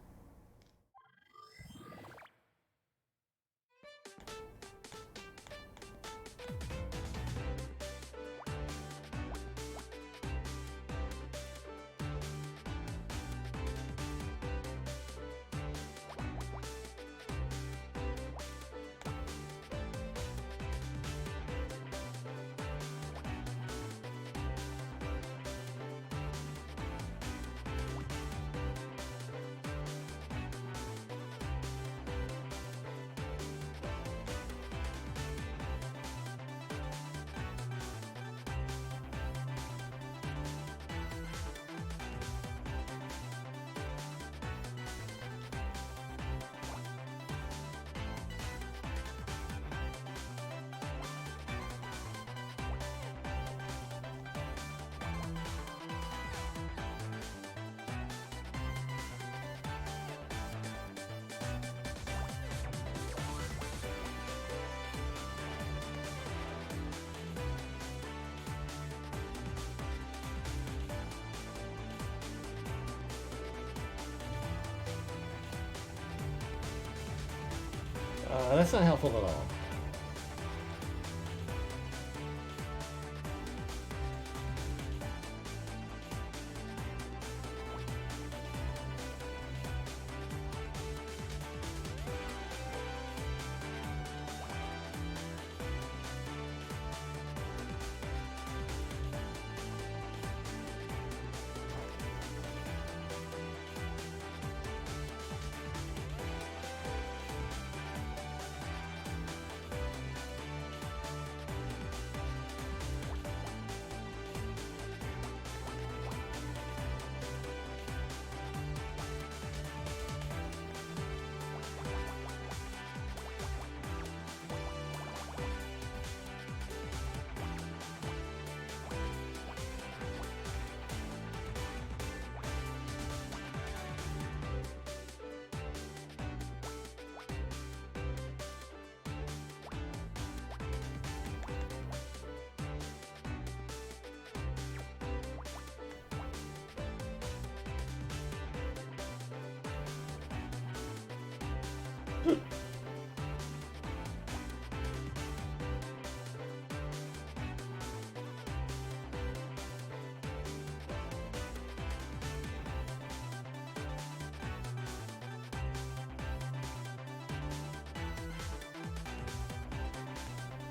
That's not helpful at all.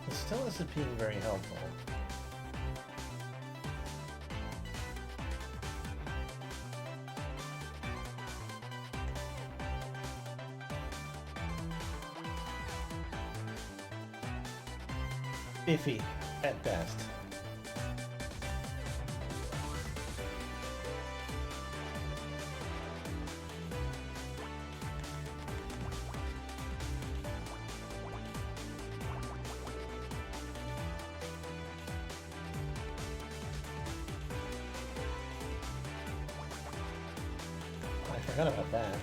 It still isn't being very helpful. Iffy, at best. I forgot about that.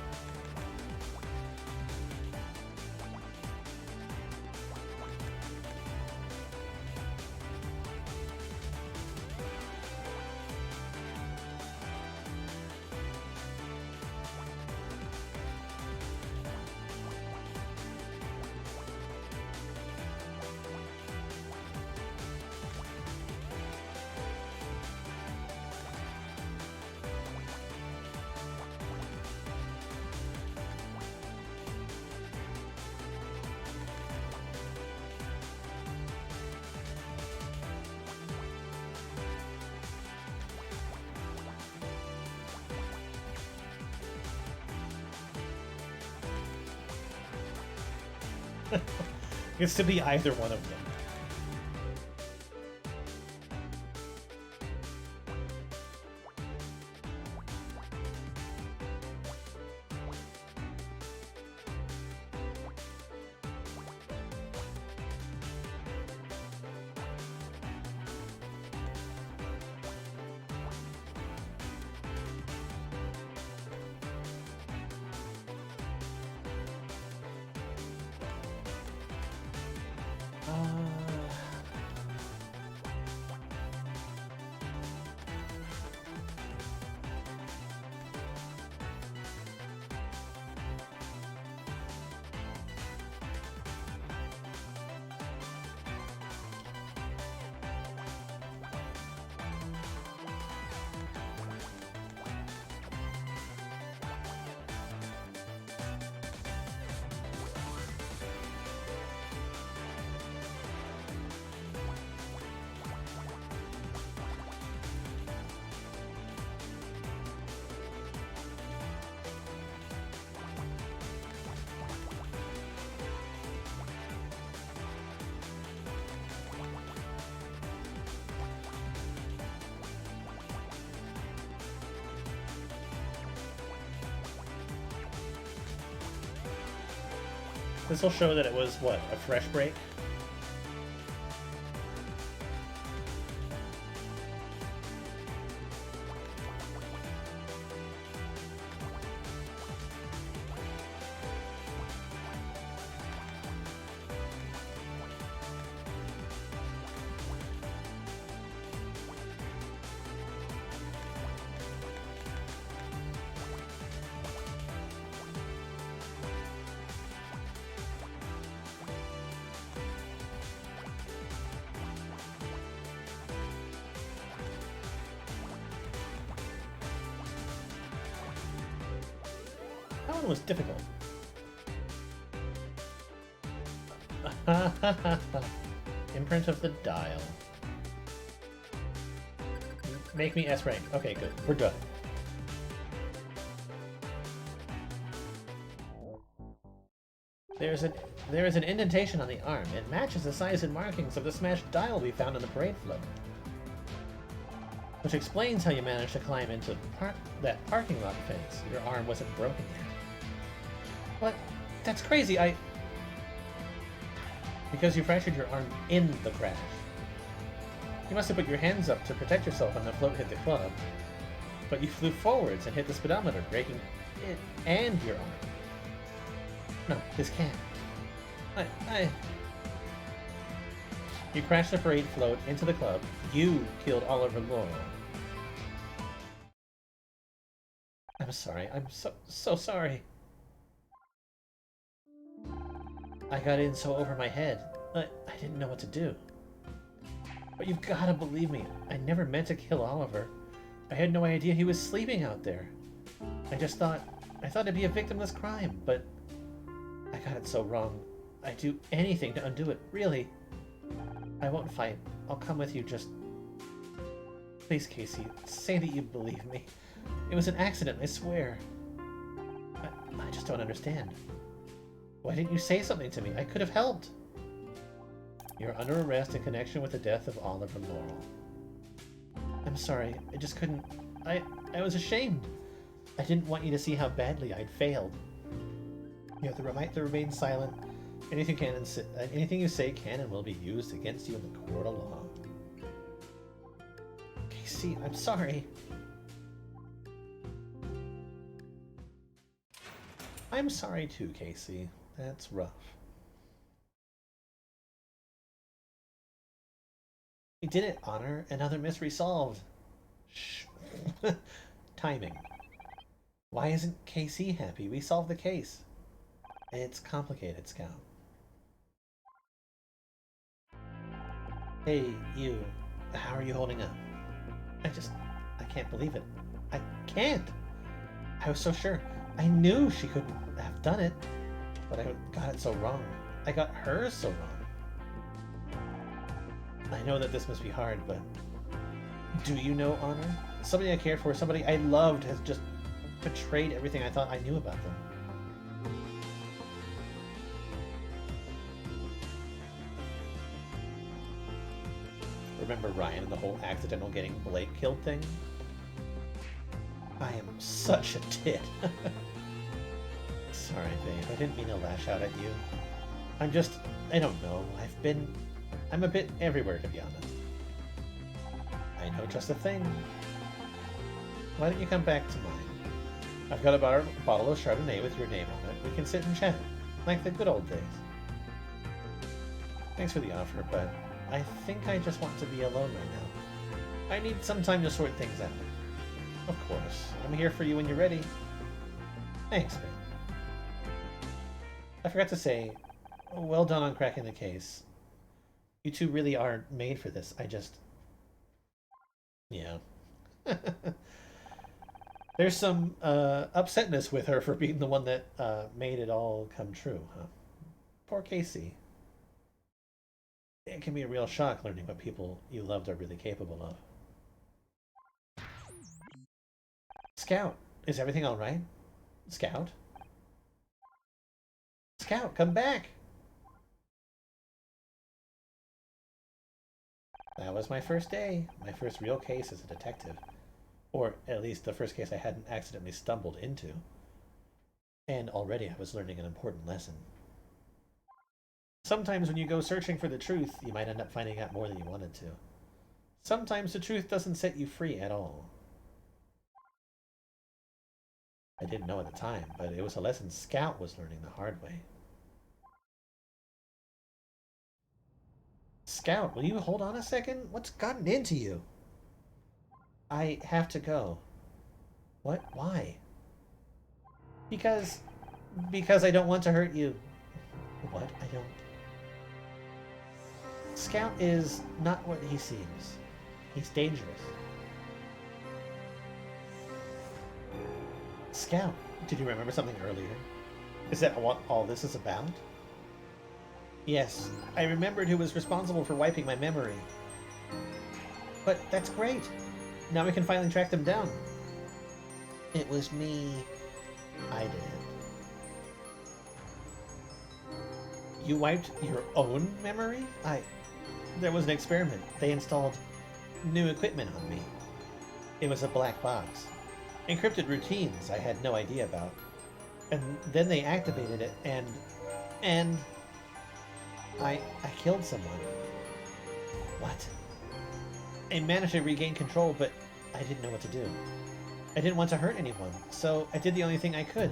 It's to be either one of them. This will show that it was, what, a fresh break? one was difficult. Imprint of the dial. Make me S rank. Okay, good. We're done. There is an indentation on the arm. It matches the size and markings of the smashed dial we found on the parade float. Which explains how you managed to climb into that parking lot fence. Your arm wasn't broken yet. What? That's crazy, Because you fractured your arm in the crash. You must have put your hands up to protect yourself when the float hit the club. But you flew forwards and hit the speedometer, breaking it and your arm. No, this can't. You crashed the parade float into the club. You killed Oliver Laurel. I'm sorry. I'm so sorry. I got in so over my head. I didn't know what to do. But you've got to believe me. I never meant to kill Oliver. I had no idea he was sleeping out there. I thought it'd be a victimless crime, but I got it so wrong. I'd do anything to undo it, really. I won't fight. I'll come with you, just... Please, Casey, say that you believe me. It was an accident, I swear. I just don't understand. Why didn't you say something to me? I could have helped. You're under arrest in connection with the death of Oliver Laurel. I'm sorry, I just couldn't... I was ashamed. I didn't want you to see how badly I'd failed. You have the right to remain silent. Anything you say can and will be used against you in the court of law. Casey, I'm sorry. I'm sorry too, Casey. That's rough. We did it, Honor. Another mystery solved. Shh. Timing. Why isn't Casey happy? We solved the case. It's complicated, Scout. Hey, you. How are you holding up? I can't believe it. I can't! I was so sure. I knew she couldn't have done it, but I got it so wrong. I got her so wrong. I know that this must be hard, but do you know Honor? Somebody I cared for, somebody I loved has just betrayed everything I thought I knew about them. Remember Ryan and the whole accidental getting Blake killed thing? I am such a tit. Sorry, babe. I didn't mean to lash out at you. I don't know. I'm a bit everywhere, to be honest. I know just the thing. Why don't you come back to mine? I've got a bottle of Chardonnay with your name on it. We can sit and chat, like the good old days. Thanks for the offer, but I think I just want to be alone right now. I need some time to sort things out. Of course. I'm here for you when you're ready. Thanks, man. I forgot to say, well done on cracking the case. You two really are made for this. Yeah. There's some upsetness with her for being the one that made it all come true, huh? Poor Casey. It can be a real shock learning what people you loved are really capable of. Scout, is everything all right? Scout? Scout, come back! That was my first day. My first real case as a detective. Or at least the first case I hadn't accidentally stumbled into. And already I was learning an important lesson. Sometimes when you go searching for the truth, you might end up finding out more than you wanted to. Sometimes the truth doesn't set you free at all. I didn't know at the time, but it was a lesson Scout was learning the hard way. Scout, will you hold on a second? What's gotten into you? I have to go. What? Why? Because I don't want to hurt you. What? I don't... Scout is not what he seems. He's dangerous. Scout, did you remember something earlier? Is that what all this is about? Yes, I remembered who was responsible for wiping my memory. But that's great. Now we can finally track them down. It was me. I did it. You wiped your own memory? There was an experiment. They installed new equipment on me. It was a black box. Encrypted routines I had no idea about. And then they activated it and I killed someone. What? I managed to regain control, but I didn't know what to do. I didn't want to hurt anyone, so I did the only thing I could.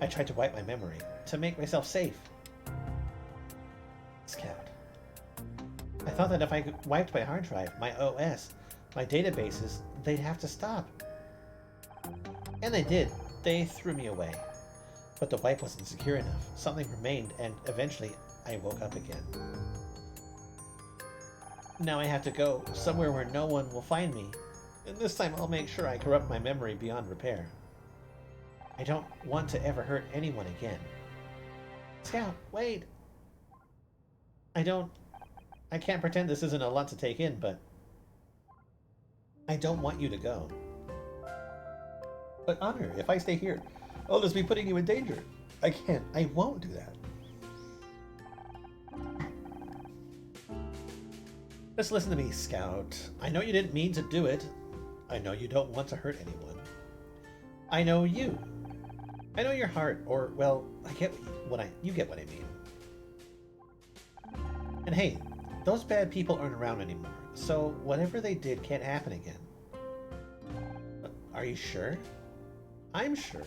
I tried to wipe my memory, to make myself safe. Scout. I thought that if I wiped my hard drive, my OS, my databases, they'd have to stop. And they did. They threw me away. But the wipe wasn't secure enough. Something remained, and eventually I woke up again. Now I have to go somewhere where no one will find me. And this time I'll make sure I corrupt my memory beyond repair. I don't want to ever hurt anyone again. Scout, wait! I can't pretend this isn't a lot to take in, but I don't want you to go. But Honor, if I stay here, I'll just be putting you in danger. I won't do that. Just listen to me, Scout. I know you didn't mean to do it. I know you don't want to hurt anyone. I know you. I know your heart, or, well, you get what I mean. And hey, those bad people aren't around anymore, so whatever they did can't happen again. Are you sure? I'm sure.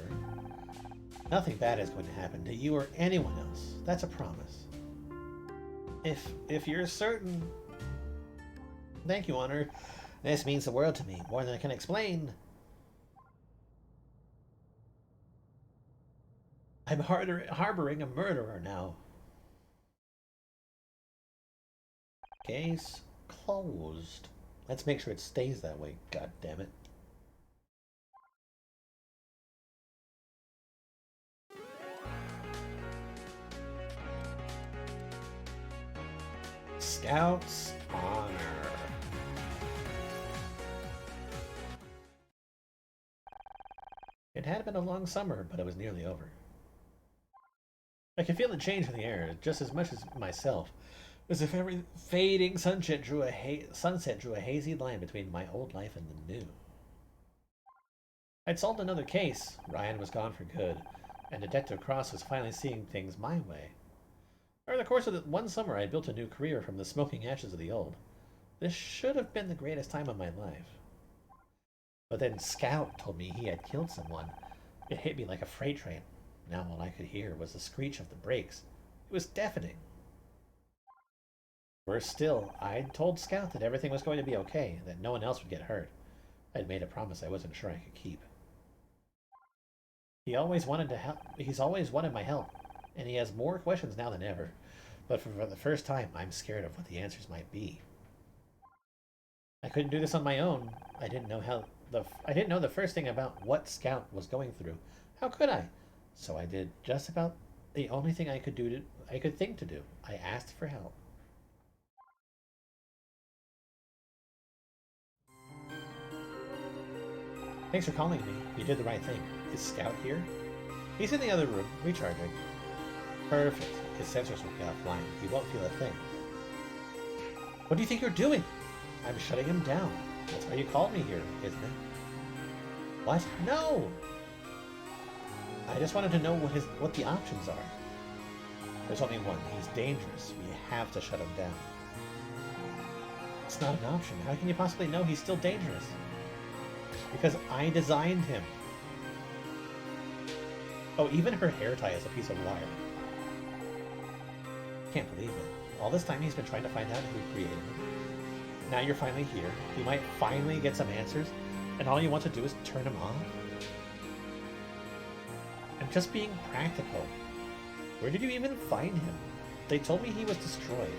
Nothing bad is going to happen to you or anyone else. That's a promise. If you're certain... Thank you, Honor. This means the world to me, more than I can explain. I'm harboring a murderer now. Case closed. Let's make sure it stays that way, god damn it. Scout's Honor. It had been a long summer, but it was nearly over. I could feel the change in the air just as much as myself, as if every fading sunset drew a hazy line between my old life and the new. I'd solved another case. Ryan was gone for good, and Detective Cross was finally seeing things my way. Over the course of the one summer, I built a new career from the smoking ashes of the old. This should have been the greatest time of my life. But then Scout told me he had killed someone. It hit me like a freight train. Now all I could hear was the screech of the brakes. It was deafening. Worse still, I'd told Scout that everything was going to be okay, that no one else would get hurt. I'd made a promise I wasn't sure I could keep. He always wanted to help. He's always wanted my help, and he has more questions now than ever. But for the first time, I'm scared of what the answers might be. I couldn't do this on my own. I didn't know the first thing about what Scout was going through. How could I? So I did just about the only thing I could think to do. I asked for help. Thanks for calling me. You did the right thing. Is Scout here? He's in the other room, recharging. Perfect. His sensors will be offline. He won't feel a thing. What do you think you're doing? I'm shutting him down. That's why you called me here, isn't it? What? No! I just wanted to know what the options are. There's only one. He's dangerous. We have to shut him down. It's not an option. How can you possibly know he's still dangerous? Because I designed him. Oh, even her hair tie is a piece of wire. Can't believe it. All this time he's been trying to find out who created him. Now you're finally here. You might finally get some answers, and all you want to do is turn him off? I'm just being practical. Where did you even find him? They told me he was destroyed.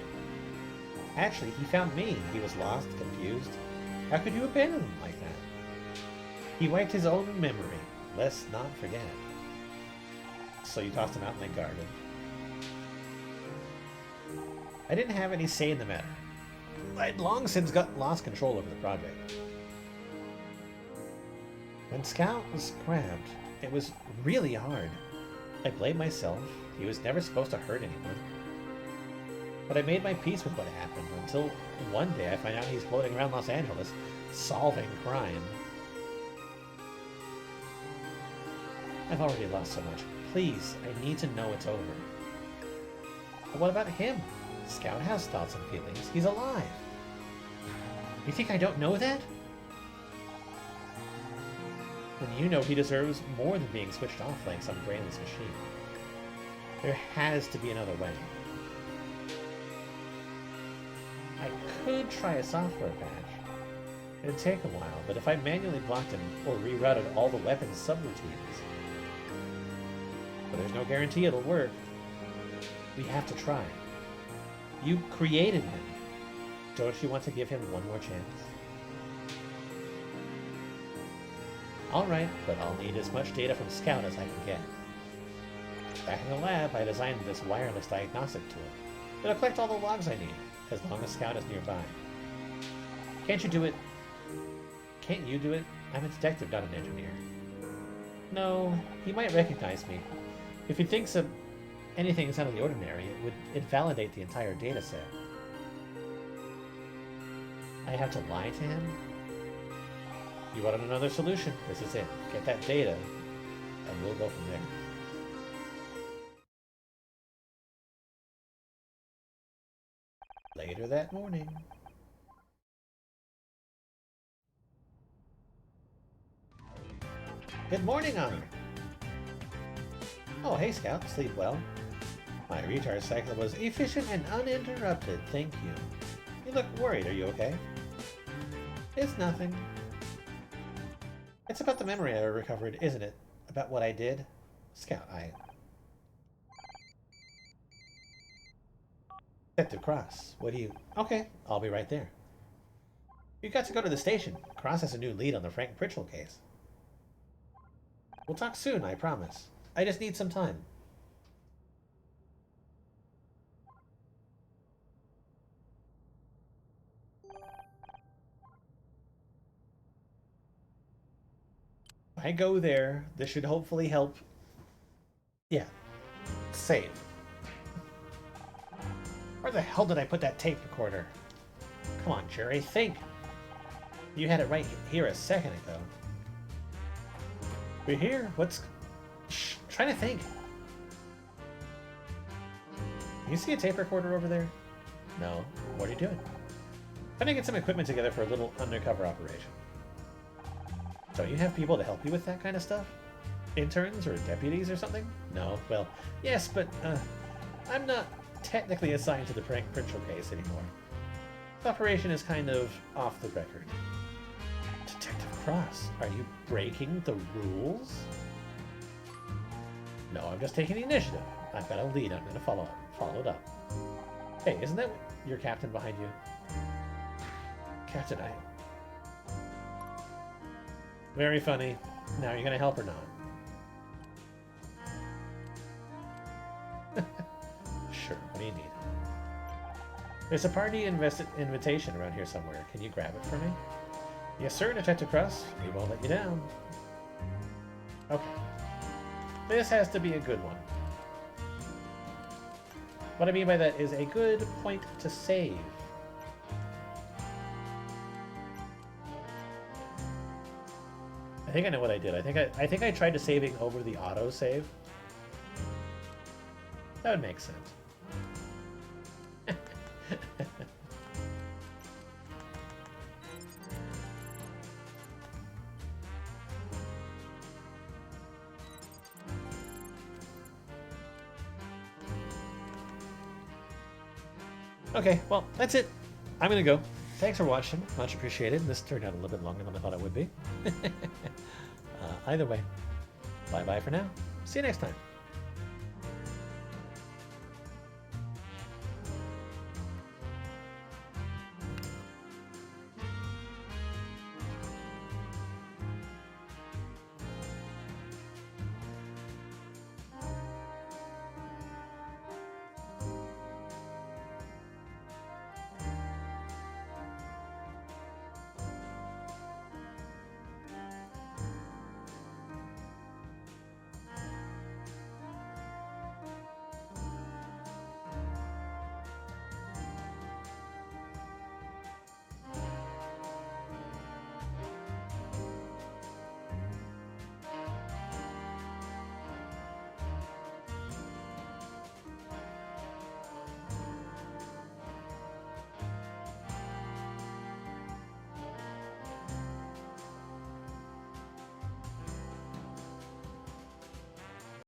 Actually, he found me. He was lost, confused. How could you abandon him like that? He wiped his own memory. let's not forget. So you tossed him out in the garden. I didn't have any say in the matter. I'd long since lost control over the project. When Scout was grabbed, it was really hard. I blamed myself. He was never supposed to hurt anyone. But I made my peace with what happened until one day I find out he's floating around Los Angeles, solving crime. I've already lost so much. Please, I need to know it's over. But what about him? Scout has thoughts and feelings. He's alive. You think I don't know that? Then you know he deserves more than being switched off like some brainless machine. There has to be another way. I could try a software patch. It'd take a while, but if I manually blocked him or rerouted all the weapons subroutines. But there's no guarantee it'll work. We have to try. You created him. Don't you want to give him one more chance? Alright, but I'll need as much data from Scout as I can get. Back in the lab, I designed this wireless diagnostic tool. It'll collect all the logs I need, as long as Scout is nearby. Can't you do it? Can't you do it? I'm a detective, not an engineer. No, he might recognize me. If he thinks of anything is out of the ordinary, it would invalidate the entire data set. I have to lie to him? You wanted another solution? This is it. Get that data, and we'll go from there. Later that morning. Good morning, Honor. Oh, hey, Scout. Sleep well. My recharge cycle was efficient and uninterrupted. Thank you. You look worried. Are you okay? It's nothing. It's about the memory I recovered, isn't it? About what I did? Scout, Detective Cross, what do you... Okay, I'll be right there. You got to go to the station. Cross has a new lead on the Frank Pritchell case. We'll talk soon, I promise. I just need some time. If I go there, this should hopefully help. Yeah. Save. Where the hell did I put that tape recorder? Come on, Jerry, think. You had it right here a second ago. We're here? What's... Shh, I'm trying to think. You see a tape recorder over there? No. What are you doing? Trying to get some equipment together for a little undercover operation. Don't you have people to help you with that kind of stuff? Interns or deputies or something? No. Well, yes, but I'm not technically assigned to the Frank Pritchell case anymore. This operation is kind of off the record. Detective Cross, are you breaking the rules? No, I'm just taking the initiative. I've got a lead. I'm going to follow it up. Hey, isn't that your captain behind you? Captain, Very funny. Now, are you going to help or not? Sure, what do you need? There's a party invitation around here somewhere. Can you grab it for me? Yes, sir, Detective Cross. We won't let you down. Okay. This has to be a good one. What I mean by that is a good point to save. I think I know what I did. I think I tried to saving over the autosave. That would make sense. Okay, well, that's it. I'm gonna go. Thanks for watching. Much appreciated. This turned out a little bit longer than I thought it would be. Either way, bye-bye for now. See you next time.